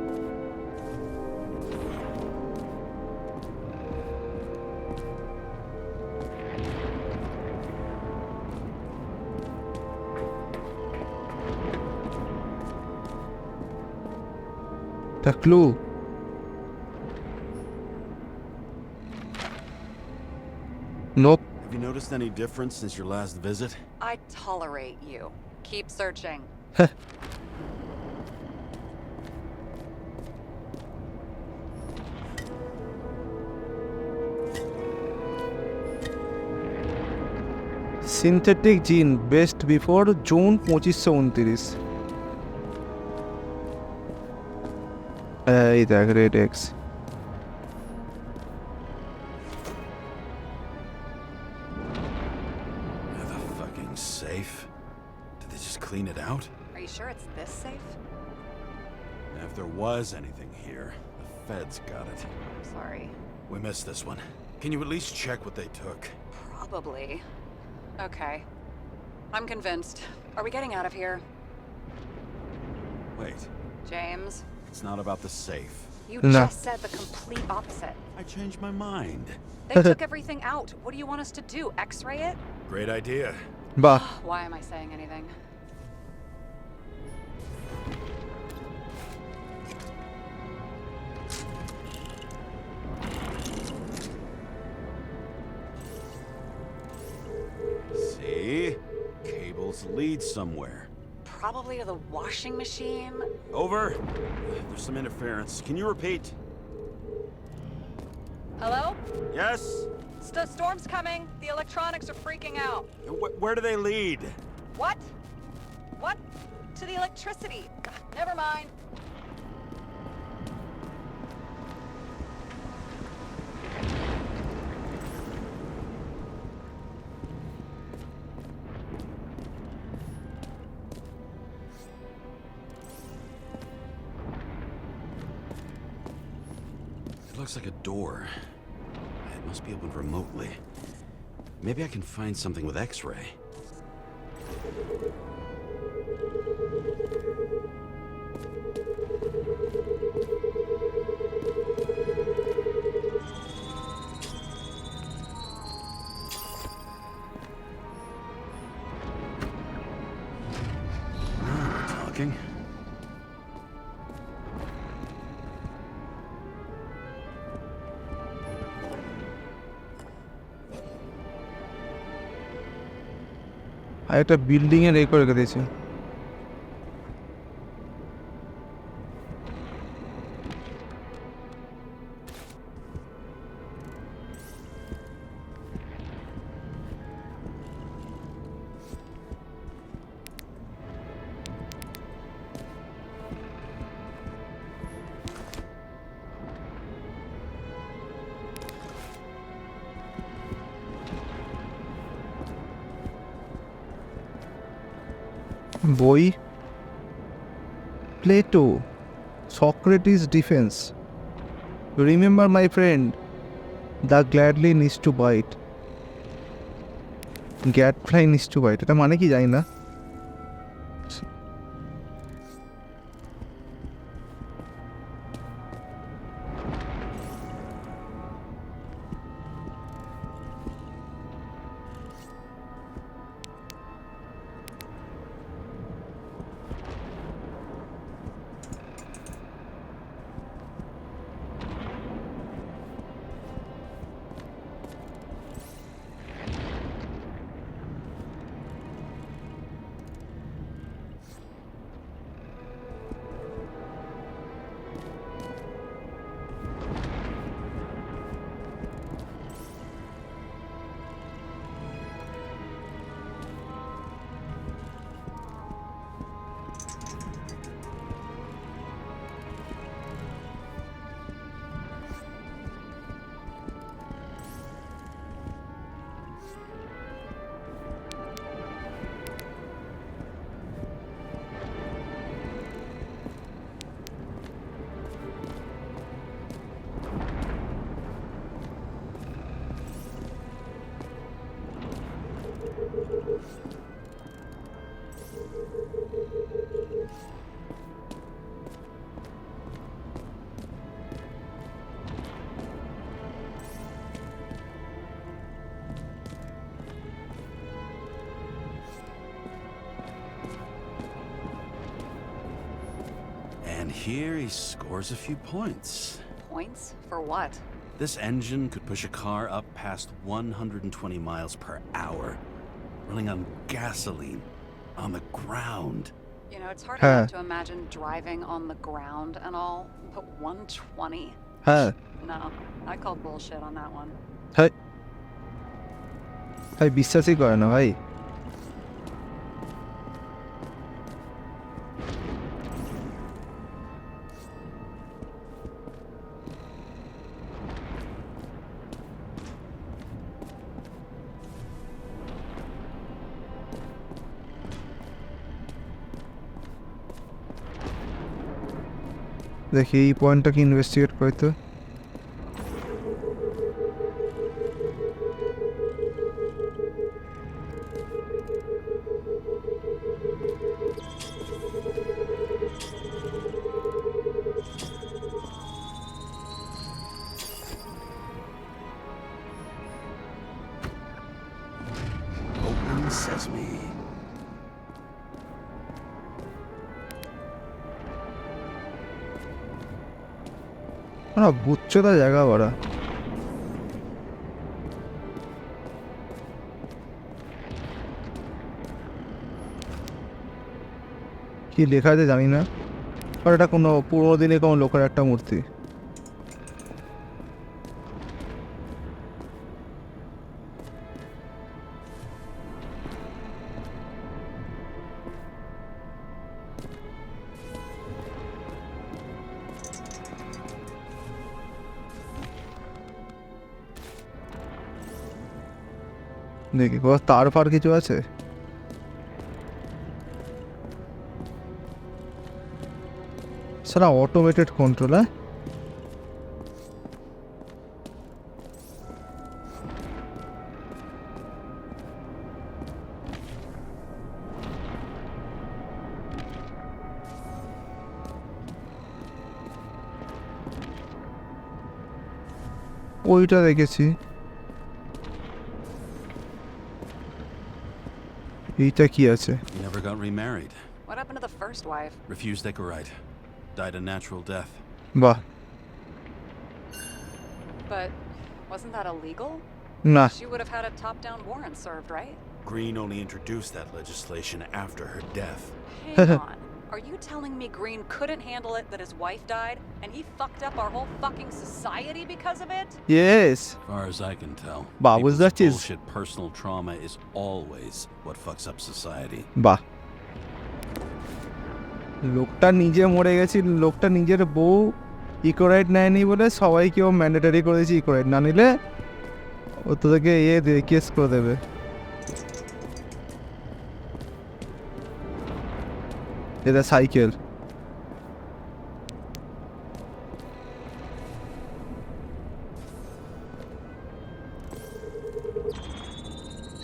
the clue nope Have you noticed any difference since your last visit? I tolerate you. Keep searching. Synthetic জিন best before June 2529 এই দেখ red x The fucking safe. Did they just clean it out? Are you sure it's this safe? If there was anything here, the feds got it. Sorry. We missed this one. Can you at least check what they took? Probably. Okay. I'm convinced. Are we getting out of here? Wait, James, it's not about the safe. you No. just said the complete opposite. I changed my mind. They took everything out. What do you want us to do? X-ray it? Great idea. বাহ Why am I saying anything? vehicles lead somewhere. Probably to the washing machine. Over. There's some interference. Can you repeat? Hello? Yes? Storm's coming. The electronics are freaking out. Where do they lead? What? What? To the electricity. Never mind. It looks like a door. It must be opened remotely. Maybe I can find something with X-ray. Now we're talking. আর একটা building এর record রেখে দিয়েছে। বই Plato Socrates defence remember my friend the gladly needs to bite gadfly needs to bite এটা মানে কি জানি না। And here he scores a few points. Points? For what? This engine could push a car up past 120 miles per hour, running on gasoline, on the ground. You know, it's hard enough to imagine driving on the ground and all, but 120? No, I call bullshit on that one. ভাই বিশ্বাসই করে না ভাই। দেখি এই পয়েন্টটাকে investigate করে তো। Open sesame. না বুচ্চোদা জায়গা বড়া। কি লেখা আছে জানি না, আর এটা কোনো পুরোনো দিনে কোনো লোকের একটা মূর্তি। দেখি কোথাও তার ফার কিছু আছে? সারা অটোমেটেড কন্ট্রোল। হ্যাঁ, ওইটা দেখেছি। এইটা কি আছে? He never got remarried. What happened to the first wife? Refused Decorite. Died a natural death. বাহ, But wasn't that illegal? না She would have had a top-down warrant served, right? Green only introduced that legislation after her death. Hang on. Are you telling me Green couldn't handle it that his wife died, and he fucked up our whole fucking society because of it? Yes. As far as I can tell, বাহ, people's বুঝতে পারছিস? bullshit personal trauma is always what fucks up society. বাহ, লোকটা নিজে মরে গেছে, লোকটা নিজের বউ ইকোরাইট নেয়নি বলে সবাইকেও ম্যান্ডেটারি করে দিয়েছে ইকোরাইট না নিলে ও তোদেরকে কেস করে দেবে। এটা সাইকেল।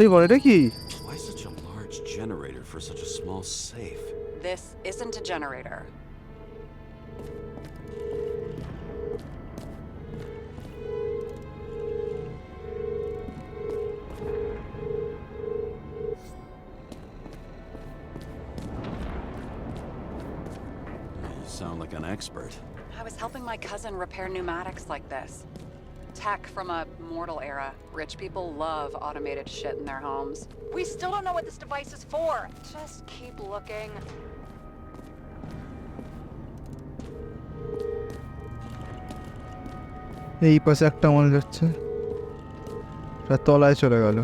এই বল এটা কি? Why such a large generator for such a small safe? This isn't a generator. You sound like an expert. I was helping my cousin repair pneumatics like this. Tech from a mortal era. Rich people love automated shit in their homes. We still don't know what this device is for. Just keep looking. এই পাশে একটা মনে যাচ্ছে, তলায় চলে গেল।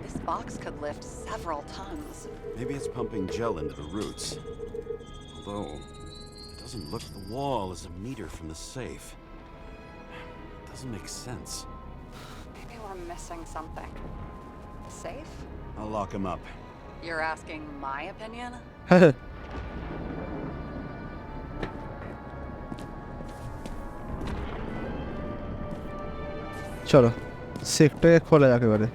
This box could lift several tons. Maybe it's pumping gel into the roots. Although, it doesn't look the wall is a meter from the safe. It doesn't make sense. Maybe we're missing something. Safe? I'll lock him up. You're asking my opinion? চলো সেফটাকে খোলা যাক এবারে।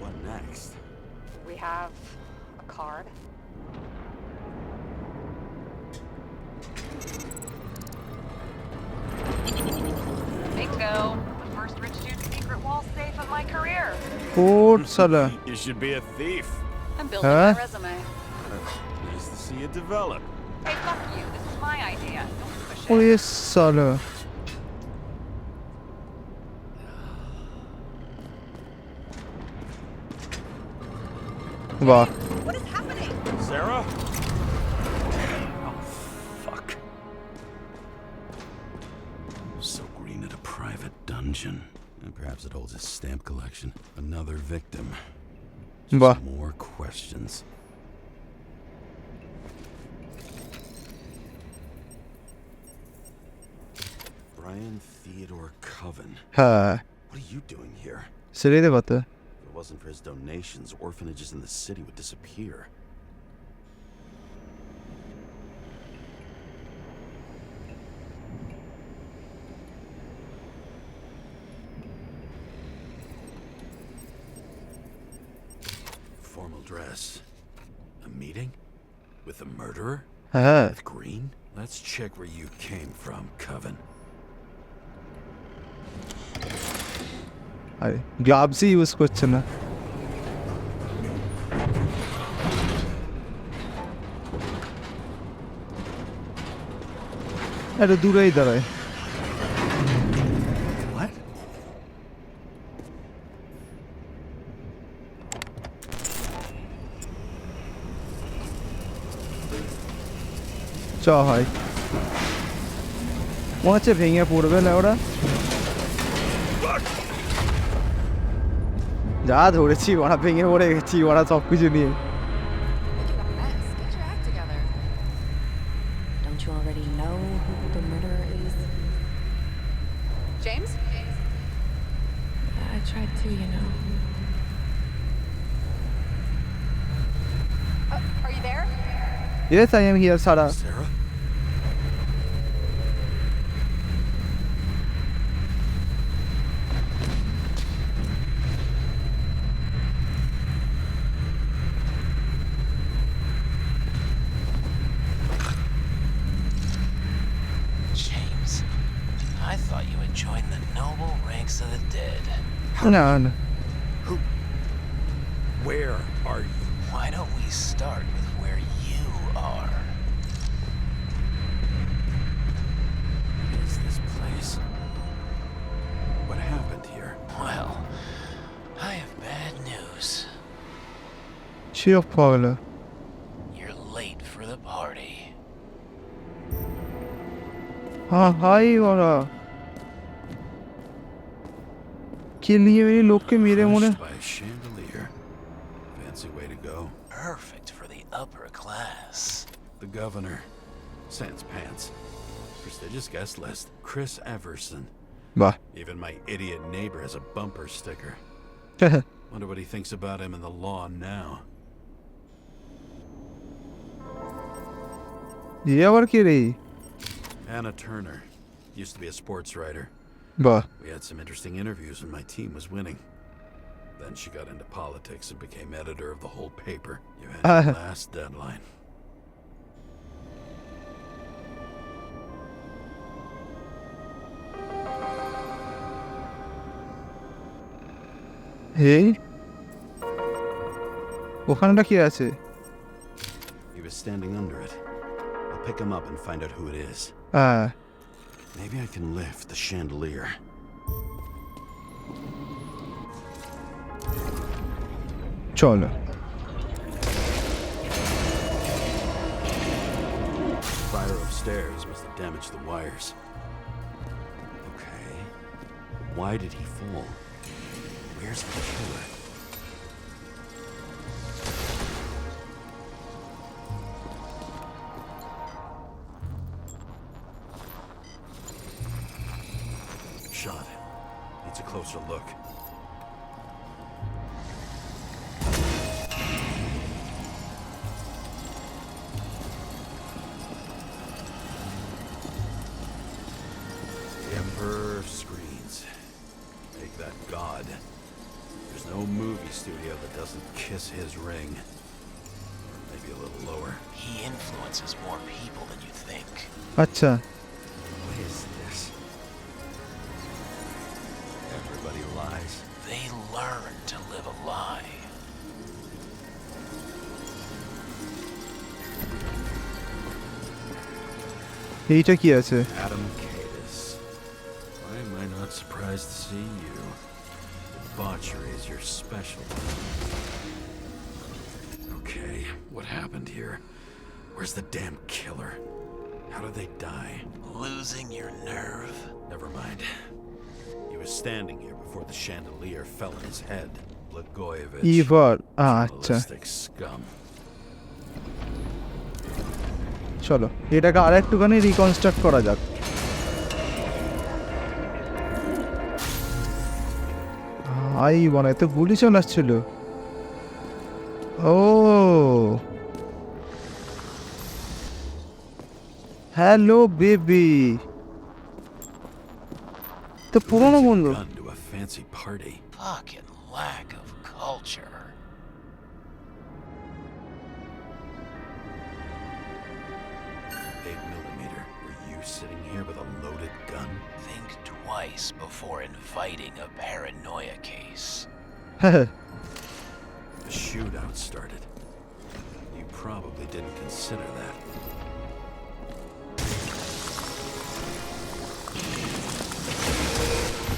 What next? We have a card. Bingo! The first rich dude's secret wall safe of my career. Code সালা। You should be a thief. I'm building Huh? my resume. Nice to see it develop. Hey, fuck you. This is my idea. Don't push it. ওরে সালা। বাহ, What is happening? Sarah? Oh, fuck. So Green at a private dungeon. And perhaps it holds his stamp collection. Another victim. বাহ, Just more questions. Brian Theodore Coven. হ্যাঁ What are you doing here? সেটাই তো কথা। If it wasn't for his donations, orphanages in the city would disappear. Formal dress. A meeting? With the murderer? হ্যাঁ With Green? Let's check where you came from, Coven. আরে গ্লাভসই use করছে না। একটু দূরেই দাঁড়ায়। What? চ হয় মনে হচ্ছে ভেঙে পড়বে না ওরা। যা ধরেছি ওরা ভেঙে পড়ে গেছি ওরা সব কিছু নিয়ে। Making a mess. Get your act together. Don't you already know who the murderer is? James? I tried to, you know. Are you there? Yes, I am here, Sarah. Sarah? James, I thought you had joined the noble ranks of the dead. No, no. Where are you? Why don't we start with where you are? What is this place? What happened here? Well, I have bad news. Cheer Paula. You're late for the party. Hi, ওরা কে নিয়ে এই লোককে মেরে মনে Crushed by a chandelier. Fancy way to go. Perfect for the upper class. The governor. Sans pants. Prestigious guest list. Chris Everson. বাহ Even my idiot neighbor has a bumper sticker. Wonder what he thinks about him and the law now. ये আবার কে রে? Anna Turner. Used to be a sports writer. বাহ We had some interesting interviews when my team was winning. Then she got into politics and became editor of the whole paper. You had your last deadline. এই ওখানটা কি আছে? He was standing under it. I'll pick him up and find out who it is. হ্যাঁ Maybe I can lift the chandelier. চলো Fire upstairs must have damaged the wires. Okay. Why did he fall? Where's the killer? Shot. Needs a closer look. The Emperor screens. Make that God. There's no movie studio that doesn't kiss his ring. Or maybe a little lower. He influences more people than you think. আচ্ছা What is this? Everybody lies. They learn to live a lie. এইটা কি আছে? Adam Cadis. Why am I not surprised to see you? Debauchery is your specialty. Okay, what happened here? Where's the damn killer? How did they die? Losing your nerve. Never mind. He was standing here before the chandelier fell on his head. Blagojevich. ইভার আচ্ছা Journalistic scum. চলো এটাকে আর একটুখানি reconstruct করা যাক। I মানে তো গুলি চলাচ্ছিল। ও hello baby তো পুরনো বন্ধু। Run to a fancy party. Fucking lack of culture. twice before inviting a paranoia case. A shootout started. You probably didn't consider that.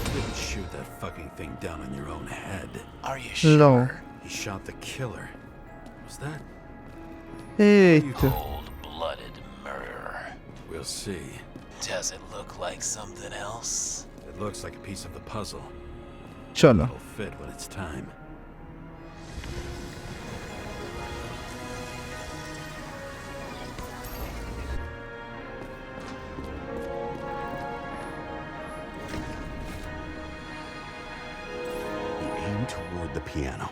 You didn't shoot that fucking thing down on your own head. Are you sure? No. He shot the killer. Was that? এই তো Cold-blooded murder. We'll see. Does it look like something else? It looks like a piece of the puzzle. চলো It'll fit when it's time. You aim toward the piano.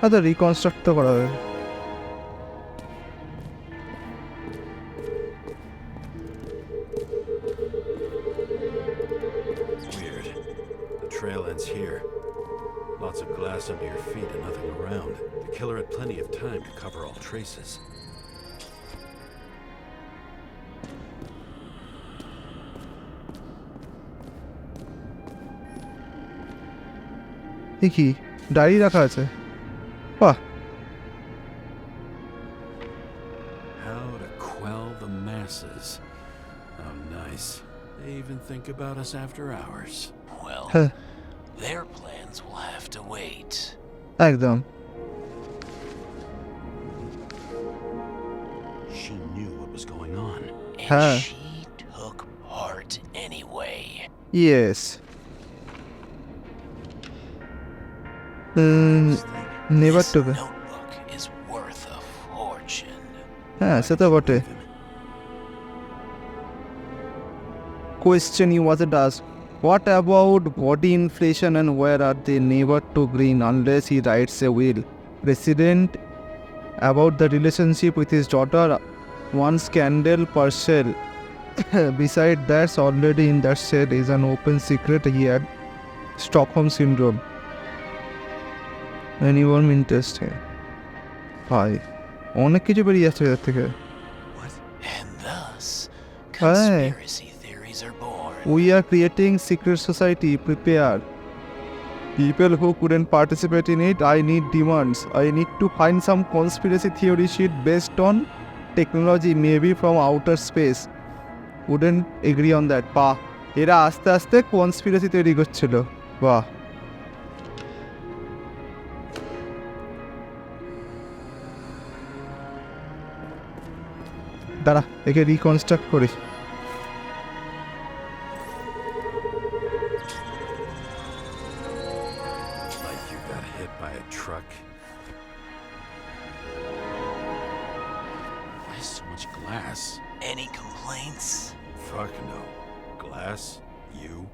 আচ্ছা reconstruct তো করা হবে Weird. The trail ends here. Lots of glass under your feet and nothing around. The killer had plenty of time to cover all traces. এ কি diary রাখা আছে বাহ How to quell the masses. Oh, nice. They even think about us after hours. Well, হ্যাঁ their plans will have to wait. একদম She knew what was going on. And Huh. she took part anyway. Yes This thing. Never This to notebook is worth a fortune. হ্যাঁ সে তো বটে Leave him. question you wasn't asked. What about body inflation and where are they never to green unless he writes a will? President about the relationship with his daughter, one scandal parcel. Beside that's already in that shed is an open secret he had Stockholm syndrome. Anyone interested? Hi. অনেক কিছু বেরিয়ে যাচ্ছে এর থেকে And thus, Hey. conspiracy theories are born. We are creating secret society. Prepare. People who couldn't participate in it, I need demands. I need to find some conspiracy theory sheet based on technology, maybe from outer space. Wouldn't agree on that. বাহ এরা আস্তে আস্তে conspiracy তৈরি করছিল বাহ দাঁড়া একে reconstruct করি Like you got hit by a truck. Why so much glass? Any complaints? Fuck no. Glass, you,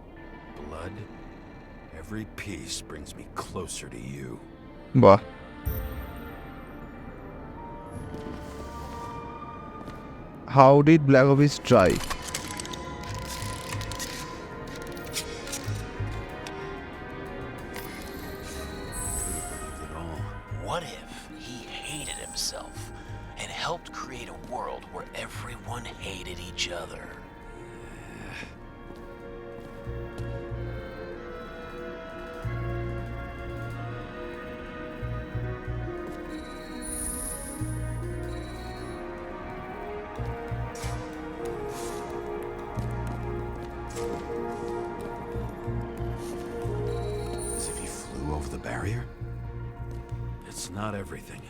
blood. Every piece brings me closer to you. বাহ How did Blagovich try? It all. What if he hated himself and helped create a world where everyone hated each other? As if he flew over the barrier? It's not everything.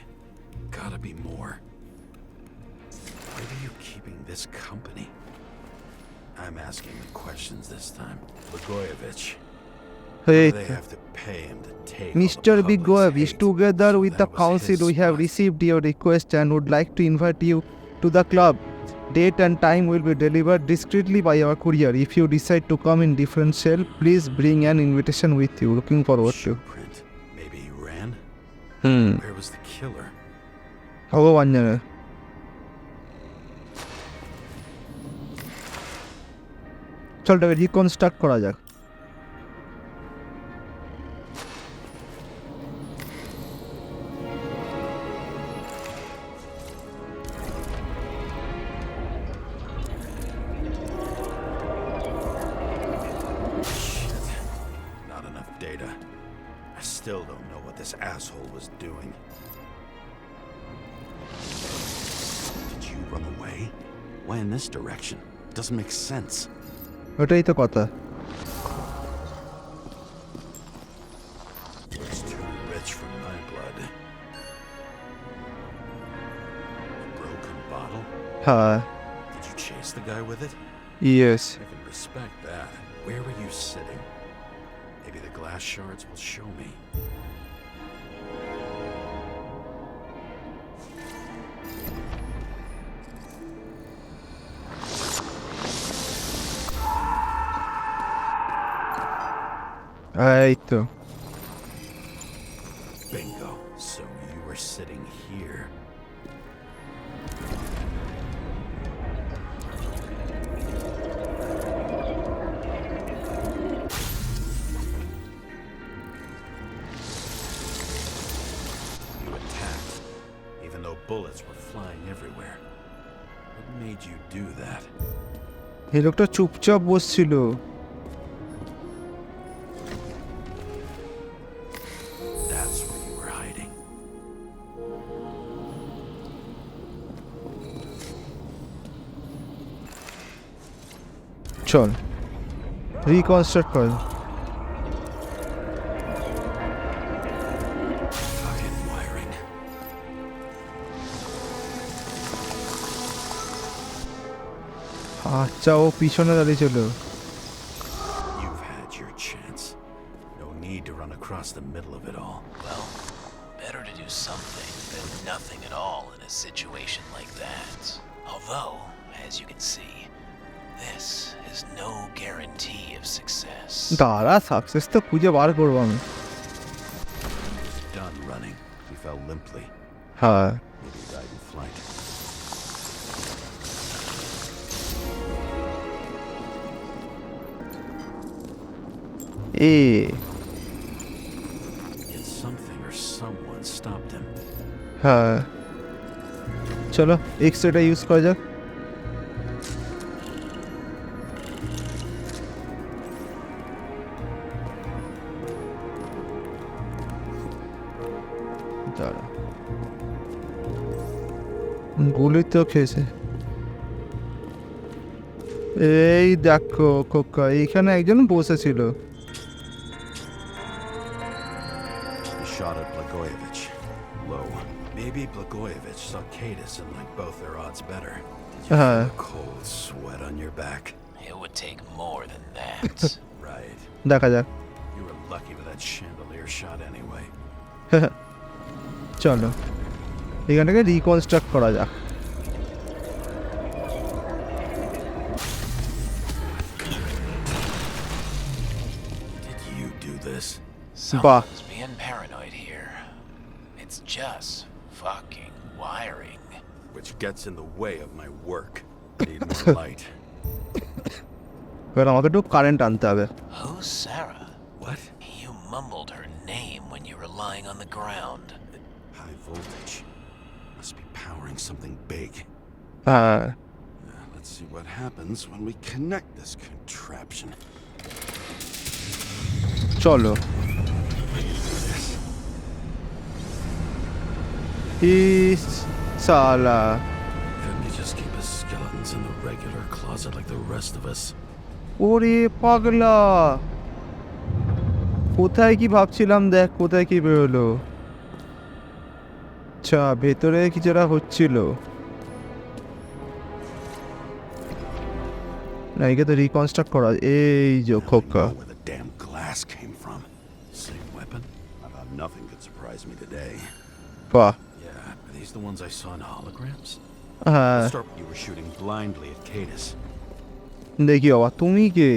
Gotta be more. Why are you keeping this company? I'm asking the questions this time. Blagojevich. What Hey, do they have to pay him to take all the Mr. public's Bigoevich, hate? together with the That was council, his we have spot. received your request and would like to invite you to the club. Date and time will be delivered discreetly by our courier. If you decide to come in different cell, please bring an invitation with you. Looking forward to. Print. Maybe he ran? Where was the killer? ভগবান জানে চল তাকে reconstruct করা যাক I still don't know what this asshole was doing. Did you run away? Why in this direction? Doesn't make sense. ওটাই তো কথা। Looks too rich for my blood. A broken bottle? হ্যাঁ, Did you chase the guy with it? Yes. I can respect that. Where were you sitting? Maybe the glass shards will show me. এই তো। Bingo. So you were sitting here. You attacked, even though bullets were flying everywhere. What made you do that? এই লোকটা চুপচাপ বসছিল। That's where you were hiding. চল reconstruct কর। Fucking wiring. আচ্ছা, ও পিছনে দাঁড়িয়ে ছিল। You've had your chance. No need to run across the middle of it all. Well, better to do something than nothing at all in a situation like that. Although, as you can see, this is no guarantee of success. দাঁড়া, success তো খুঁজে বার করবো আমি। Done running. He fell limply. হ্যাঁ, Maybe he died in flight. A Yet something or someone stopped him. হ্যাঁ, চলো এক্সট্রাটা use করা যাক। দাঁড়া, গুলি তো খেয়েছে। এই দেখো খোকা, এইখানে একজন বসেছিল। He shot at Blagojevich. Low. Maybe Blagojevich saw Kadis and liked both their odds better. Did you feel a cold sweat on your back? It would take more than that. Right. দেখা যাক। You were lucky with that chandelier shot anyway. চলো এখানটাকে reconstruct করা যাক। Did you do this? Someone's being paranoid here. It's just fucking wiring. Which gets in the way of my work. Need more light. এবার আমাকে একটু current আনতে হবে। Who's Sarah? What? You mumbled her name when you were lying on the ground. High voltage. Must be powering something big. হ্যাঁ, Let's see what happens when we connect this contraption. চলো। ইস সালা, Couldn't you just keep his skeletons in the regular closet like the rest of us? ওরে পাগলা, কোথায় কি ভাবছিলাম, দেখ কোথায় কি বেরোলো। আচ্ছা, ভেতরে কিছু একটা হচ্ছিল। না, একে তো রিকনস্ট্রাক্ট করা। এই যে খোকা, Where the damn glass came from. Same weapon? I thought nothing could surprise me today. বাহ। Yeah, are these the ones I saw in holograms? হ্যাঁ, Let's start. You were shooting blindly at Kadis. দেখি বাবা, তুমি কে?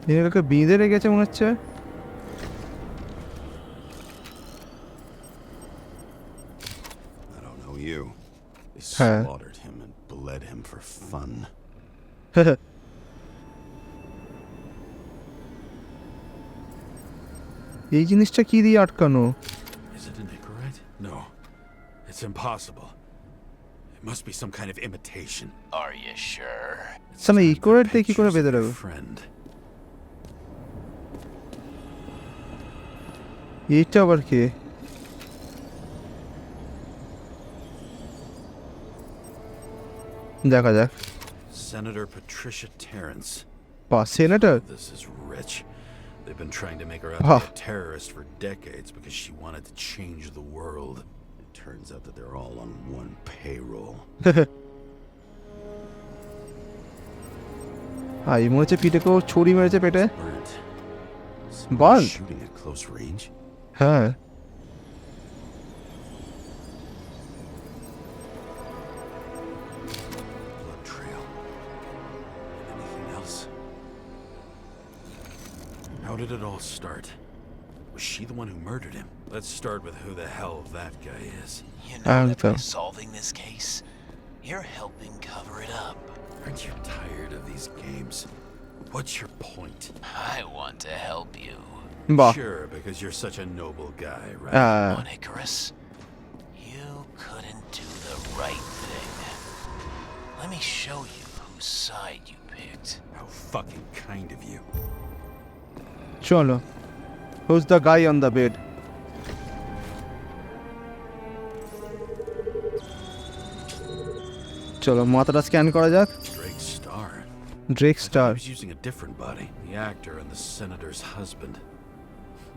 এটাকে বেঁধে রেখেছে মনে হচ্ছে। I don't know you. They Huh. slaughtered him and bled him for fun. এই জিনিসটা কি দিয়ে আটকানো? Is it a Nicorite? No. It's impossible. It must be some kind of imitation. Are you sure? সামনে It's ইকোরেট the দিয়ে কি করে pictures বেঁধে of your রাখবো? friend. এইটা আবার কে? দেখা যাক। Senator Patricia Terrence. বাহ, senator. This is rich. They've been trying to make her out to Huh. be a terrorist for decades because she wanted to change the world. It turns out that they're all on one payroll. এই মনে হচ্ছে পিঠে কেউ ছুরি মেরেছে পেটে। Burnt. Burnt? Someone shooting at close range? হ্যাঁ। Blood trail. Anything else? How did it all start? Was she the one who murdered him? Let's start with who the hell that guy is. You know that by so. solving this case, you're helping cover it up. Aren't you tired of these games? What's your point? I want to help you. বাহ। Sure, because you're such a noble guy, right? On Icarus, you couldn't do the right thing. Let me show you whose side you picked. How fucking kind of you. চলো। Who's the guy on the bed? চলো মাথাটা scan করা যাক। Drake Star. Drake I thought star. he was using a different body. The actor and the senator's husband.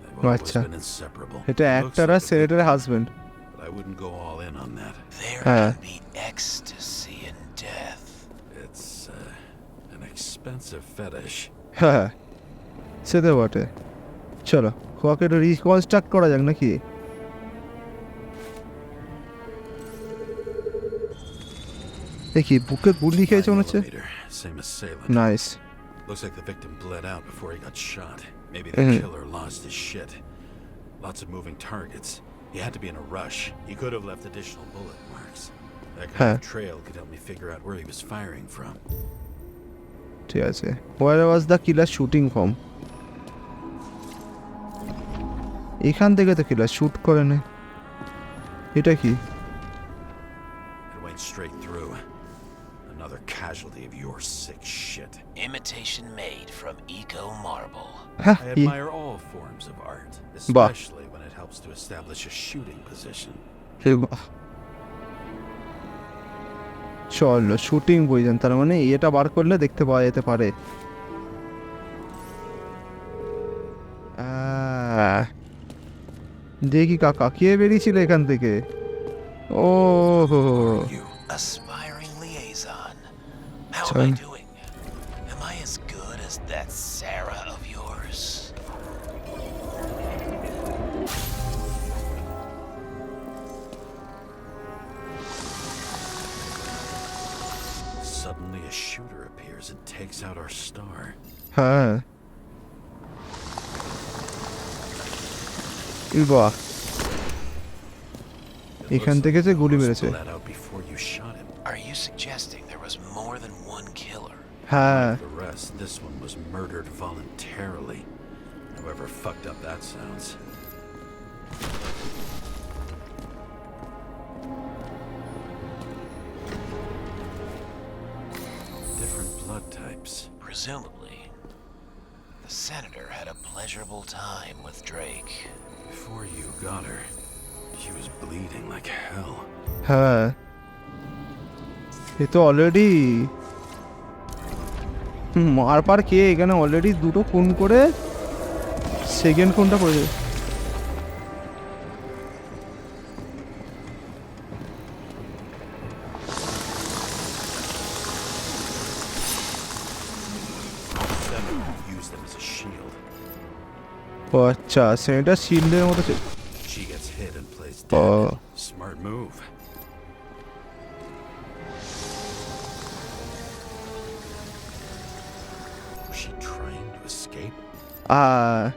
They've Oh, always acha. been inseparable. এটা Looks actor like আর a big সেনেটরের one, husband. but I wouldn't go all in on that. There Huh. can be ecstasy in death. It's an expensive fetish. হ্যাঁ সেটা বটে। চলো খোয়াকে একটু reconstruct করা যাক নাকি? দেখি বুকে গুলি খেয়েছে মনে হচ্ছে। 5 millimeter, same assailant. Nice. Looks like the victim bled out before he got shot. Maybe the Mhm. killer lost his shit. Lots of moving targets. He had to be in a rush. He could have left additional bullet marks. That kind of trail could help me figure out where he was firing from. ঠিক আছে। Where was the killer shooting from? এখান থেকে তো কিলার shoot করে নে। এটা কি? It went straight through. Another casualty of your sick shit. Imitation made from eco marble. হ্যাঁ I admire all forms of art, especially when it helps to establish a shooting position. বাহ। চলো shooting position, তার মানে এটা বার করলে দেখতে পাওয়া যেতে পারে। দেখি কাকা কে বেরিয়েছিল এখান থেকে? ও হো You aspiring liaison. How am Sorry. I doing? Am I as good as that Sarah of yours? Suddenly, a shooter appears and takes out our star. হ্যাঁ বাহ, It এখান looks থেকে like যে he গুলি almost মেরেছে। bled out before you shot him. Are you suggesting there was more than one killer? হ্যাঁ Like the rest, this one was murdered voluntarily. However fucked up that sounds. Different blood types. Presumably, the senator had a pleasurable time with Drake. Before you got her, she was bleeding like hell. হ্যাঁ এ তো already মারপার কে এখানে already দুটো খুন করে second খুনটা করে দেবে। Senator used them as a shield. ও আচ্ছা সেটা শিল্ডের মতো She gets hit and plays Oh. dead. Smart move. Was she trying to escape? Maybe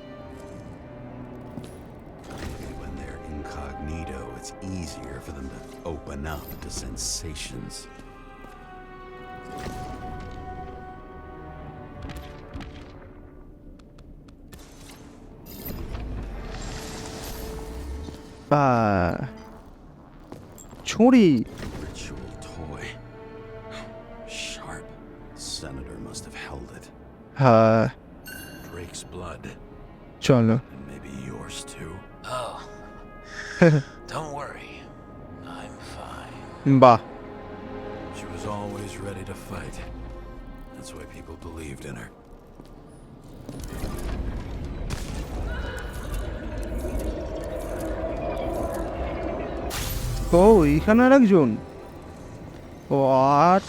when they're incognito, it's easier for them to open up to sensations. ছুরি। Ritual toy. Sharp. Senator must have held it. হ্যাঁ Drake's blood. চলো And maybe yours nervous too? Oh, don't worry. I'm fine. বাহ, She was always ready to fight. That's why people believed in her. ও এইখানে আর একজন। What?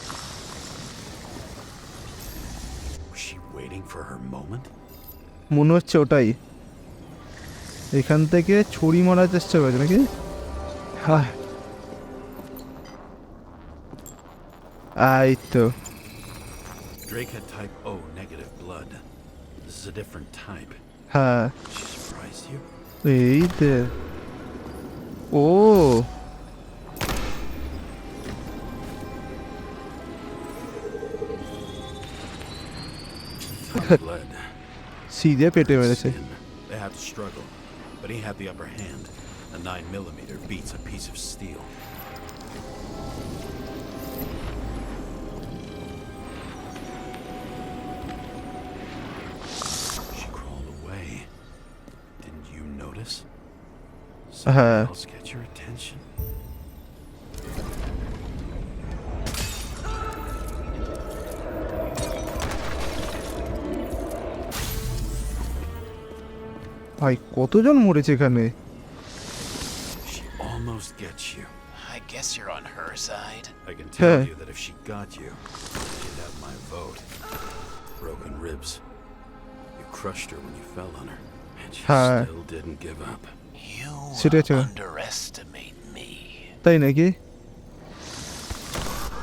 Was she waiting for her moment? মনে হচ্ছে ওটাই। এখান থেকে ছুরি মারার চেষ্টা করেছে নাকি? হ্যাঁ, এই তো। Drake had type O negative blood. This is a different type. হ্যাঁ, She surprised you? এই তো। ও Type blood. সিধে পেটে মেরেছে। Skin. They have to struggle, but he had the upper hand. A 9mm beats a piece of steel. She crawled away. Didn't you notice? Something else get your attention? ভাই কতজন মরেছে এখানে? She almost gets you. I guess you're on her side. I can tell you that if she got you, she'd have my vote. Broken ribs. You crushed her when you fell on her, and she still didn't give up. You সেটাই। underestimate me. তাই নাকি?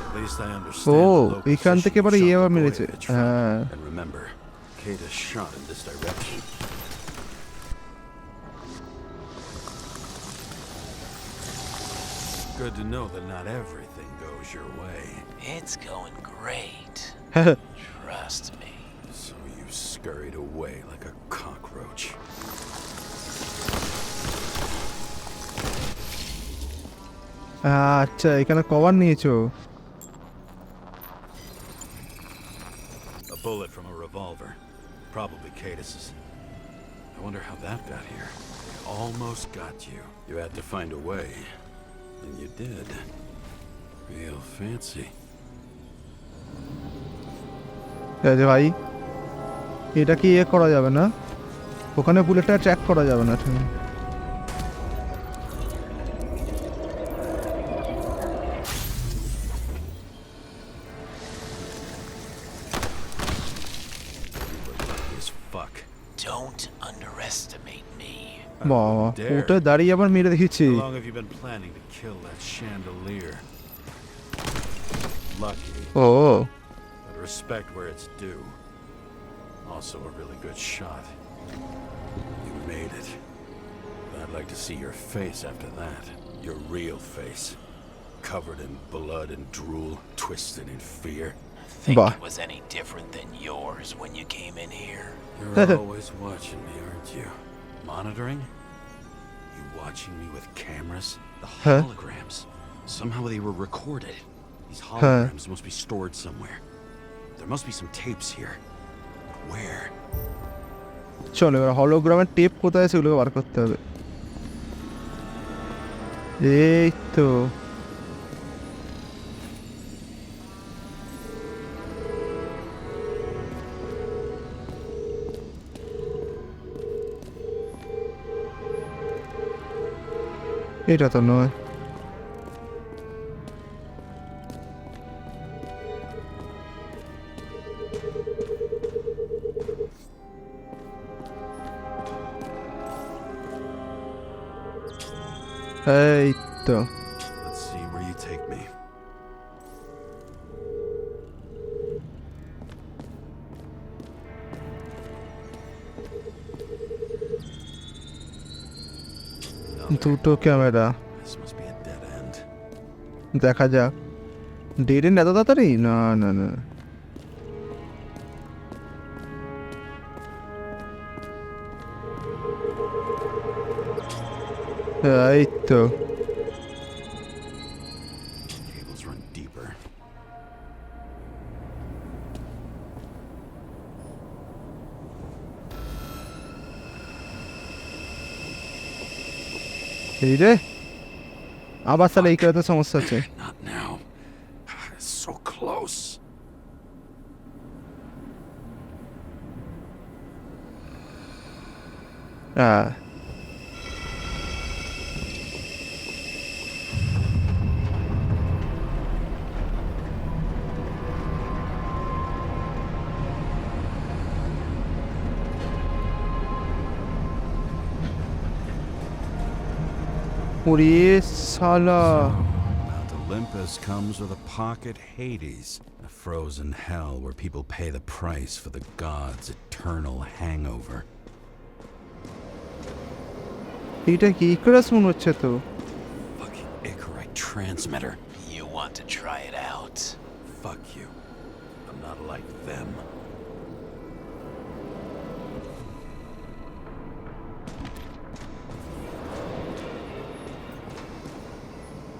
At least I understand. O the low এইখান position থেকে you এবারে shot ইয়ে the আবার boy মেরেছে। bitch from. হ্যাঁ, And remember, Kata shot in this direction. Good to know that not everything goes your way. It's going great. Trust me. So you scurried away like a cockroach. আচ্ছা এখানে cover নিয়েছো। A bullet from a revolver. Probably Cadis's. I wonder how that got here. It almost got you. You had to find a way. And you did. Real fancy. আরে ভাই এটা কি ইয়ে করা যাবে না? ওখানে বুলেটটা ট্র্যাক করা যাবে না। Fuck. Don't underestimate me. বাবা ওটা দাঁড়িয়ে আবার মেরে দেখেছি। How long have you been planning to kill that chandelier? Lucky. Oh. But respect where it's due. Also a really good shot. You made it. But I'd like to see your face after that. Your real face. Covered in blood and drool, twisted in fear. Think it was any different than yours when you came in here? You're always watching me, aren't you? Monitoring? You watching me with cameras? The holograms. Somehow they were recorded. These holograms must be stored somewhere. There must be some tapes here. But where? চলো এবার হলোগ্রামের tape কোথায় আছে ওগুলো বার করতে হবে। এই তো এটা তো নয়। এই তো Let's see where you take me. দুটো camera. This must be a dead end. দেখা যাক। ডেড এন্ড এত তাড়াতাড়ি? না না না। এই তো Cables run deeper. এই রে আবার সালে এই করে তো সমস্যা আছে Not now. It's so close. হ্যাঁ ওরে শালা Mount Olympus comes with a pocket Hades, a frozen hell where people pay the price for the gods' eternal hangover. এইটা কি করে মনে হচ্ছে তো Fucking Icarite transmitter. You want to try it out? Fuck you. I'm not like them.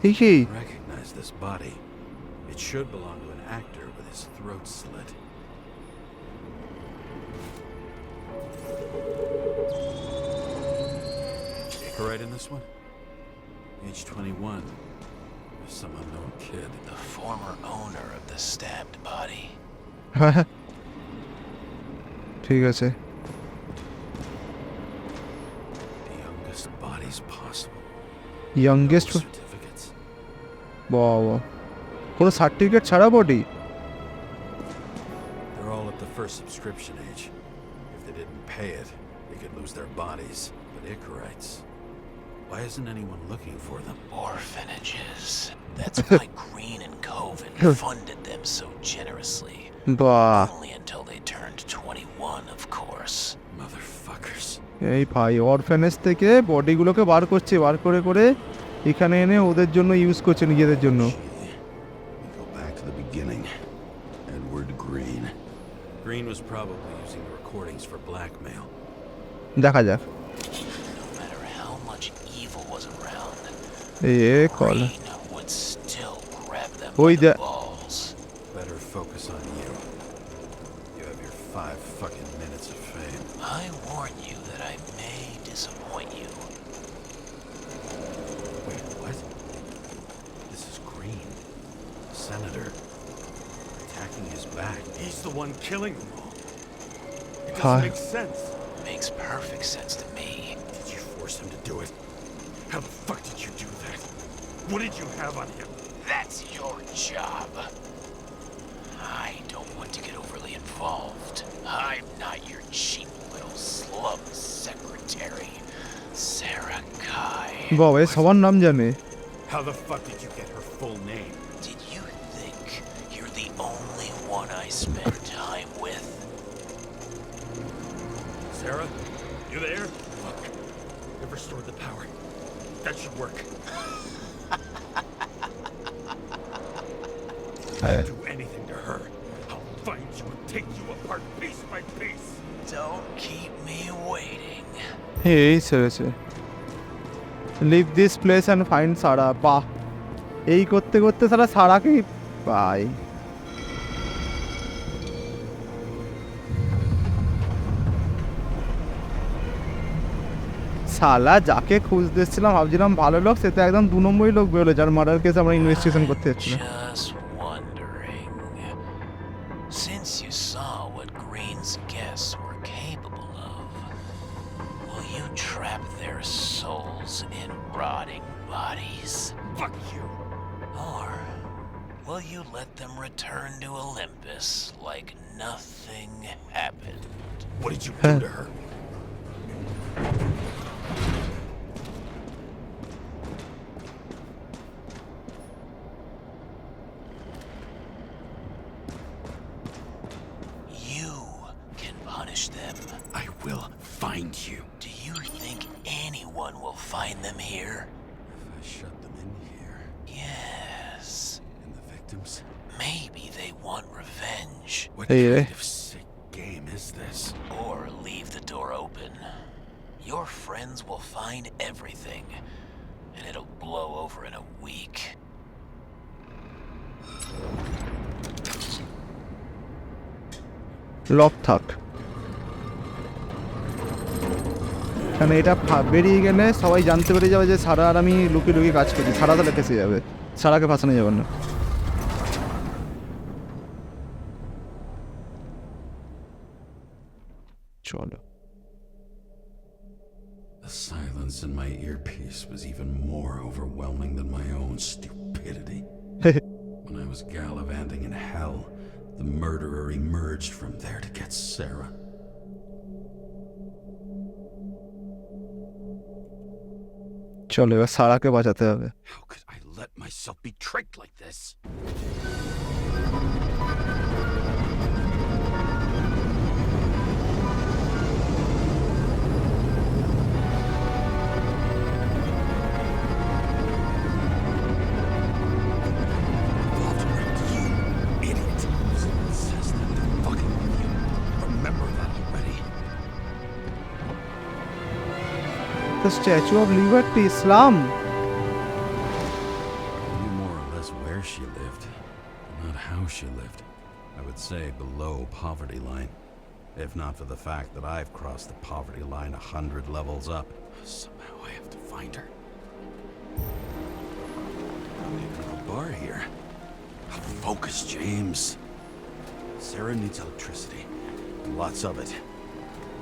এই কি Recognize this body. It should belong to an actor with his throat slit. Icarite in this one? Age 21. Some unknown kid. The former owner of the stabbed body. ঠিক আছে The youngest bodies possible. Youngest No certificates. বাবা কোনো certificate ছাড়া body They're all at the first subscription age. If they didn't pay it, they could lose their bodies. But Icarites, why isn't anyone looking for them? Orphanages. That's why Green and Coven funded them so generously. বাহ Only until they turned 21, of course. Motherfuckers. এই ভাই orphanage থেকে বডিগুলোকে বার করছে বার করে করে এখানে এনে ওদের জন্য ইউজ করছে নিজেদের জন্য We go back to the beginning. Edward Green. Green was probably using the recordings for blackmail. দেখা যাক No matter how much evil was around, এ কল Green would still grab them ওই by দে the balls. Better focus on you. You have your 5 fucking minutes of fame. I warn you that I may disappoint you. Wait, what? This is Green. Senator. Attacking his back. He's the one killing them all. It Hi. doesn't make sense. Makes perfect sense to me. Did you force him to do it? How the fuck did you do that? What did you have on him? That's your job. I don't want to get overly involved. I'm not your cheap little slum secretary, Sarah Kai. বাবা এ সবার নাম জানে How the fuck did you get her full name? Did you think you're the only one I spend time with? Sarah? You there? Look, I've restored the power. That should work. I'll do anything to her. I'll find you and take you apart piece by piece. Don't keep me waiting. এই সেরেছে leave this place and find Sara বাহ এই করতে করতে সারা সারাকেই পাই শালা যাকে খুঁজতে এসেছিলাম ভাবছিলাম ভালো লোক সে তো একদম 2 নম্বরই লোক বেরোলো যার মার্ডার কেস আমরা ইনভেস্টিগেশন করতে যাচ্ছিলাম Just wondering. Since you saw what Green's guests were capable of, will you trap their souls in rotting bodies? Fuck you. Or will you let them return to Olympus like nothing happened? What did you do to her? You can punish them. I will find you. Do you think anyone will find them here? If I shut them in here, Yes. and the victims, Maybe they want revenge. what Hey, kind of sick game is this? Or leave the door open. Your friends will find everything, and it'll blow over in a week. Lock থাক কারণ এটা বেরিয়ে গেলে সবাই জানতে পেরে যাবে যে সারা আর আমি লুকিয়ে লুকিয়ে কাজ করি, সারা তাহলে ফেসে যাবে, সারাকে ফাঁসানো যাবে না। চলো। The silence in my earpiece was even more overwhelming than my own stupidity. When I was gallivanting in hell, the murderer emerged from there to get Sarah. চলো এবার সারাকে বাঁচাতে হবে। How could I let myself be tricked like this? The Statue of Liberty, Islam. I knew more or less where she lived, but not how she lived. I would say below poverty line, if not for the fact that I've crossed the poverty line 100 levels up. Somehow I have to find her. A bar here. Focus, James. Sarah needs electricity. Lots of it.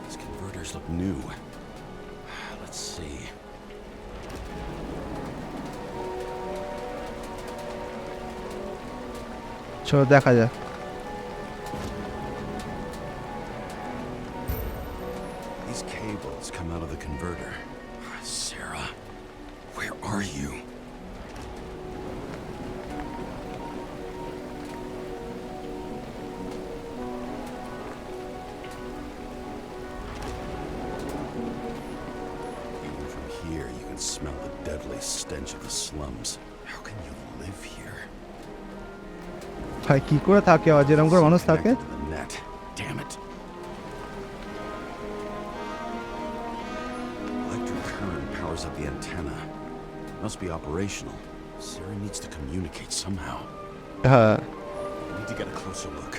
These converters look new. Let's see. চলো দেখা যাক। These cables come out of the converter. Sarah, where are you? Here, you can smell the deadly stench of the slums. How can you live here? ভাই কি করে থাকে আজ এরকম করে মানুষ থাকে? Connected to the net. Damn it. Electric current powers up the antenna. Must be operational. Sarah needs to communicate somehow. হ্যাঁ। I need to get a closer look.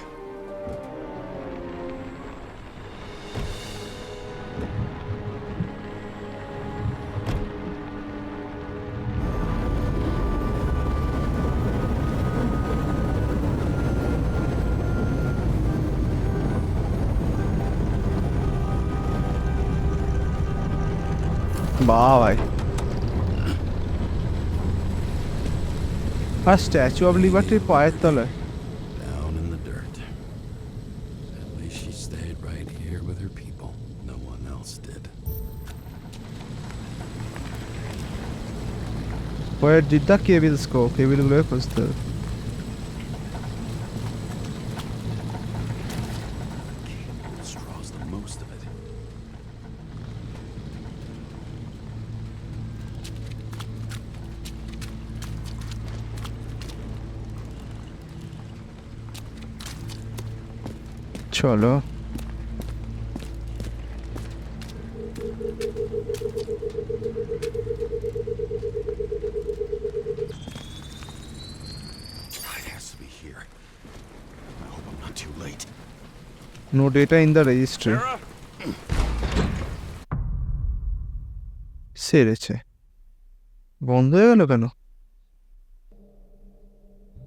বাহ ভাই, আর স্ট্যাচু অফ লিবার্টির পায়ের তলায়। Down in the dirt. At least she stayed right here with her people. No one else did. Where did the cables go? কেবিলগুলো খুঁজতে হবে। Cable draws the most of it. চলো It has to be here. I hope I'm not too late. no data in the registry. সেরেছে, বন্ধ হয়ে গেল কেন?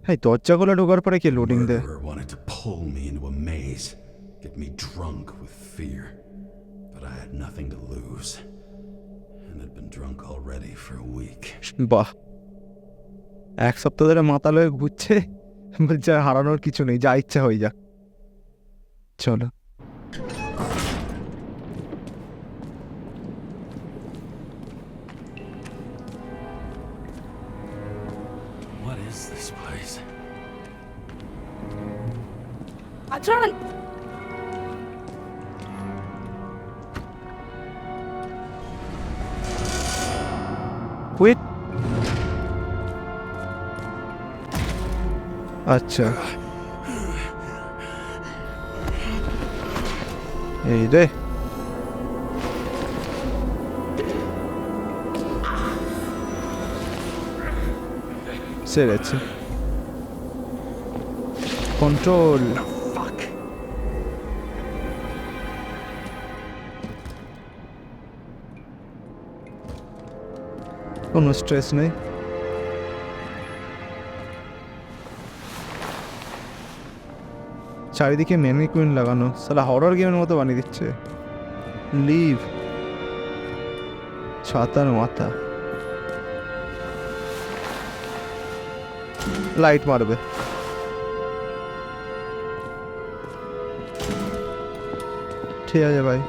হ্যাঁ দরজাগুলো ঢোকার পরে কি লোডিং দেয়? Murderer wanted to pull me into a maze, get me drunk with fear. But I had nothing to lose, and had been drunk already for a week. বাহ, এক সপ্তাহ ধরে মাতাল হয়ে ঘুরছে, বলছে হারানোর কিছু নেই, যা ইচ্ছা হয়ে যাক। চলো What is this place? Wait, আচ্ছা এই রে, সেরেছে কন্ট্রোল। কোনো স্ট্রেস নেই। চারিদিকে ম্যানিকুইন লাগানো, সালা হরর গেমের মতো বানিয়ে দিচ্ছে। লিভ, ছাতার মাথা, লাইট মারবে। ঠিক আছে ভাই।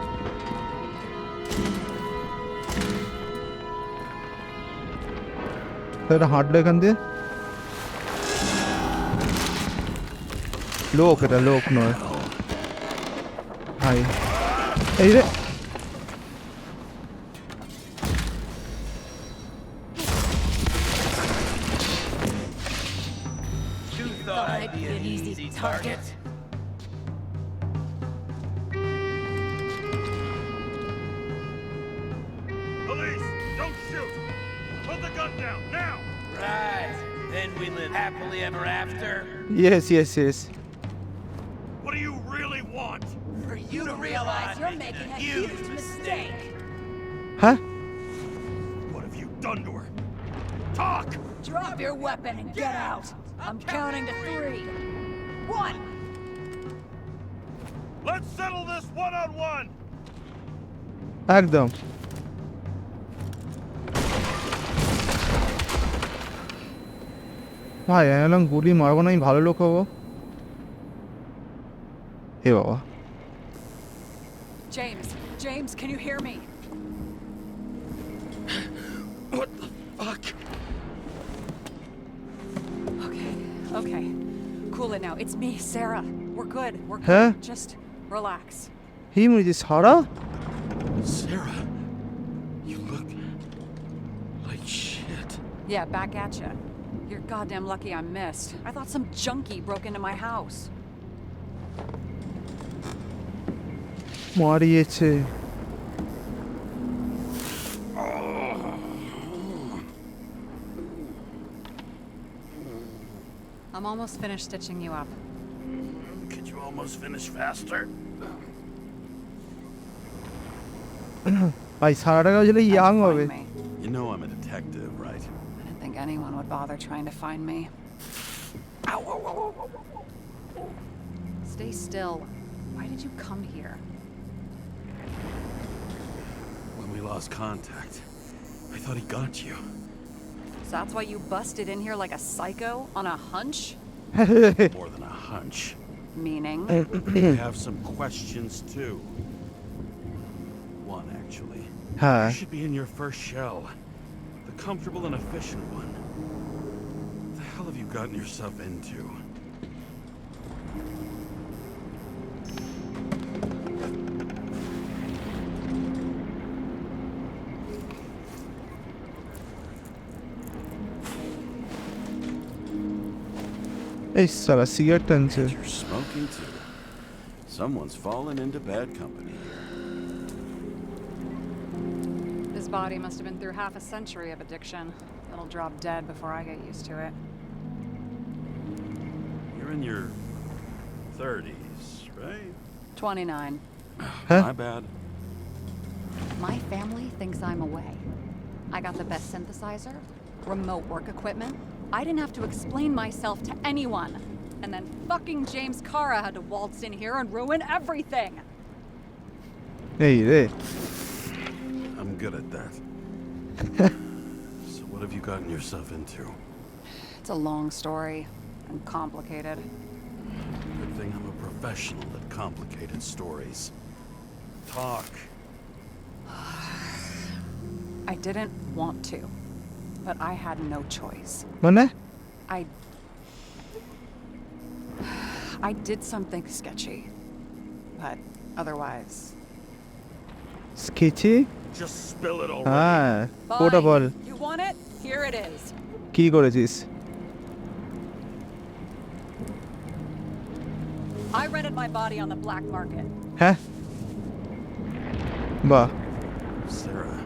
এটা হাঁটলো এখান দিয়ে। লোক, এটা লোক নয় ভাই। এই রে, Thought I'd be an easy target. Police, don't shoot! Put the gun down, now! Right. Then we live happily ever after. Yes yes yes. What do you really want? For you to realize You're making a huge mistake. হ্যাঁ, What have you done to her? Talk! Drop your weapon and get out. I'm counting to 3. 1. Let's settle this one-on-one! একদম। ভাই এলাম গুলি মারবো না, আমি ভালো লোক হবো। হে বাবা, James, can you hear me? What the fuck? Okay. Cool it now. It's me, Sarah. We're good. Huh? Just relax. He মুজি Sara. Sarah, you look like shit. Yeah, back at ya. You're goddamn lucky I missed. I thought some junkie broke into my house. মারিয়েছে। I'm almost finished stitching you up. Could you almost finish faster? ভাই সারাটাও যদি young Find হবে। me. You know I'm a detective, right? I didn't think anyone would bother trying to find me. Stay still. Why did you come here? When we lost contact, I thought he got you. So that's why you busted in here like a psycho on a hunch? More than a hunch. Meaning? I have some questions too. One, actually. হ্যাঁ, You should be in your first shell. The comfortable and efficient one. What the hell have you gotten yourself into? এই সালা cigarette টানছে। You're smoking too. Someone's fallen into bad company here. This body must have been through half a century of addiction. It'll drop dead before I get used to it. You're in your 30s, right? 29. Huh? My bad. My family thinks I'm away. I got the best synthesizer, remote work equipment. I didn't have to explain myself to anyone. And then fucking James Karra had to waltz in here and ruin everything. এই রে, I'm good at that. So what have you gotten yourself into? It's a long story and complicated. Good thing I'm a professional at complicated stories. Talk. I didn't want to, but I had no choice. মানে I did something sketchy, but otherwise. Sketchy? Just spill it already. হ্যাঁ, কোটা বল, You want it? Here it is. কি করেছিস? I rented my body on the black market. হ্যাঁ, বাহ, Sarah,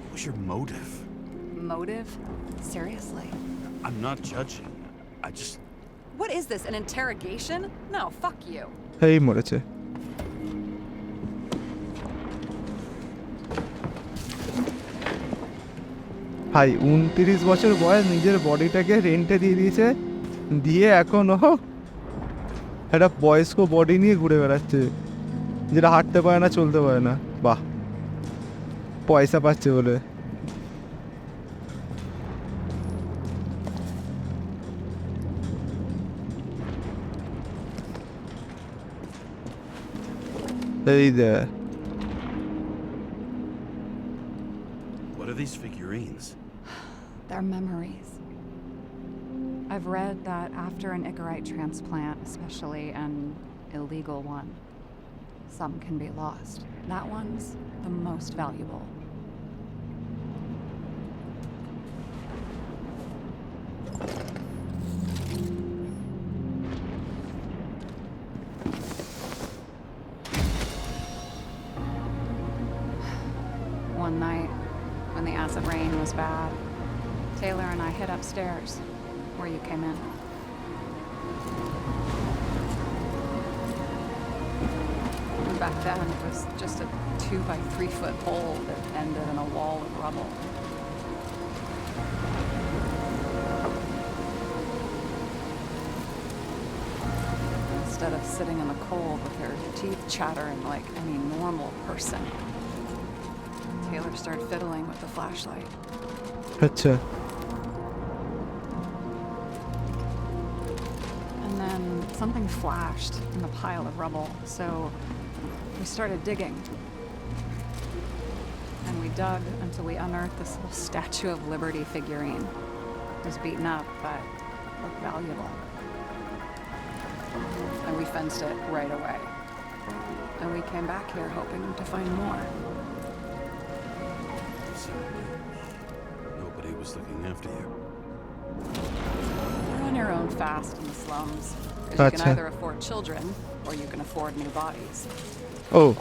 what was your motive? Motive? Seriously? I'm not judging. I just... What is this, an interrogation? No, fuck you. এই মরেছে। ভাই 29 বছর বয়স, নিজের বডিটাকে রেন্টে দিয়ে দিয়েছে, দিয়ে এখন ও একটা বয়স্ক বডি নিয়ে ঘুরে বেড়াচ্ছে, যেটা হাঁটতে পারে না, চলতে পারে না। বাহ, পয়সা পাচ্ছে বলে। এই দে, What are these figurines? They're memories. I've read that after an Icarite transplant, especially an illegal one, some can be lost. That one's the most valuable. One night, when the acid rain was bad, Taylor and I hid upstairs, where you came in. And back then, it was just a 2 by 3 foot hole that ended in a wall of rubble. Instead of sitting in the cold with her teeth chattering like any normal person, Taylor started fiddling with the flashlight. আচ্ছা, And then something flashed in the pile of rubble, so we started digging. And we dug until we unearthed this little Statue of Liberty figurine. It was beaten up, but looked valuable. And we fenced it right away. And we came back here hoping to find more. So, nobody was looking after you. You're on your own fast in the slums. Because you can Gotcha. either afford children, or you can afford new bodies. oh,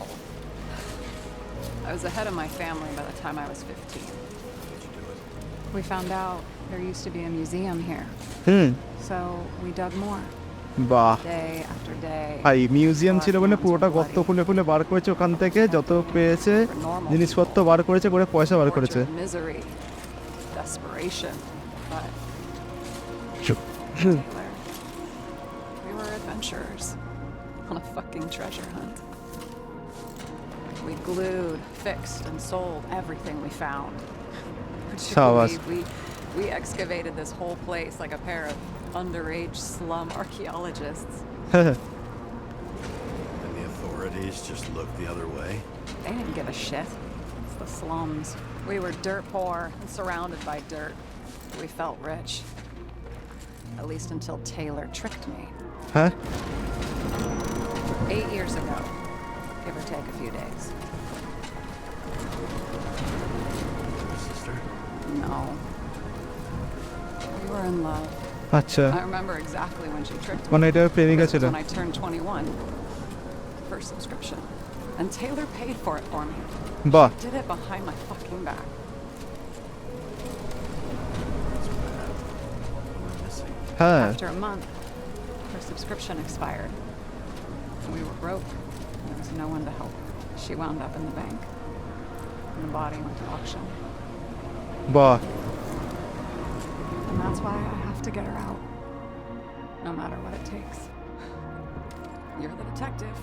I was ahead of my family by the time I was 15. We found out there used to be a museum here, so we dug more. বাহ Day after day. ভাই, museum ছিল বলে পুরোটা গর্ত খুলে খুলে বার করেছে, ওখান থেকে যত পেয়েছে জিনিসপত্র বার করেছে, করে পয়সা বার করেছে। Torture, misery, desperation, but Taylor, we were adventurers on a fucking treasure hunt. We glued, fixed, and sold everything we found. Would you Savas. believe we excavated this whole place like a pair of underage slum archaeologists. And the authorities just looked the other way? They didn't give a shit. It's the slums. We were dirt poor and surrounded by dirt. We felt rich. At least until Taylor tricked me. হ্যাঁ, 8 years ago, give or take a few days. Your sister? No. We were in love. আচ্ছা, I remember exactly when she tricked me. মানে এটা প্রেমিকা This ছিল। was when I turned 21. First subscription. And Taylor paid for it for me. বাহ, Did it behind my fucking back. হ্যাঁ, After a month, her subscription expired. We were broke. There was no one to help. She wound up in the bank. And the body went to auction. বাহ, And that's why I have to get her out. No matter what it takes. You're the detective.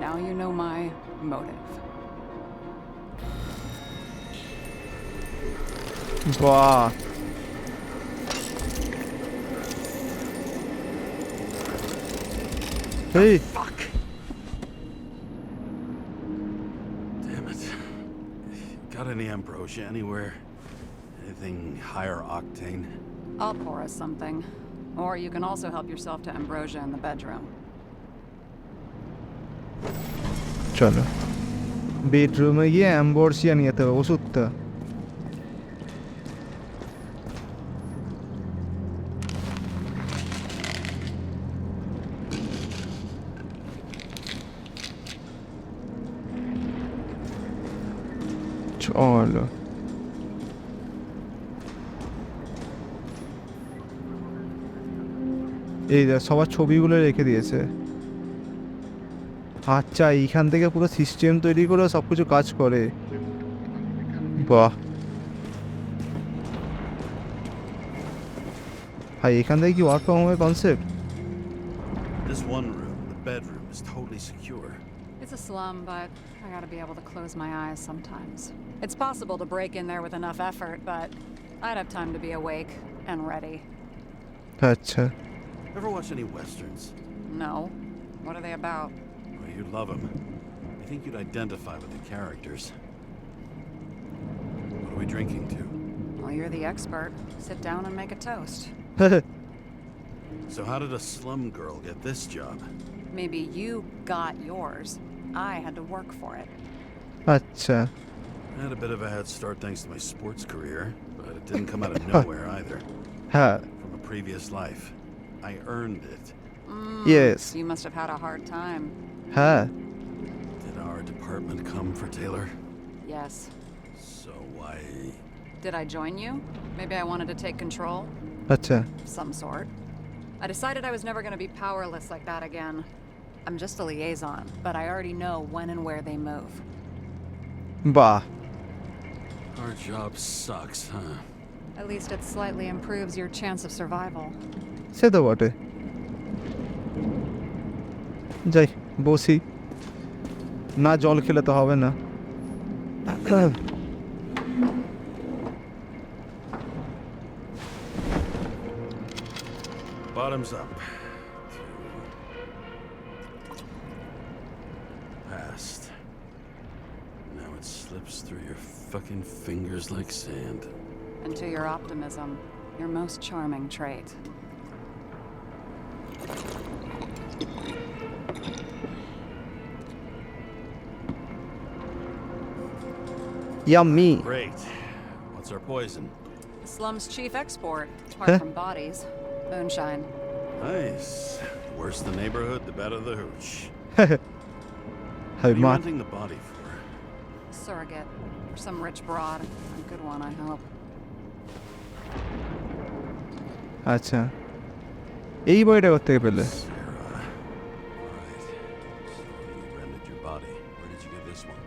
Now you know my motive. বাহ, এই Fuck! Damn it. Got any ambrosia anywhere? Anything higher octane? I'll pour us something. Or you can also help yourself to ambrosia in the bedroom. চলো বেডরুমে গিয়ে অ্যাম্বরসিয়া নিয়ে যেতে হবে, ওষুধটা। চলো, এই দেখ সবার ছবিগুলো রেখে দিয়েছে। আচ্ছা, এইখান থেকে পুরো সিস্টেম তৈরি করে সব কিছু কাজ করে। বাহ, ভাই এখান থেকে কি ওয়ার্ক ফ্রম হোমের concept? This one room, the bedroom, is totally secure. It's a slum, but I gotta be able to close my eyes sometimes. It's possible to break in there with enough effort, but I'd have time to be awake and ready. আচ্ছা, Ever watch any westerns? No. What are they about? Well, you'd love them. I think you'd identify with the characters. What are we drinking to? Well, you're the expert. Sit down and make a toast. So how did a slum girl get this job? Maybe you got yours. I had to work for it. আচ্ছা, I had a bit of a head start thanks to my sports career, but it didn't come out of nowhere either. হ্যাঁ, From a previous life. I earned it. Yes, You must have had a hard time. হ্যাঁ, Did our department come for Taylor? Yes. So why... Did I join you? Maybe I wanted to take control? আচ্ছা, Of some sort. I decided I was never going to be powerless like that again. I'm just a liaison, but I already know when and where they move. বাহ, Our job sucks, huh? At least it slightly improves your chance of survival. সে তো বটে। যাই বসি, না জল খেলে তো হবে না। Bottoms up. Past. Now it slips through your fucking fingers like sand. And to your optimism, your most charming trait. Yummy. Great. What's our poison? The slum's chief export, Huh? apart from bodies. Moonshine. Nice. The worse the neighborhood, the better the hooch. Hey, What are you man. renting the body for? Surrogate. For some rich broad. A good one, I hope. আচ্ছা, এই বইটা কোথেকে পেলে? Sarah. Right. So you rented your body. Where did you get this one?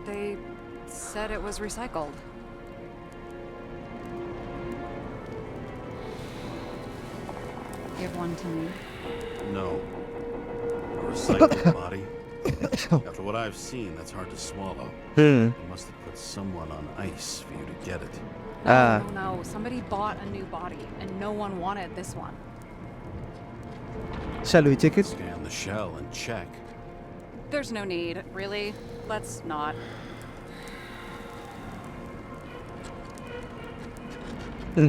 They said it was recycled. Give one to me. No. A recycled body? After what I've seen, that's hard to swallow. Hmm, You must have put someone on ice for you to get it. Ah. No. Somebody bought a new body, and no one wanted this one. shall we check it? Scan the shell and check. There's no need, really. Let's not.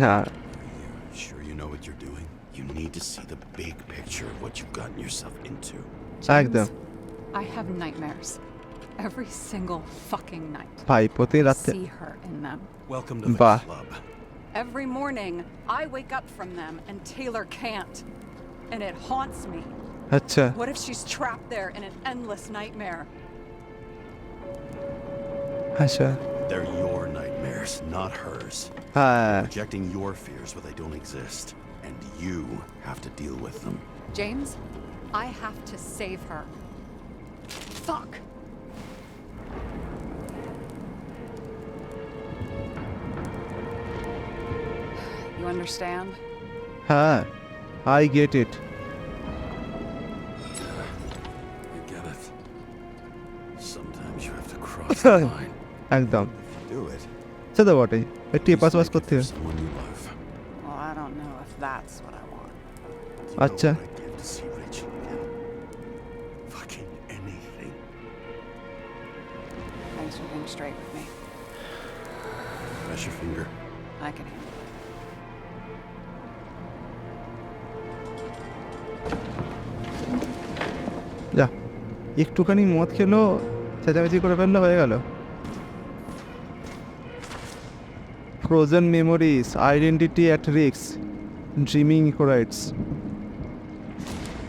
না, Sure you know what you're doing? You need to see the big picture of what you've gotten yourself into. একদম I have nightmares. Every single fucking night. ভাই প্রতি রাতে See her in them. Welcome to the Bah. club. Every morning, I wake up from them and Taylor can't. And it haunts me. আচ্ছা, What if she's trapped there in an endless nightmare? আচ্ছা, They're your nightmares, not hers. হ্যাঁ, Projecting your fears where they don't exist. And you have to deal with them. James, I have to save her. Fuck! You understand? হ্যাঁ, I get it. You get it. Sometimes you have to cross the line. একদম Do it. সে তো বটেই, একটু Please pass make it করতে for হবে। someone you love. Well, I don't know if that's what I want. Do you know আচ্ছা, what I'd give to see Rachel again? Fucking anything. Thanks for being straight with me. Press your finger. I can handle it. যা একটুখানি মদ খেলো, চেঁচামেচি করে ফেললো, হয়ে গেল। Frozen memories, identity at risk, dreaming rights.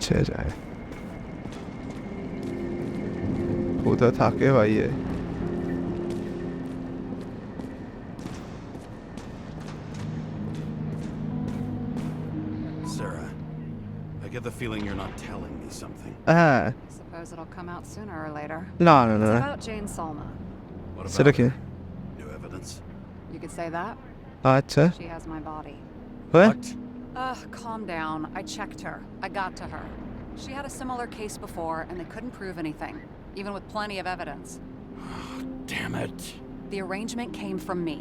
ছে যায় কোথা থাকে ভাই এ? Sarah, I get the feeling you're not telling me something. হ্যাঁ, Suppose it'll come out sooner or later. না না It's না, about Jane Salma. What সেটা about কি? her? evidence. You could say that. আচ্ছা She has my body. হ্যাঁ What? Calm down. I checked her. I got to her. She had a similar case before, and they couldn't prove anything, even with plenty of evidence. Damn it. The arrangement came from me.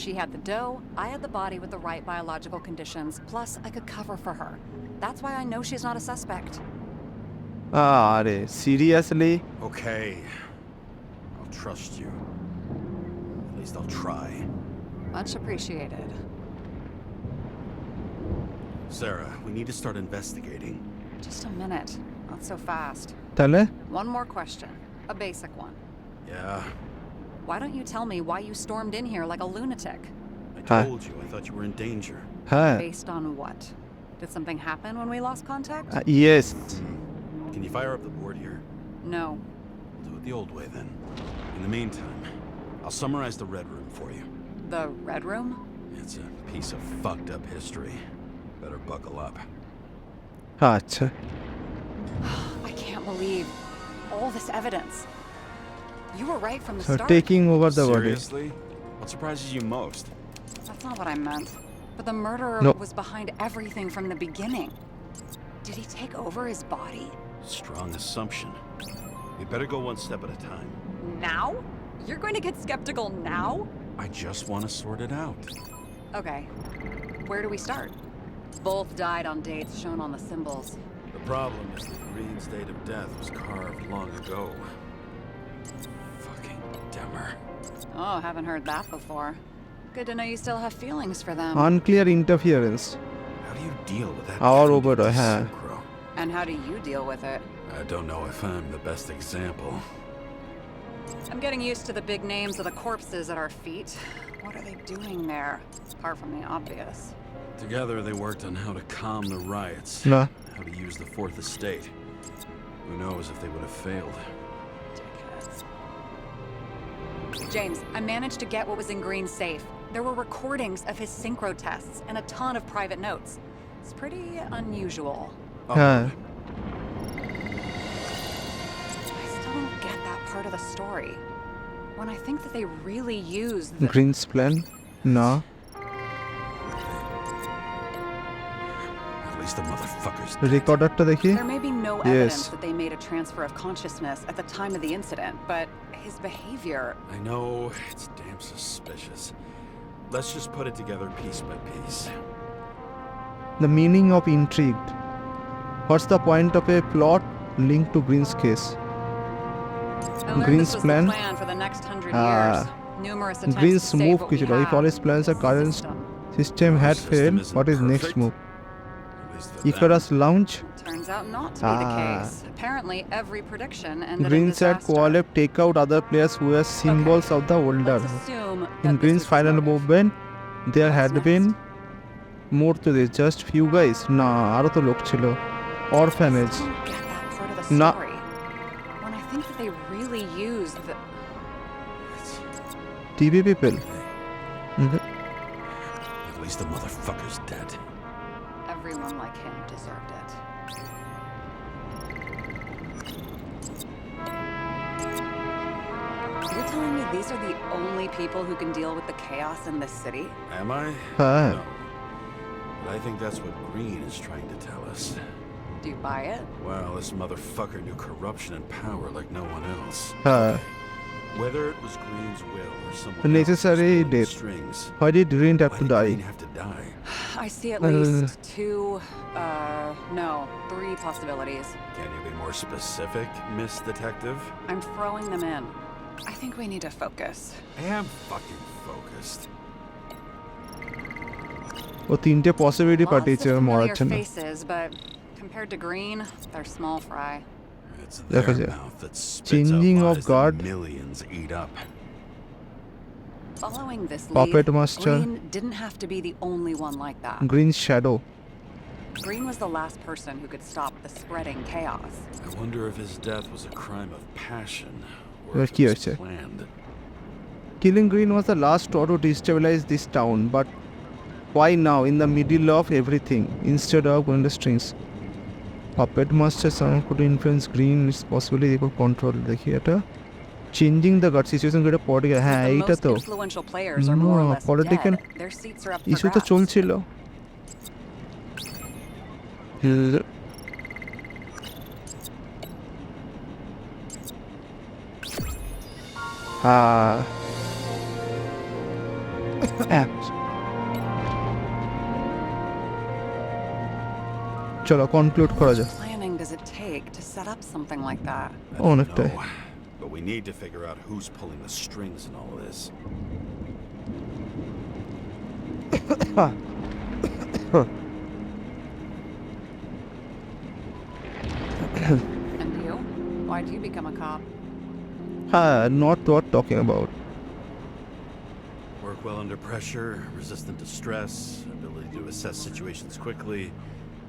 She had the dough, I had the body with the right biological conditions, plus I could cover for her. That's why I know she's not a suspect. আরে seriously Okay. I'll trust you. At least I'll try. Much appreciated. Sarah, we need to start investigating. Just a minute. Not so fast. তাহলে One more question. A basic one. Yeah, Why don't you tell me why you stormed in here like a lunatic? I Huh. told you. I thought you were in danger. হ্যাঁ Based on what? Did something happen when we lost contact? Yes Can you fire up the board here? No. We'll do it the old way then. In the meantime, I'll summarize the Red Room for you. The Red Room? It's a piece of fucked up history. Better buckle up. আচ্ছা I can't believe all this evidence. You were right from the so start. taking over the body Seriously? What surprises you most? That's not what I meant. But the murderer No. was behind everything from the beginning. Did he take over his body? Strong assumption. We better go one step at a time. Now? You're going to get skeptical now? I just want to sort it out. Okay. Where do we start? Both died on dates shown on the symbols. The problem is that Green's date of death was carved long ago. Fucking Demmer. Oh, haven't heard that before. Good to know you still have feelings for them. unclear interference How do you deal with that? Our kind of Oberoi, হ্যাঁ synchro? And how do you deal with it? I don't know if I'm the best example. I'm getting used to the big names of the corpses at our feet. What are they doing there? Apart from the obvious. Together they worked on how to calm the riots, না how to use the Fourth Estate. Who knows if they would have failed. Dickheads. James, I managed to get what was in Green's safe. There were recordings of his synchro tests and a ton of private notes. It's pretty unusual. হ্যাঁ I still don't get that part of the story. When I think that they really used the... Greens plan না At least the motherfuckers. রেকর্ডারটা দেখি There may be no Yes. evidence that they made a transfer of consciousness at the time of the incident, but his behavior... I know, it's damn suspicious. Let's just put it together piece by piece. the meaning of intrigue what's the point of a plot linked to Green's case I learned Green's this was plan? the plan for the next 100 Ah. years. Numerous attempts Green's to save move what কি we ছিল if have. all his plans are current System. system had Our failed system what is isn't next perfect. move At least for them. Icarus launch Turns out not to be the Ah. case. Apparently, every prediction ended in Green said disaster. Koalev take out other players who were symbols of the older Let's assume in that Green's this was final motive. movement there What's had next? been more to this just few guys না আরো তো লোক ছিল orphanage I don't get that part of the No. story. When I think that they really used the... TV people At least the motherfucker's dead. Everyone like him deserved it. You're telling me these are the only people who can deal with the chaos in this city? Am I? হ্যাঁ No. But I think that's what Green is trying to tell us. Do you buy it? Well, this motherfucker knew corruption and power like no one else. হ্যাঁ Whether it was Green's will or someone necessary else's pulling the death. strings, why did Green have why to did die Green have to die? I see at least two, no, three possibilities. Can you be more specific, Miss Detective? I'm throwing them in. I think we need to focus. I am fucking focused. ও তিনটে possibility Lots of পাঠিয়েছে মরার familiar জন্য faces, but compared to Green, they're small fry. It's দেখো their যে mouth that spits Changing out of lies that God. millions eat up. Following this Puppet lead, Master. Green didn't have to be the only one like that. Green shadow Green was the last person who could stop the spreading chaos. I wonder if his death was a crime of passion or এবার if কি it was হয়েছে planned. Killing Green was the last straw to destabilize this town, but why now, in the middle of everything, instead of going the strings? Puppet Master someone could influence Green, it's possibly they could control. দেখি এটা changing the guard situation করে পড়ে গেছে। হ্যাঁ The এইটা most তো influential players are more or less political dead. Their seats are up for issue তো grabs. চলছিল। চলো কনক্লুড করা যাক। Planning does it take to set up something like that? অনেকটাই। No, but we need to figure out who's pulling the strings in all of this. And you? Why'd you become a cop? হ্যাঁ, not what talking about. Work well under pressure, resistant to stress, ability to assess situations quickly.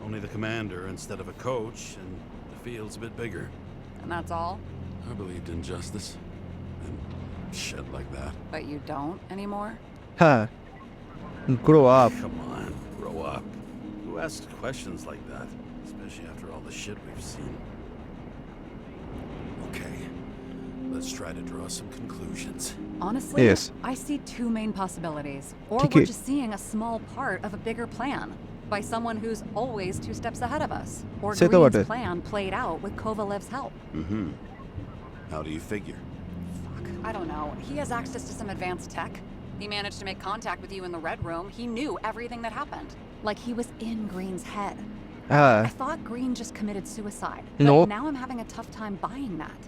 Only the commander instead of a coach, and the field's a bit bigger. And that's all? I believed in justice and shit like that. But you don't anymore? হ্যাঁ, grow up. Come on, grow up. Who asks questions like that? Especially after all the shit we've seen. Okay, let's try to draw some conclusions. Honestly, Yes. I see two main possibilities. Or Okay. we're just seeing a small part of a bigger plan by someone who's always 2 steps ahead of us. Or Say the Green's word. plan played out with Kovalev's help. Mm-hmm. How do you figure? I don't know. He has access to some advanced tech. He managed to make contact with you in the Red Room. He knew everything that happened. Like he was in Green's head. হ্যাঁ, I thought Green just committed suicide. No. But now I'm having a tough time buying that.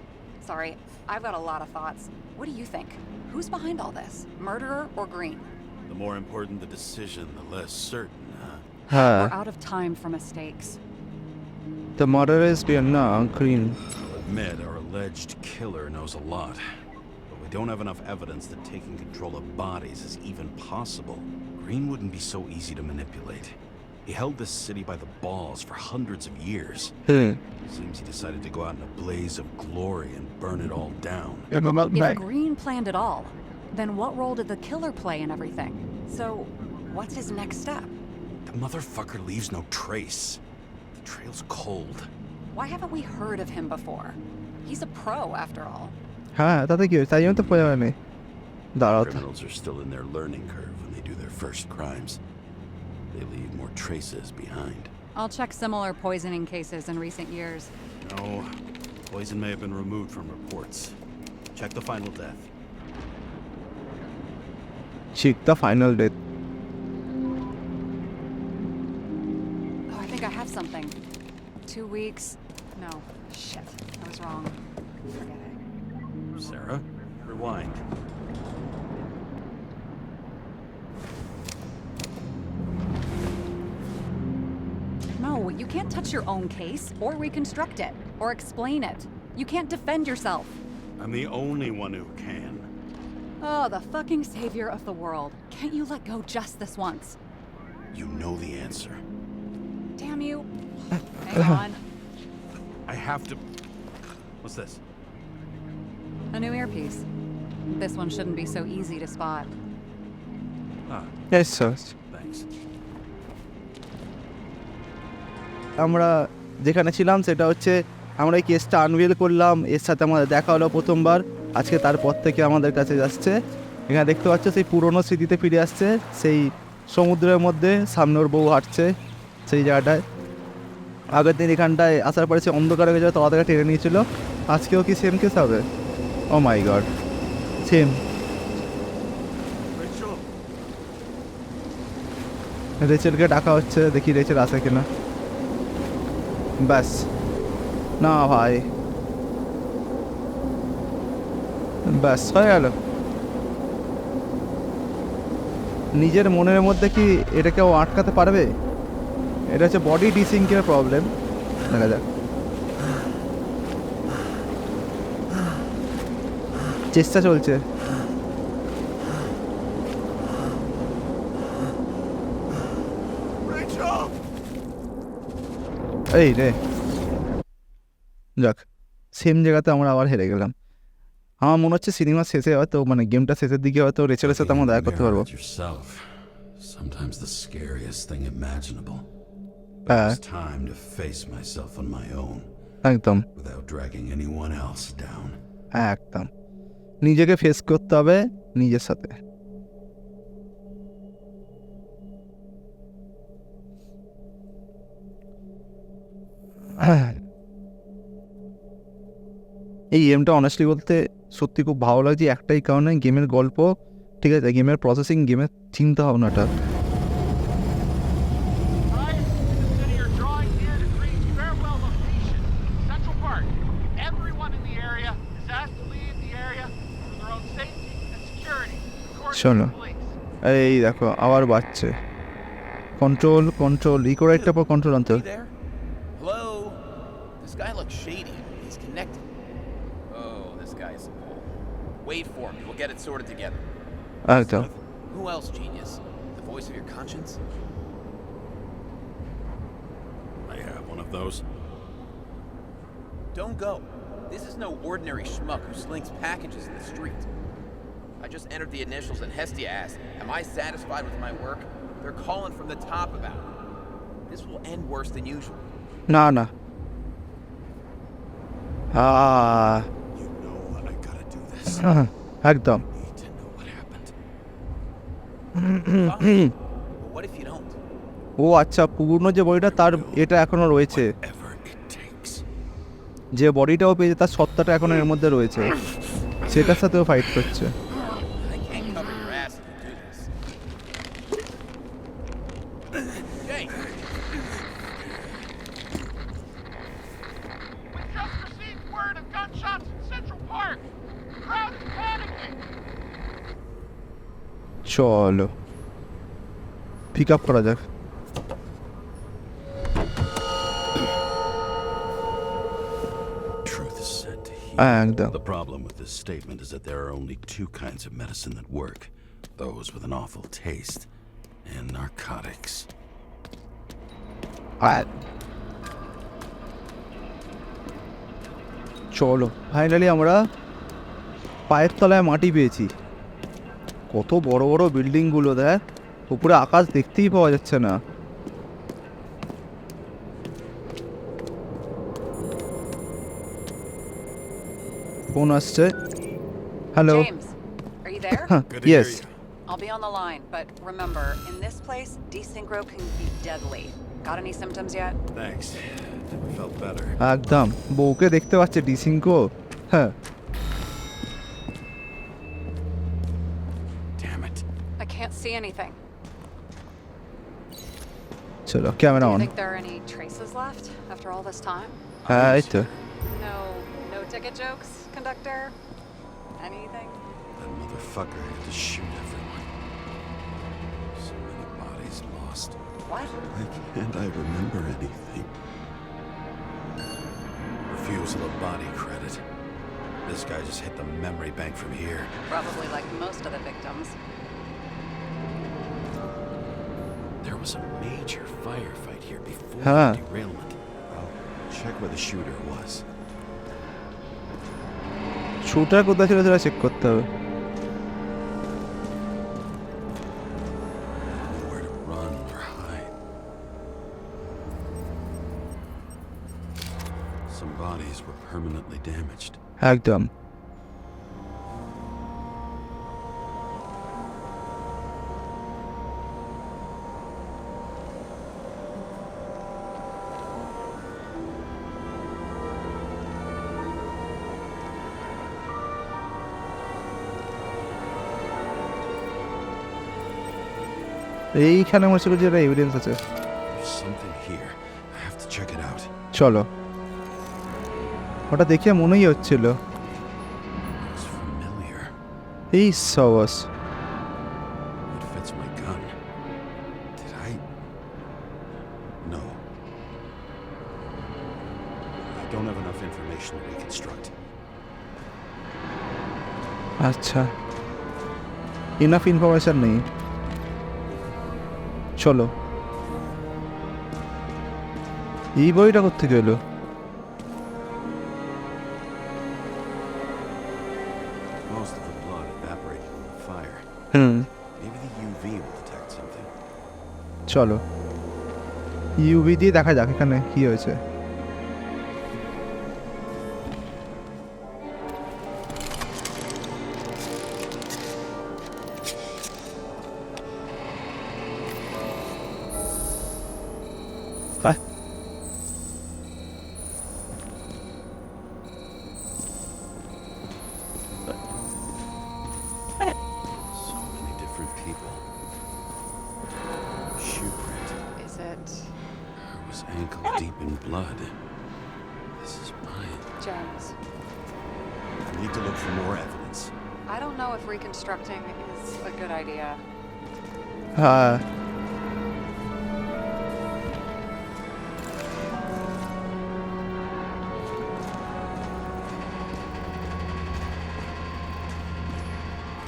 Sorry, I've got a lot of thoughts. What do you think? Who's behind all this? Murderer or Green? The more important the decision, the less certain, huh? হ্যাঁ, We're out of time for mistakes. the murderer is being না green. I'll admit our alleged killer knows a lot, but we don't have enough evidence that taking control of bodies is even possible. Green wouldn't be so easy to manipulate. He held this city by the balls for hundreds of years. Hmm, Seems he decided to go out in a blaze of glory and burn it all down. If Green planned it all, then what role did the killer play in everything? So, what's his next step? The motherfucker leaves no trace. The trail's cold. Why haven't we heard of him before? He's a pro, after all. হ্যাঁ তাতে কি হয়েছে? তাই জন্য তো পড়ে যাবে। দাঁড়াও তো। Criminals are still in their learning curve when they do their first crimes. They leave more traces behind. I'll check similar poisoning cases in recent years. No, poison may have been removed from reports. Check the final death. Check the final death. Oh, I think I have something. 2 weeks. No. Shit. I was wrong. Forget it. Sarah, rewind. No, you can't touch your own case, or reconstruct it, or explain it. You can't defend yourself. I'm the only one who can. Oh, the fucking savior of the world. Can't you let go just this once? You know the answer. Damn you. Hang on. I have to... What's this? A new earpiece. This one shouldn't be so easy to spot. Ah, Yes, sir. thanks. আমরা যেখানে ছিলাম সেটা হচ্ছে আমরা এই কেসটা anvil করলাম, এর সাথে আমাদের দেখা হলো প্রথমবার। আজকে তারপর থেকে আমাদের কাছে যাচ্ছে। এখানে দেখতে পাচ্ছ সেই পুরনো স্মৃতিতে ফিরে আসছে, সেই সমুদ্রের মধ্যে সামনে ওর বউ হাঁটছে সেই জায়গাটায়। আগের দিন এখানটায় আসার পরে সে অন্ধকার হয়ে যাবে, তলা থেকে টেনে নিয়েছিল। আজকেও কি সেম কেস হবে? ও মাই গড, সেম। Rachel! রেচেলকে ডাকা হচ্ছে, দেখি রেচেল আসে কিনা। ব্যাস, না ভাই, ব্যাস হয়ে গেল। নিজের মনের মধ্যে কি এটা কেউ আটকাতে পারবে? এটা হচ্ছে বডি ডিসিঙ্কের প্রবলেম। দেখা যাক, চেষ্টা চলছে। এই রে, যাক, সেম জায়গাতে আমরা আবার হেরে গেলাম। আমার মনে হচ্ছে সিনেমা শেষে হয়তো, মানে গেমটা শেষের দিকে হয়তো রেচেলের সাথে আমরা দেখা করতে পারবো। Yourself. Sometimes the scariest thing imaginable. But হ্যাঁ, it's time to face myself on my own একদম without dragging anyone else down. একদম। নিজেকে ফেস করতে হবে নিজের সাথে। এই গেমটা অনেস্টলি বলতে সত্যি খুব ভালো লাগছে একটাই কারণে, গেমের গল্প ঠিক আছে, গেমের প্রসেসিং, গেমের চিন্তা ভাবনাটা। Alright, consider your drawing here to create farewell location. Central Park. Everyone in the area is asked to leave the area for their own safety and security, according চলো, to the police. এই দেখো আবার বাচ্চে control control ই করে একটা পর control আনতে You হবে। there? Hello? This guy looks shady. He's connected. Oh, this guy's a bull. Wait for me. We'll get it sorted together. একদম। Who else, genius? The voice of your conscience? I have one of those. Don't go. This is no ordinary schmuck who slinks packages in the street. I just entered the initials and Hestia asked, am I satisfied with my work? They're calling from the top about it. This will end worse than usual. না না You know I gotta do this. একদম। Need to know what happened. Fine. But what if you don't? ও আচ্ছা, পুরনো যে বডিটা তার এটা এখনো রয়েছে, Whatever it takes. যে বডিটাও পেয়েছে তার সত্তাটা এখনো এর মধ্যে রয়েছে, সেটার সাথেও ফাইট করছে। I can't cover your ass if you do this. Jay! We just received word of gunshots in Central Park. Crowd is panicking. চলো পিক আপ করা যাক। Truth is said to heal. একদম। The problem with this statement is that there are only two kinds of medicine that work. Those with an awful taste and narcotics. আর চলো finally আমরা পায়ের তলায় মাটি পেয়েছি। কত বড় বড় বিল্ডিংগুলো দেখ, উপরে আকাশ দেখতেই পাওয়া যাচ্ছে না। ফোন আসছে। Hello. James, are you there? Good to hear yes. you. I'll be on the line, but remember, in this place, desynchro can be deadly. Got any symptoms yet? Thanks. Never felt better. একদম, বউকে দেখতে পাচ্ছে ডিসিঙ্কো। হ্যাঁ Damn it. I can't see anything. চলো camera Do you on. think there are any traces left after all this time? হ্যাঁ এই তো। No ticket jokes, conductor? Anything? That motherfucker had to shoot everyone. So many bodies lost. What? Why can't I remember anything? Refusal of body credit. This guy just hit the memory bank from here. Probably like most of the victims. There was a major firefight here before Huh. the derailment. I'll check where the shooter was. Shooter কোথায় ছিল সেটা check করতে হবে। Nowhere to run or hide. Some bodies were permanently damaged. একদম। এইখানে মনে হচ্ছে যে একটা এভিডেন্স আছে। There's something here. I have to check it out. চলো, ওটা দেখে মনেই হচ্ছিল Looks familiar. এই সাবাস। It fits my gun. Did I? No. I don't have enough information to reconstruct. আচ্ছা, ইনাফ ইনফরমেশন নেই। চলো, এই বইটা কোত্থেকে এলো? Most of the blood evaporated in the fire. Hmm, Maybe the UV will detect something. চলো UV দিয়ে দেখা যাক এখানে কি হয়েছে। In blood. This is mine. James, I need to look for more evidence. I don't know if reconstructing is a good idea. হ্যাঁ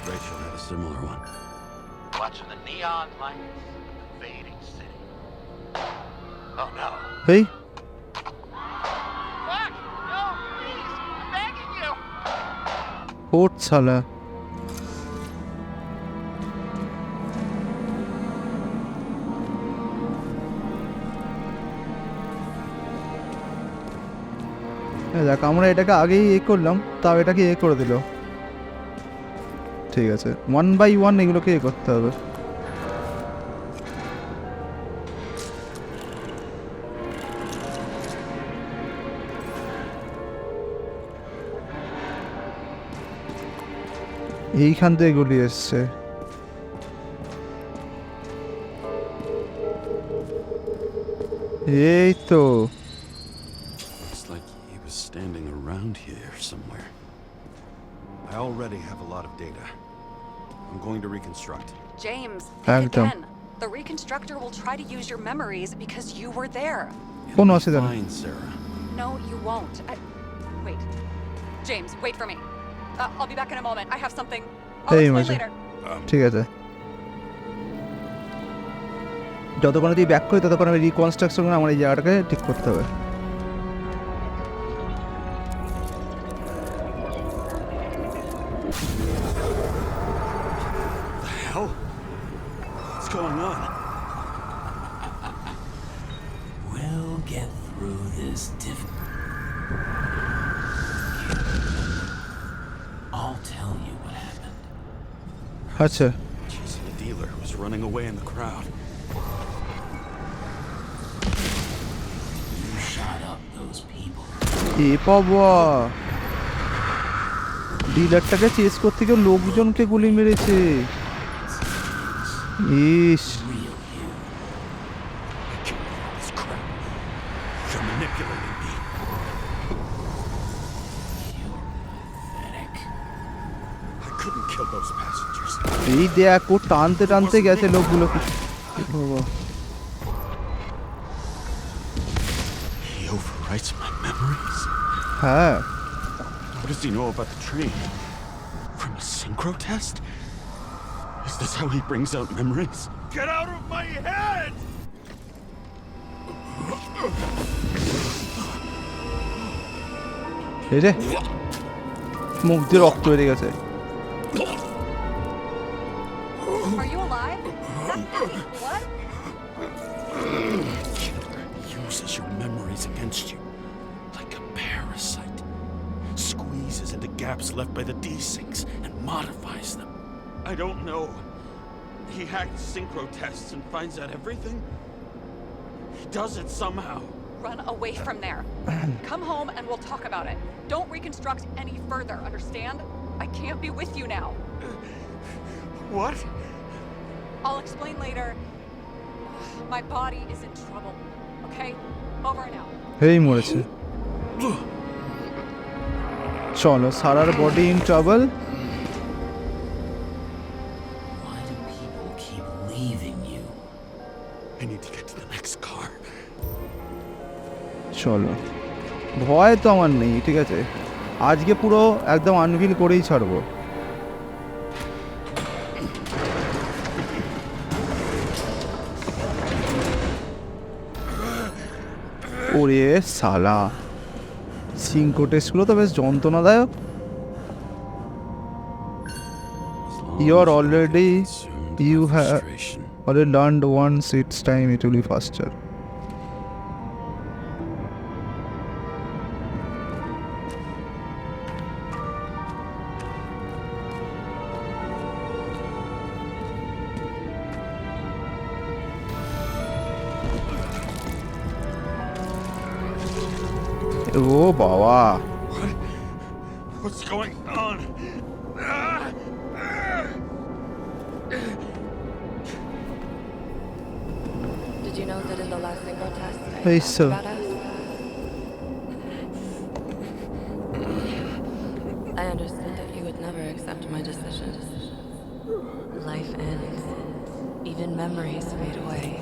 Rachel had a similar one. Watching the neon lights of the fading city. Oh no. এই Fuck! No, please! I'm begging you! ওট শালা দেখ আমরা এটাকে আগেই করলাম তাও এটাকে করে দিল ঠিক আছে 1 বাই 1 এগুলোকে করতে হবে এইখান থেকে গুলি এসছে এই তো Looks like he was standing around here somewhere. I already have a lot of data. I'm going to reconstruct. James, একদম again. The reconstructor will try to use your memories because you were there. কোনো অসুবিধা নেই Fine, Sarah. No, you won't. Wait. James, wait for me. I'll be back in a moment. I have something. I'll এই explain মজা later. ঠিক আছে যতক্ষণ তুই back করি ততক্ষণ আমি রিকনস্ট্রাকশন আমার এই জায়গাটাকে ঠিক করতে হবে The hell? What's going on? We'll get through this I'll tell you what happened. আচ্ছা Chasing a dealer who was running away in the crowd. You shot up those people. এ বাবা ডিলারটাকে চেস করতে গিয়ে লোকজনকে গুলি মেরেছে ইস Real you. This crap. You're manipulating me. You're pathetic. I couldn't kill those passengers. এই দেখ ও টানতে টানতে গেছে লোকগুলোকে এ বাবা He overwrites my memories. হ্যাঁ What does he know about the train? From a synchro test? Is this how he brings out memories? Get out of my head! এই রে মুখ দিয়ে রক্ত বেরিয়ে গেছে Are you alive? What? Killer uses your memories against you. Like a parasite. Squeezes into gaps left by the desyncs and modifies them. I don't know. He hacks synchro tests and finds out everything? He does it somehow. Run away from there. Come home and we'll talk about it. Don't reconstruct any further, understand? I can't be with you now. What? I'll explain later. My body is in trouble. Okay? Over and out. এই মরেছে চলো সারার body in trouble Why do people keep leaving you? I need to get to the next car. চলো ভয় তো আমার নেই ঠিক আছে আজকে পুরো একদম আনভিল করেই ছাড়বো ওরে সালা সিঙ্কো টেস্টগুলো তো বেশ যন্ত্রণাদায়ক You're already you have already learned once it's time it will be faster ও বাবা What's going on? Did you know that in the last single test, I Hey, asked sir. about us? would never accept my decisions. Life ends. Even memories fade away.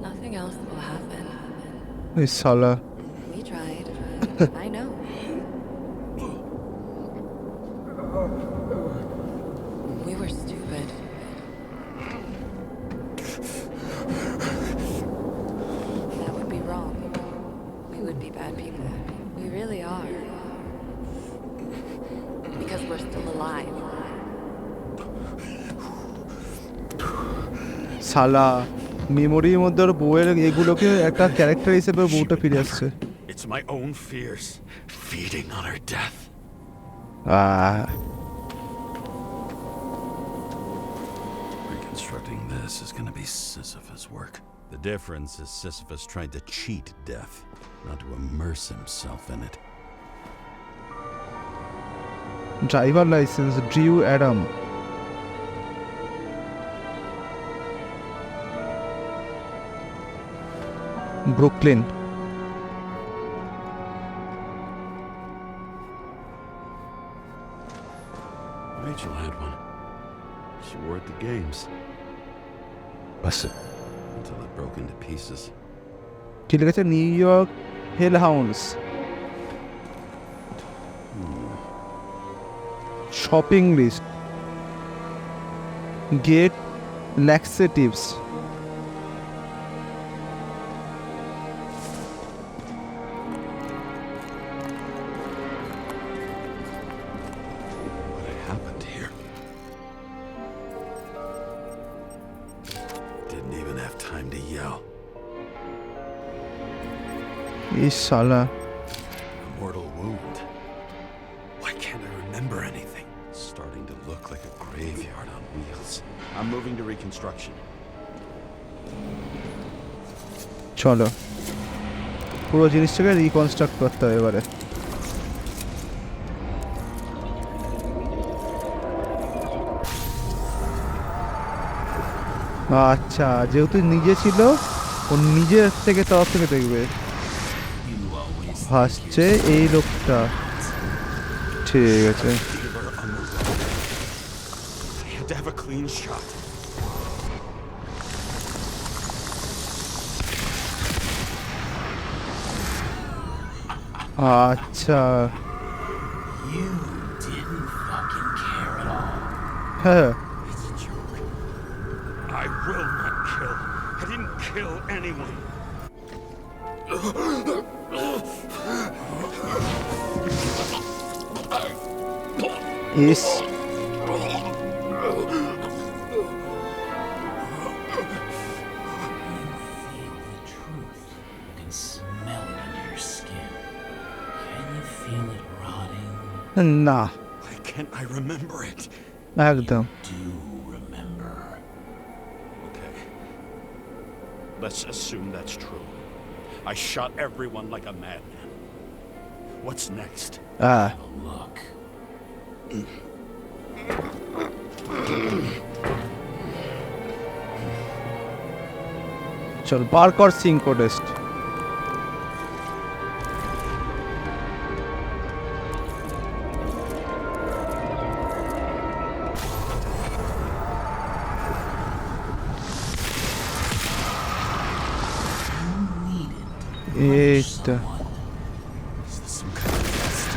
Nothing else will happen. এই শালা We tried. I know. We were stupid. That would be wrong. We would be bad people. We really are. Because we're still alive. শালা মেমোরির মধ্যে ওর বউয়ের এগুলোকে একটা character হিসেবে ওর বউটা ফিরে আসছে। It's my own fears feeding on her death. Reconstructing this is gonna be Sisyphus work. The difference is Sisyphus tried to cheat death, not to immerse himself in it. Driver licence Drew Adam. Brooklyn. Rachel had one. She wore it to games বাস until it broke into pieces. কি লিখেছে New York hell hounds shopping list get laxatives What happened here? Didn't even have time to yell. এই শালা A mortal wound. Why can't I remember anything? It's starting to look like a graveyard on wheels. I'm moving to reconstruction. চলো পুরো জিনিসটাকে reconstruct করতে হবে এবারে। আচ্ছা যেহেতু নিজে ছিল ও নিজের থেকে তরফ থেকে দেখবে ভাসছে এই লোকটা ঠিক আছে Fever on the road. I had to have a clean shot. আচ্ছা You didn't fucking care at all. হ্যাঁ It's a joke. I will not kill. I didn't kill anyone. Is The truth. You can smell it under your skin. Can you feel it rotting? না Why can't I remember it? একদম Do remember. Okay. Let's assume that's true. I shot everyone like a madman. What's next? হ্যাঁ Look. চল বার কর Senco test এইটা Is this some kind of test?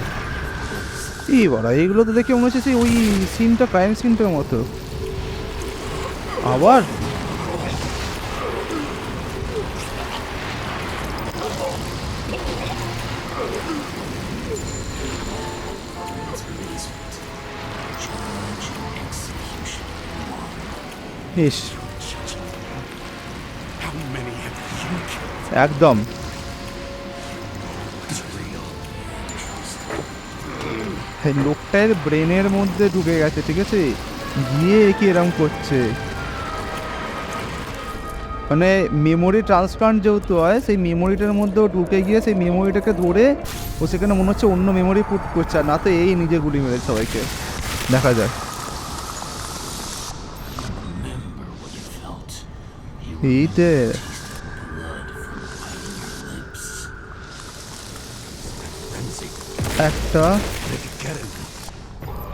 এই বড়া এইগুলো তো দেখে মনে হচ্ছে সেই ওই সিনটা ক্রাইম সিনটার মতো আবার ইস How many have you killed? একদম It's real. এই লোকটার ব্রেনের মধ্যে ঢুকে গেছে ঠিক আছে গিয়ে কি এরম করছে মানে মেমোরি ট্রান্সপ্লান্ট যেহেতু হয় সেই মেমোরিটার মধ্যেও ঢুকে গিয়ে সেই মেমোরিটাকে ধরে ও সেখানে মনে হচ্ছে অন্য মেমোরি পুট করছে আর না তো এই নিজে গুলি মেরেছে সবাইকে দেখা যায় Remember what you felt. You এইতে blood from biting your lips. Frenzy. একটা Did you get him?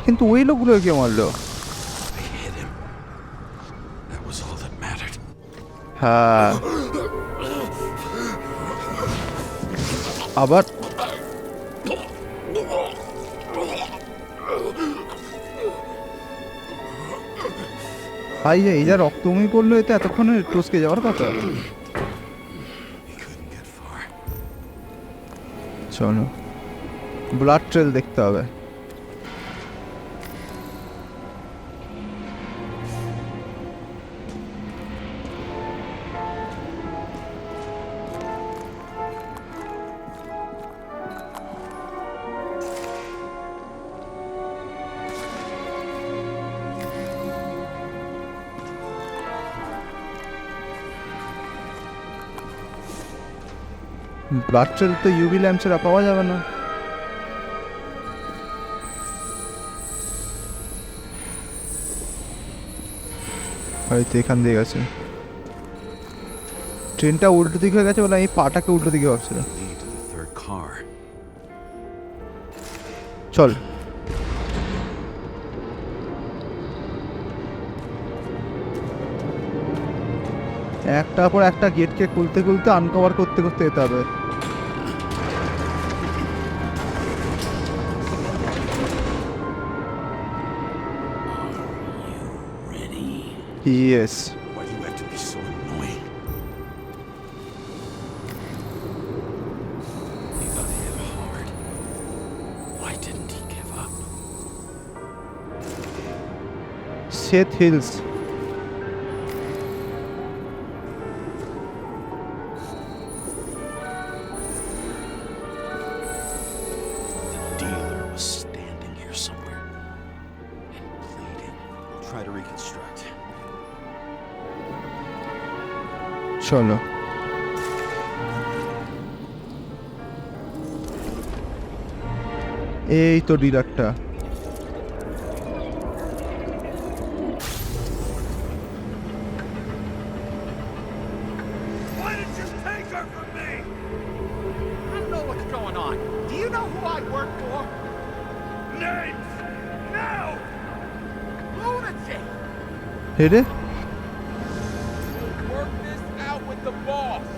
কিন্তু ওই লোকগুলো কে মারলো? I hit him. That was all that mattered. হ্যাঁ, আবার ভাই এই যা রক্তময় করলো, এতে এতক্ষণে টসকে যাওয়ার কথা। He couldn't get far. চলো, ব্লাড ট্রেল দেখতে হবে। ব্লাড ট্রেল তো ইউভি ল্যাম্প ছাড়া পাওয়া যাবে না। হয়তো এখান দিয়ে গেছে। ট্রেনটা উল্টো দিকে হয়ে গেছে বলে আমি পাটাকে উল্টো দিকে ভাবছিলাম। Lead to the third car. চল, একটার পর একটা গেটকে খুলতে খুলতে আনকভার করতে করতে যেতে হবে। Ready? Yes, Why do you have to be so annoying? He got hit hard. Why didn't he give up? Seth hills. The dealer was standing here somewhere and pleading. We'll try to reconstruct. চলো, এই তো ডিলারটা। Why did you take her from me? I don't know what's going on. Do you know who I work for? Names! Now! Lunatic! হেরে Work this out with the boss.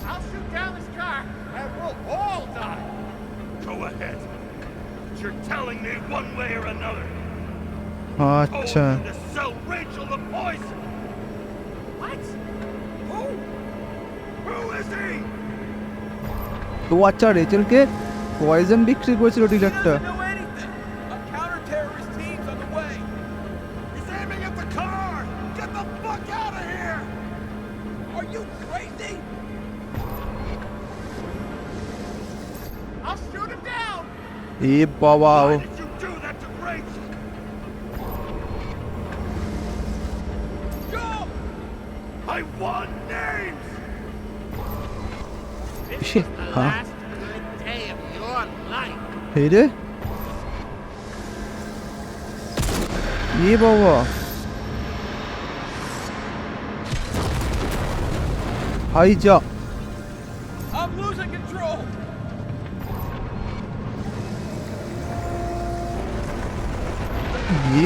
I'll shoot down this car and we'll all die. Go ahead. But you're telling me one way or another. আচ্ছা, Told you to sell Rachel the poison. What? Who? Who is he? তো আচ্ছা, রেচেলকে poison বিক্রি করেছিল He ডিলারটা। doesn't know anything. A counter-terrorist team's on the way. He's aiming at the car. Get the fuck out of here. Are you crazy? I'll shoot him down. এ বাবা, Why did you do that to Rachel? Go! I want names. This Shit, is the huh? last good day of your life. হেরে এ বাবা, high যা। I'm losing control.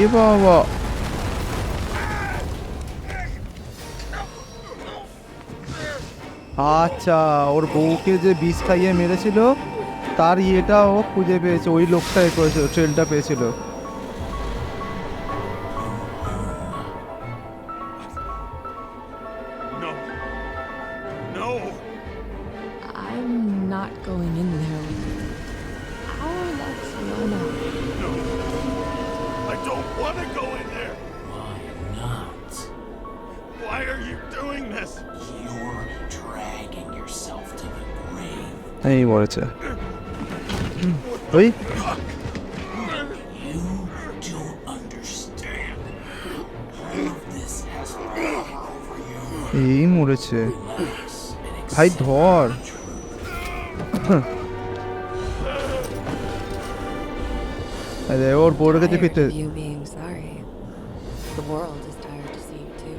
এ বাবা, আচ্ছা, ওর বউকে যে বিষ খাইয়ে মেরেছিল তার ইয়েটা ও খুঁজে পেয়েছে, ওই লোকটা এ করেছিল, ট্রেলটা পেয়েছিল। No. No. I'm not going in there with you. Our luck's run out. No. I don't want to go in there. Why not? Why are you doing this? You're dragging yourself to the grave. এই মরেছে। ওই You don't understand. All of this has power over you. এই মরেছে Relax and ভাই, accept ধর। the truth. আরে ওর বউর কাছে Tired ফিরতে of you being sorry. The world is tired to see you too.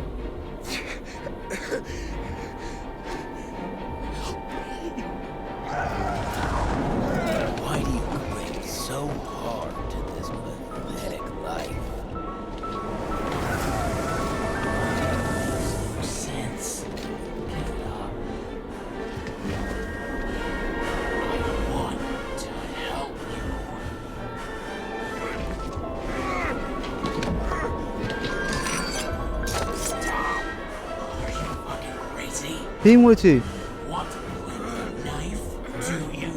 এই মরেছে। Want to play with a knife, do you?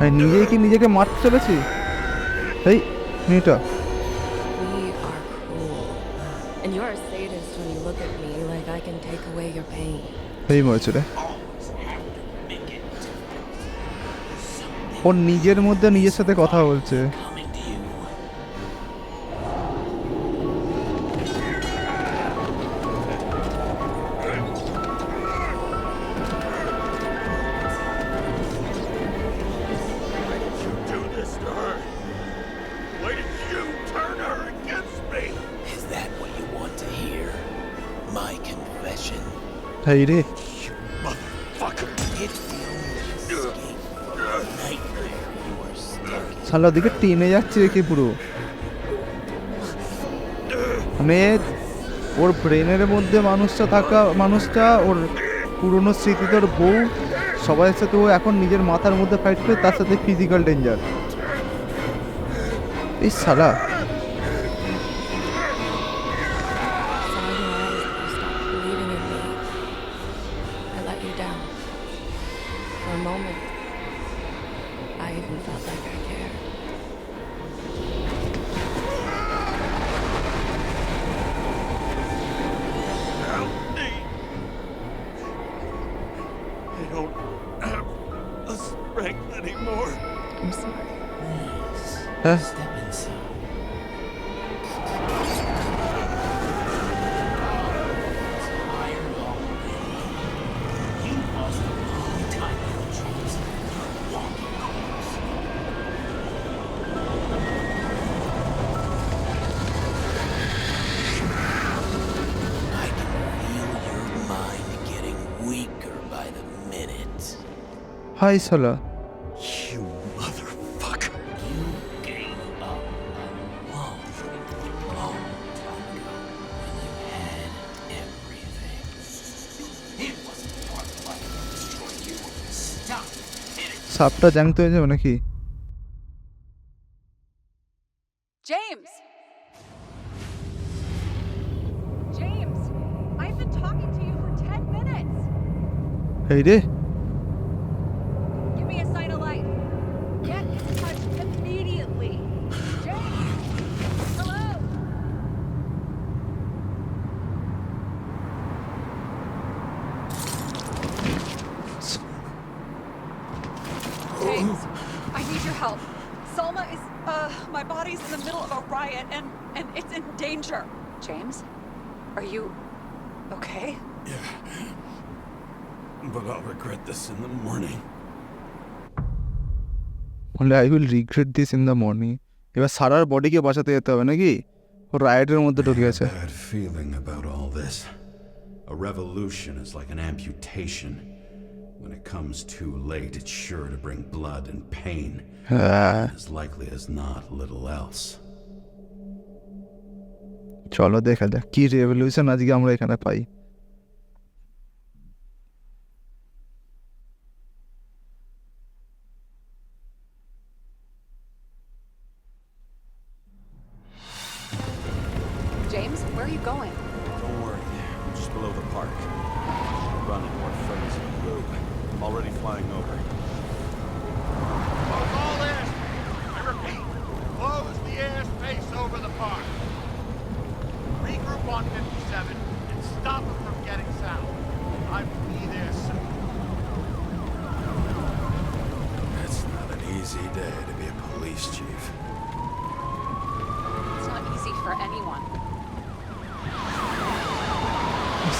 আর নিজেই কি নিজেকে মারতে চলেছে? এই মেয়েটা We are cruel. And you're a sadist when you look at me like I can take away your pain. এই মরেছে রে। Always have to make it difficult. ওর নিজের মধ্যে নিজের সাথে কথা বলছে। Coming to you. Why did you do this to her? Why did you turn her against me? Is that what you want to hear? My confession? এই রে, Motherfucker. It's the only escape from the nightmare you are stuck in. শালা দিকে টেনে যাচ্ছে কি পুরো। মানে ওর ব্রেনের মধ্যে মানুষটা ওর পুরনো স্মৃতি, তোর বউ, সবার সাথে ও এখন নিজের মাথার মধ্যে ফাইট করে, তার সাথে ফিজিক্যাল ডেঞ্জার। এই শালা Saw your eyes and you stopped believing in me. I let you down. For a moment, I even felt like I cared. Help me. I don't have a strength anymore. I'm sorry. হ্যাঁ Step inside. Tired already. You lost a long time ago, James. Walking calls. I can feel your mind getting weaker by the minute. Hi শালা। You motherfucker. You gave up a long time ago when you had everything. It wasn't part of life to destroy you. Stop hitting. সাপটা জ্যাংতে হয়ে যাবে নাকি? James! James! I've been talking to you for 10 minutes! এই রে, Give me a sign of life. Get in touch immediately. James! Hello? James, I need your help. Salma is, my body's in the middle of a riot and it's in danger. James, are you okay? But I'll regret this in the morning. বলে I will regret this in the morning. এবার সারার বডিকে বাঁচাতে যেতে হবে নাকি? ও রাইডের মধ্যে ঢুকে গেছে। Bad feeling about all this. A revolution is like an amputation. When it comes too late, it's sure to bring blood and pain. হ্যাঁ, As likely as not, little else. চলো দেখা যাক কি রেভলিউশন আজকে আমরা এখানে পাই। James, where are you going? Don't worry. I'm just below the park. Running more friends in the loop. I'm already flying over. Close all airspace. I repeat, close the airspace over the park. Regroup on 57 and stop them from getting south. I will be there soon. It's not an easy day to be a police chief. It's not easy for anyone.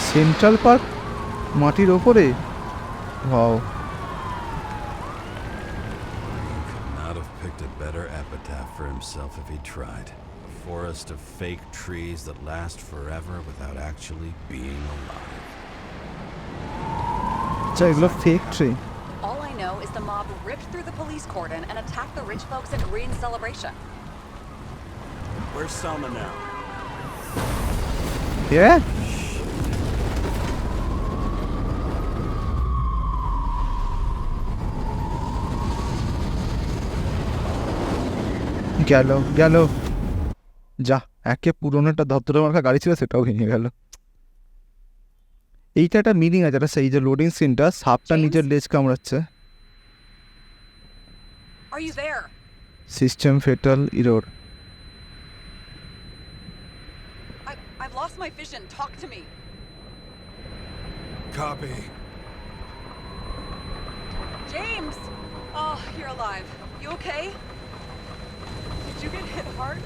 Central park মাটির ওপরে, wow. Could not have picked a better epitaph for himself if he tried. A forest of fake trees that last forever without actually being alive. আচ্ছা, এগুলো fake tree. All I know is the mob ripped through the police cordon and attacked the rich folks at Korean celebration. Where's Selma now? হ্যাঁ, গেল গেল যা, একে পুরোনো একটা ধত্তরে মার্কা গাড়ি ছিল সেটাও ভেঙে গেল। এইটা একটা মিনিং আছে, একটা সেই যে লোডিং সিনটা, সাপটা নিজের লেজ কামড়াচ্ছে। Are you there? System fatal error. I've lost my vision. Talk to me. Copy. James! Oh, you're alive. You okay? Did you get hit hard?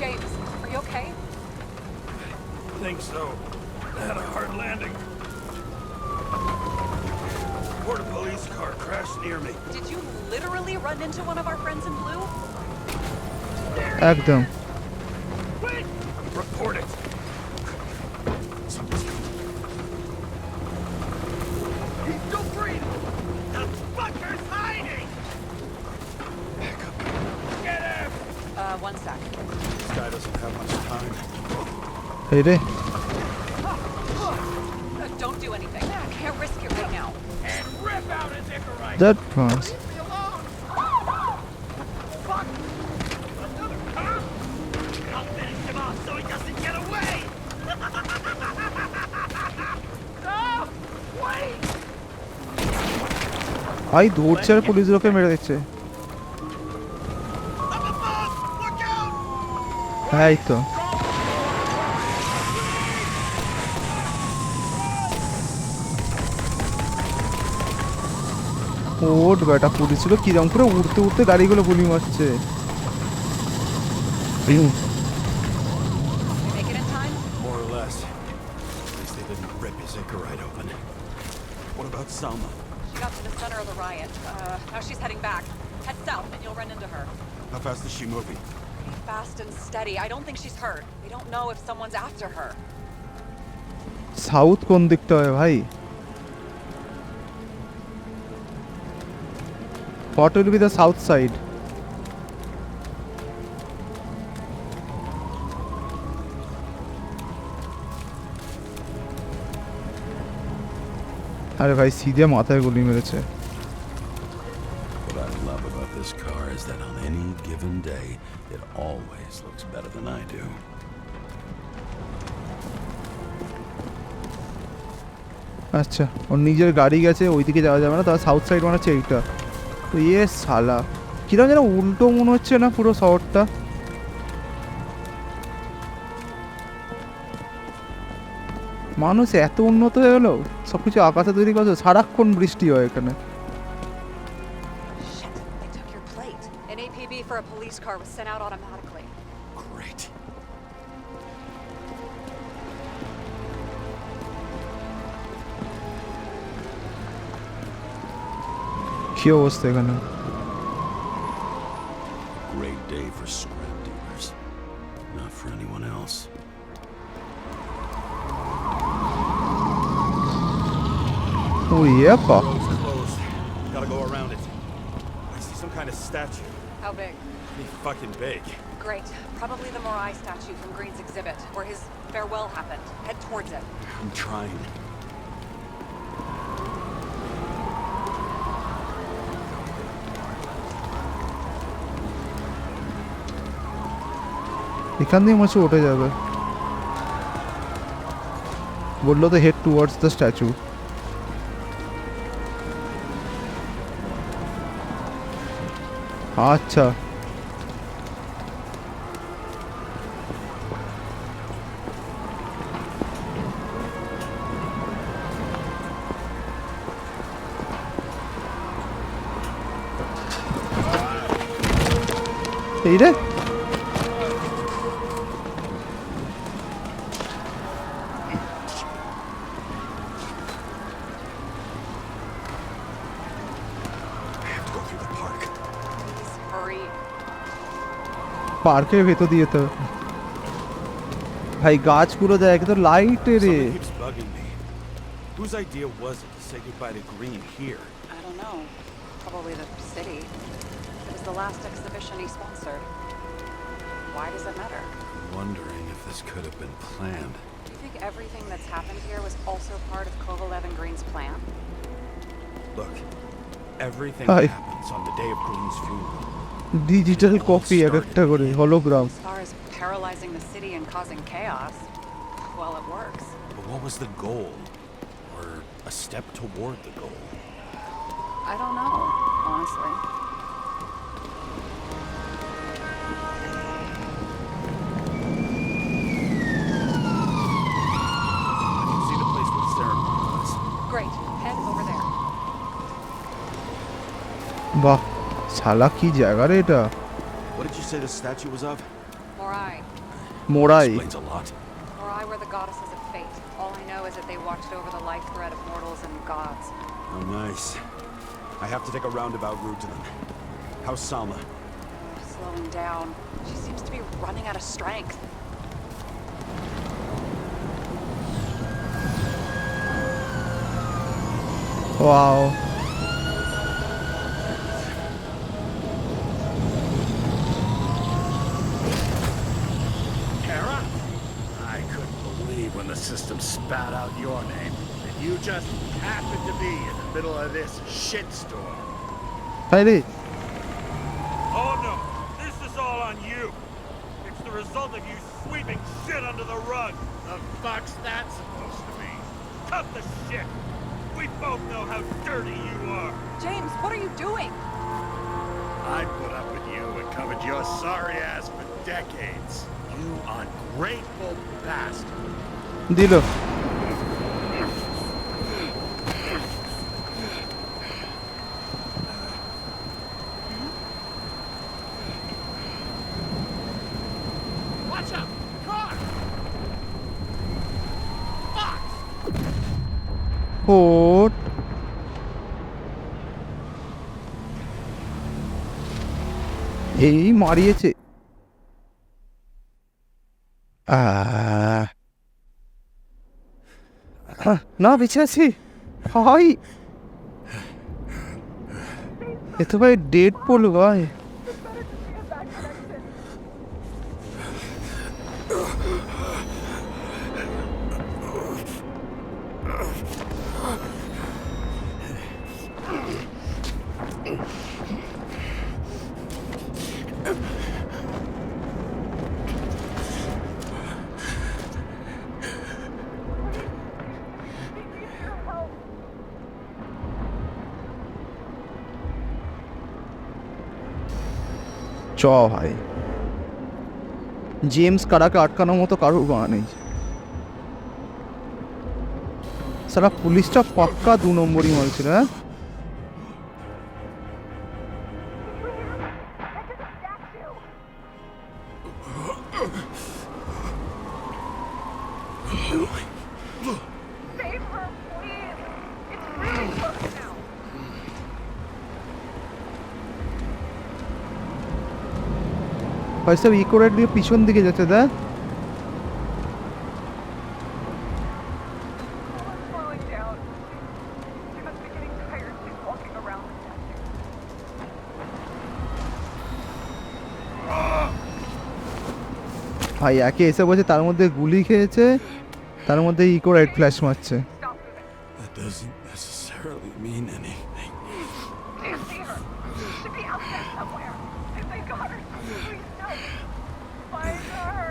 James, are you okay? I think so. I had a hard landing. Border police car crashed near me. Did you literally run into one of our friends in blue? একদম। Wait! Report it. Something's coming. He's still breathing. The fucker's hiding. Back up. Get him. One sec. This guy doesn't have much time. এই রে, Don't do anything. I can't risk it right now. And rip out his Icarite. That pass. Leave me alone. Fuck. Another cop. I'll finish him off so he doesn't get away. No! Wait! ভাই দৌড়ছে আর police ওকে মেরে দিচ্ছে। Up above! Look out! হ্যাঁ এই তো। ওট বেটা, police ছিল কিরম করে উড়তে উড়তে গাড়িগুলো গুলি মারছে। You make it in time? More or less. At least they didn't rip his Icarite open. What about Salma? She got to the center of the riot. Now she's heading back. Head south and you'll run into her. How fast is she moving? Pretty fast and steady. I don't think she's hurt. We don't know if someone's after her. South কোন দিকটা হয় ভাই? What will be the south side? আরে ভাই সিধে মাথায় গুলি মেরেছে। What I love about this car is that on any given day, it always looks better than I do. আচ্ছা, ওর নিজের গাড়ি গেছে, ওইদিকে যাওয়া যাবে না, তার সাউথ সাইড মনে হচ্ছে এইটা। তো ইয়ে শালা কিরম যেন উল্টো মনে হচ্ছে না পুরো শহরটা। মানুষ এত উন্নত হয়ে গেল, সবকিছু আকাশে তৈরি করছে, সারাক্ষণ বৃষ্টি হয় এখানে। Shit, they took your plate. An APB for a police car was sent out automatically. Great. কি অবস্থা এখানে? Great day for scrap dealers. Not for anyone else. O ইয়েপা, Road's closed. Gotta go around it. I see some kind of statue. How big? Pretty fucking big. Great. Probably the Morai statue from Green's exhibit, where his farewell happened. Head towards it. I'm trying. এখান দিয়ে মাছ উঠে যাবে বললো তো, head towards the statue. আচ্ছা এই রে, পার্কের ভেতর দিয়ে তো ভাই গাছগুলো দেখ, তো লাইট রে। Something keeps bugging me. Whose idea was it to say goodbye to Green here? I don't know. Probably the city. It was the last exhibition he sponsored. Why does it matter? I'm wondering if this could have been planned. Do you think everything that's happened here was also part of Kovalev and Green's plan? Look, Everything Hi. happens on the day of Green's funeral. Digital copy এক একটা করে hologram. As far as paralyzing the city and causing chaos, well, it works. But what was the goal? Or a step toward the goal? I don't know, honestly. I can see the place where the ceremony was. Great, head over there. বাহ, শালা কি জায়গা রে এটা? What did you say the statue was of? Morai. মোড়াই। Explains a lot. Morai were the goddesses of fate. All I know is that they watched over the life thread of mortals and gods. Oh, nice. I have to take a roundabout route to them. How's Salma? Slowing down. She seems to be running out of strength. Wow. Karra? I couldn't believe when the system spat out your name. And you just happened to be in the middle of this shitstorm. তাই রে? Oh no! This is all on you! It's the result of you sweeping shit under the rug! The fuck's that supposed to mean? Cut the shit! We both know how dirty you are! James, what are you doing? I put up with you and covered your sorry ass for decades. You ungrateful bastard. দিল। Watch out! Car! Fuck! Coat. এই মারিয়েছে। না বেঁচে আছি ভাই। এ তো ভাই dead pole ভাই। চ ভাই, জেমস কারাকে আটকানোর মতো কারোর বানা নেই। সারা পুলিশটা পাক্কা 2 নম্বরই মাল ছিল। হ্যাঁ Save her, please. It's really close now. ভাই সব ইকোরেট দিয়ে পিছন দিকে যাচ্ছে। দেখ Someone's slowing down. She must be getting tired. She's walking around the statue. ভাই একে এসে বলছে, তার মধ্যে গুলি খেয়েছে, তার মধ্যে ইকোরাইট ফ্ল্যাশ মারছে। Stop moving. That doesn't necessarily mean anything. Do you see her? She should be out there somewhere. If they got her, please no. Find her.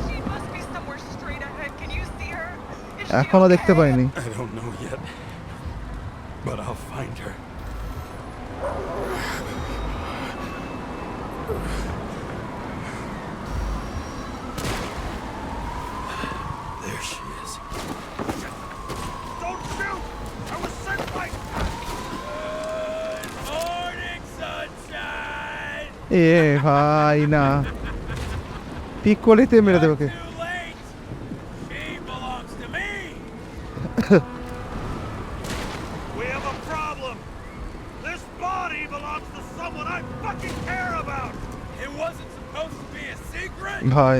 She must be somewhere straight ahead. Can you see her? Is she এখনো দেখতে okay? পাইনি। I don't know yet, but I'll find her. There she is. Don't shoot! I was sent by... Good morning, sunshine! এ ভাই না, ঠিক করলেই মেরে দেবে ওকে। Too late! She belongs to me! We have a problem! This body belongs to someone I fucking care about! It wasn't supposed to be a secret! ভাই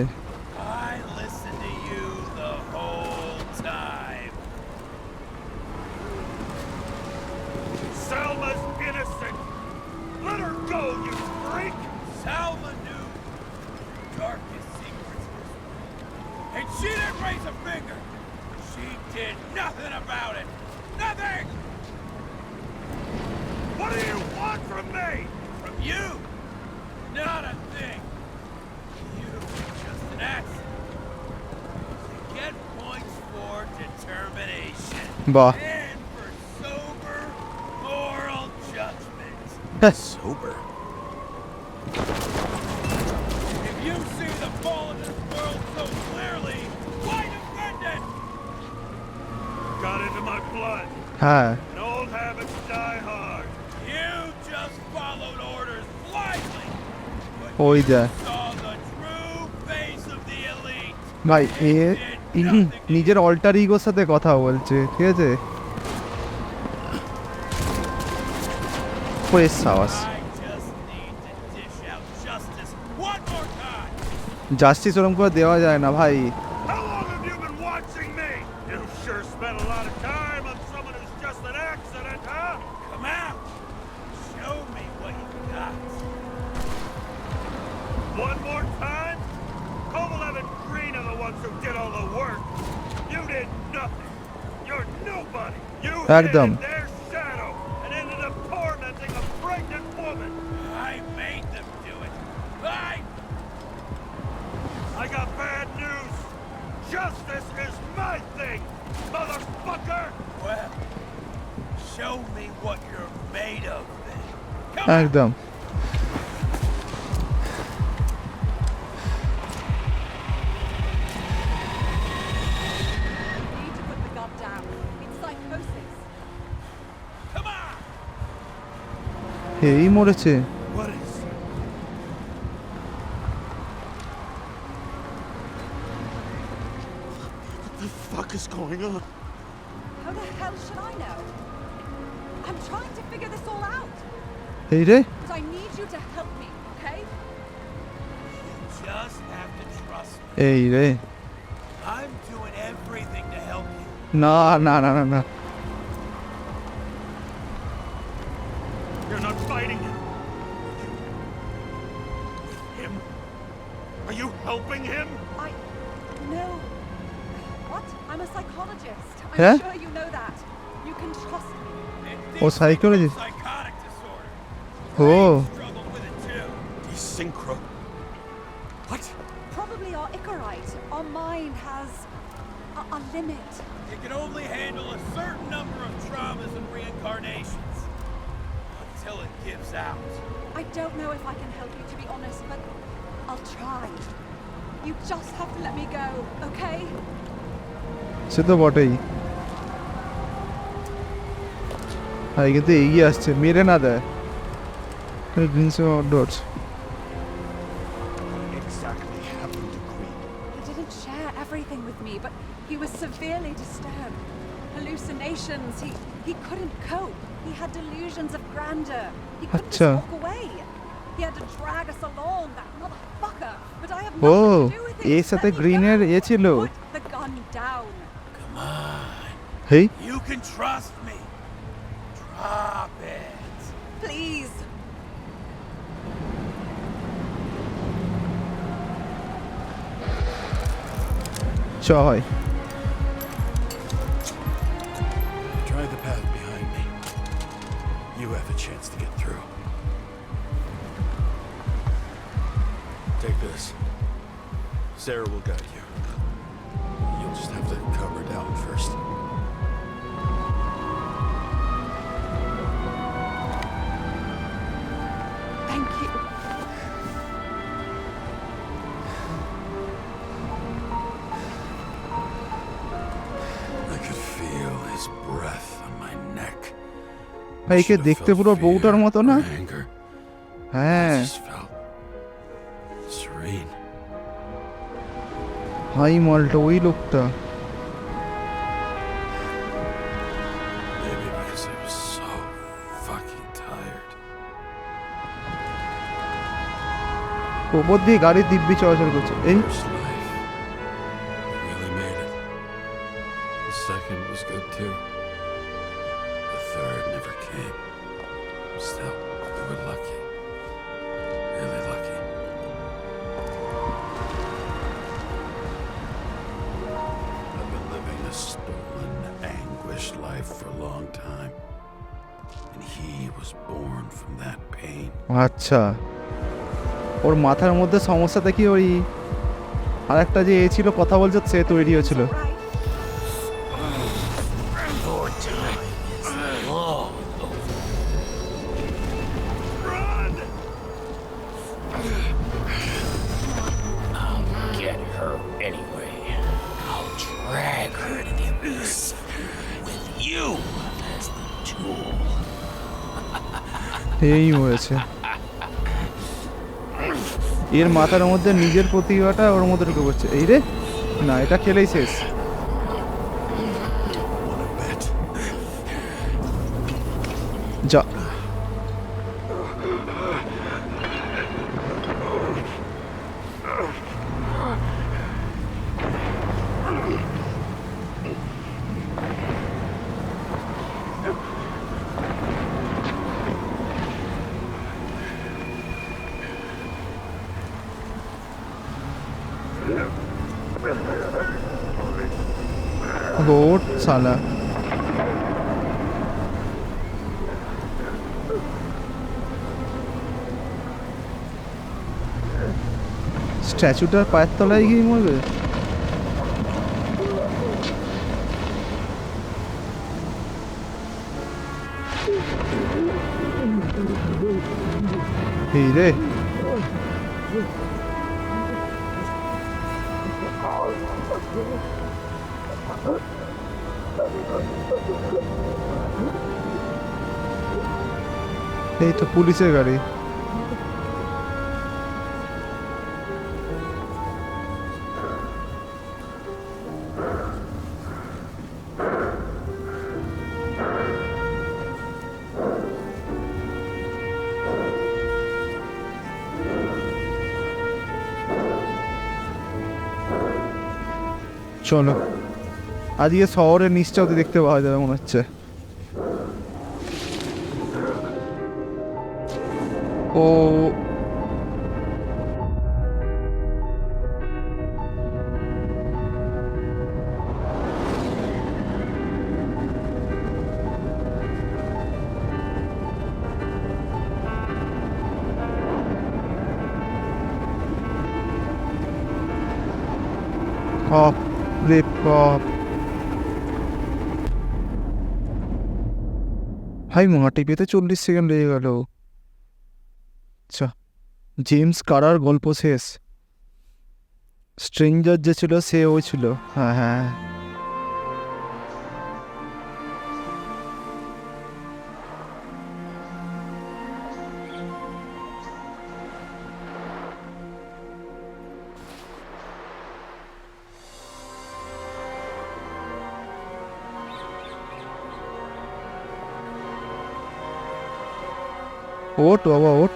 I listened to you the whole time. Selma's innocent! Let her go, you freak! Salma knew the darkest secrets. And she didn't raise a finger. did nothing about it. Nothing. What do you want from me? From you, not a thing. You were just an accident. You get points for determination. বাহ And for sober moral judgment. Sober? If you see the fall of this world so clearly, why defend it? Got into my blood. হ্যাঁ And old habits die hard. You just followed orders blindly. But ওই you যা saw the true face of the elite. ভাই এ They did nothing to নিজের alter ইগোর সাথে কথা বলছে ঠিক আছে ওই সাওয়াস I just need to dish out justice one more time. Justice ওরকম করে দেওয়া যায় না ভাই How long have you been watching me? You sure spent a lot of time on someone who's just an accident, huh? Come out. Show me what you got. One more time? Kovalev and Green are the ones who did all the work. You did nothing. You're nobody. You hid Ekdom. in their shadow and ended up tormenting a pregnant woman. I made them do it. I got bad news. Justice is my thing, motherfucker! Well, show me what you're made of then. Come on. একদম You need to put the gun down. It's psychosis. Come on. এই মরেছে What is... What the fuck is going on? How the hell should I know? I'm trying to figure this all out. এই রে But I need you to help me, okay? You just have to trust me. এই রে I'm doing everything to help you. না না না না না You're not fighting him. With him? Are you helping him? No. What? I'm a psychologist. I'm Yeah? sure you know that. You can trust me. And Oh, these psychologist. people have psychotic disorder. Oh. They struggle with it too. He's synchro. What? Probably our Icarite. Our mind has a limit. It can only handle a certain number of traumas and reincarnations. Until it gives out. I don't know if I can help you, to be honest, but I'll try. You just have to let me go, okay? সে তো বটেই ভাই কিন্তু এগিয়ে আসছে মেরে না দেয় Greens dots What exactly happened to Green? He didn't share everything with me, but he was severely disturbed. Hallucinations. He couldn't cope. He had delusions of grandeur. He couldn't Acha. just walk away. He had to drag us along, that motherfucker. But I have ও nothing to do with it. এর Just সাথে let me গ্রিনের go. এ ছিল Put the gun down. Come on. Hey You can trust me. Drop it. Please. চ হয় Try the path behind me. You have a chance to get through. Take this. Sarah will guide you. You'll just have to cover down first. Thank you. I could feel his breath on my neck. ভাই একে Should've দেখতে felt পুরো fear বউটার মতো না or anger. হ্যাঁ I just felt serene. Hi মালটা ওই লোকটা Maybe because I was so fucking tired. ওপর দিয়ে গাড়ির দিব্যি চলাচল করছে এই First life. We really made it. The second was good too. The third never came. Still, we were lucky. Really lucky. I've been living a stolen born from that pain. আচ্ছা, ওর মাথার মধ্যে সমস্যা দেখি ওই আর একটা যে এ ছিল কথা বলছে সে তৈরি হয়েছিল। Your time is long over. I'll get her anyway. I'll drag her to the abyss with you as the tool. এই হয়েছে এর মাথার মধ্যে নিজের প্রতিভাটা ওর মধ্যে ঢুকে পড়ছে। এই রে না, এটা খেলেই শেষ। যা रोड साला স্ট্যাচুটার পায়ের তলায় গিয়ে মরবে। এই রে এই তো পুলিশের গাড়ি। চলো আজকে শহরের নিশ্চয়তা দেখতে পাওয়া যাবে মনে হচ্ছে। ও কপ রে কপ ভাই মাটি পেতে 40 সেকেন্ড লেগে গেল। আচ্ছা, জেমস কারার গল্প শেষ। স্ট্রেঞ্জার যে ছিল সে ও ছিল। হ্যাঁ হ্যাঁ ওট বাবা ওট।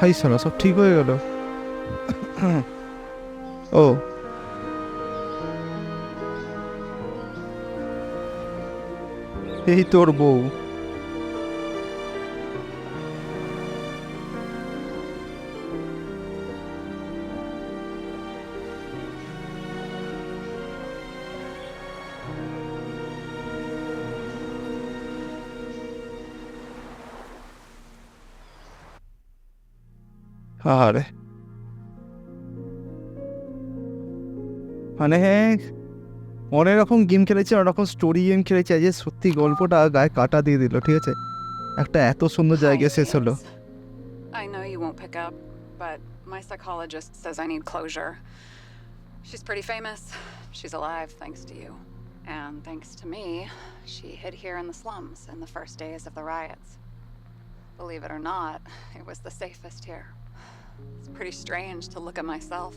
হাই সালা সব ঠিক হয়ে গেল। ও এই তোর বউ। আরে মানে অনেক রকম গেম খেলেছি, অনেক রকম স্টোরি গেম খেলেছি, আজ সত্যি গল্পটা গায়ে কাটা দিয়ে দিল। ঠিক আছে, একটা এত সুন্দর জায়গায় শেষ হলো। I know you won't pick up, but my psychologist says I need closure. She's pretty famous. She's alive thanks to you. And thanks to me, she hid here in the slums in the first days of the riots. Believe it or not, it was the safest here. It's pretty strange to look at myself,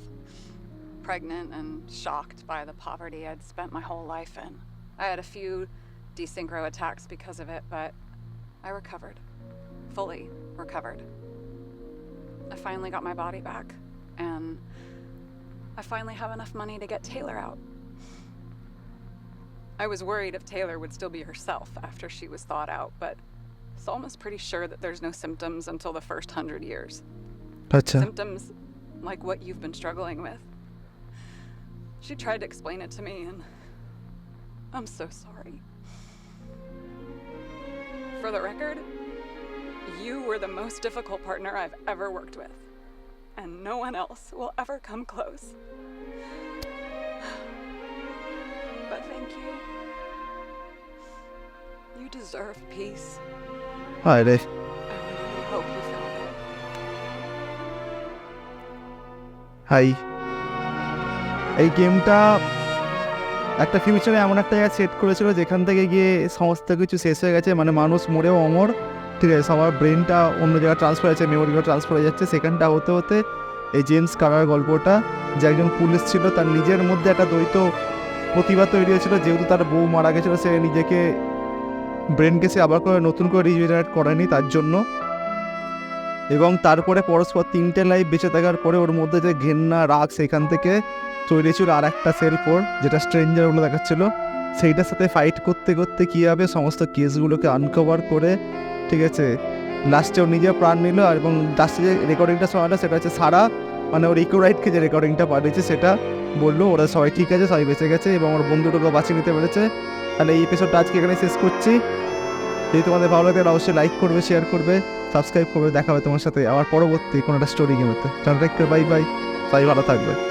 pregnant and shocked by the poverty I'd spent my whole life in. I had a few desynchro attacks because of it, but I recovered. Fully recovered. I finally got my body back, and I finally have enough money to get Taylor out. I was worried if Taylor would still be herself after she was thawed out, but Salma's pretty sure that there's no symptoms until the first 100 years. আচ্ছা Symptoms like what you've been struggling with. She tried to explain it to me, and I'm so sorry. For the record, you were the most difficult partner I've ever worked with, and no one else will ever come close. But thank you. You deserve peace. হায় রে I really hope you found it. Hi এই গেমটা একটা ফিউচারে এমন একটা জায়গায় set করেছিল যেখান থেকে গিয়ে সমস্ত কিছু শেষ হয়ে গেছে, মানে মানুষ মরেও অমর, ঠিক আছে, সবার ব্রেনটা অন্য জায়গায় ট্রান্সফার হয়েছে, মেমোরিগুলো ট্রান্সফার হয়ে যাচ্ছে। সেখানটা হতে হতে এই জেমস কারার গল্পটা, যে একজন পুলিশ ছিল, তার নিজের মধ্যে একটা দ্বৈত প্রতিভা তৈরি হয়েছিল, যেহেতু তার বউ মারা গেছিলো, সে নিজেকে ব্রেনকে সে আবার করে নতুন করে রিজেনারেট করেনি তার জন্য। এবং তারপরে পরস্পর 3টে লাইফ বেঁচে থাকার পরে ওর মধ্যে যে ঘেন্না রাগ সেখান থেকে তৈরি ছিল আর একটা সেলফ ওর, যেটা স্ট্রেঞ্জারগুলো দেখাচ্ছিল, সেইটার সাথে ফাইট করতে করতে কী হবে সমস্ত কেসগুলোকে আনকভার করে, ঠিক আছে, লাস্টে ও নিজে প্রাণ নিল। আর এবং লাস্টে যে রেকর্ডিংটা শোনালো সেটা হচ্ছে সারা, মানে ওর ইকোরাইটকে যে রেকর্ডিংটা পাঠিয়েছে সেটা বললো ওরা সবাই ঠিক আছে, সবাই বেঁচে গেছে এবং ওর বন্ধুটাকে বাঁচিয়ে নিতে পেরেছে। তাহলে এই এপিসোডটা আজকে এখানে শেষ করছি। যদি তোমাদের ভালো লাগে তাহলে অবশ্যই লাইক করবে, শেয়ার করবে, সাবস্ক্রাইব করবে। দেখা হবে তোমার সাথে আবার পরবর্তী কোনো একটা স্টোরি গেমেতে। টাটা, বাই বাই, সবাই ভালো থাকবে।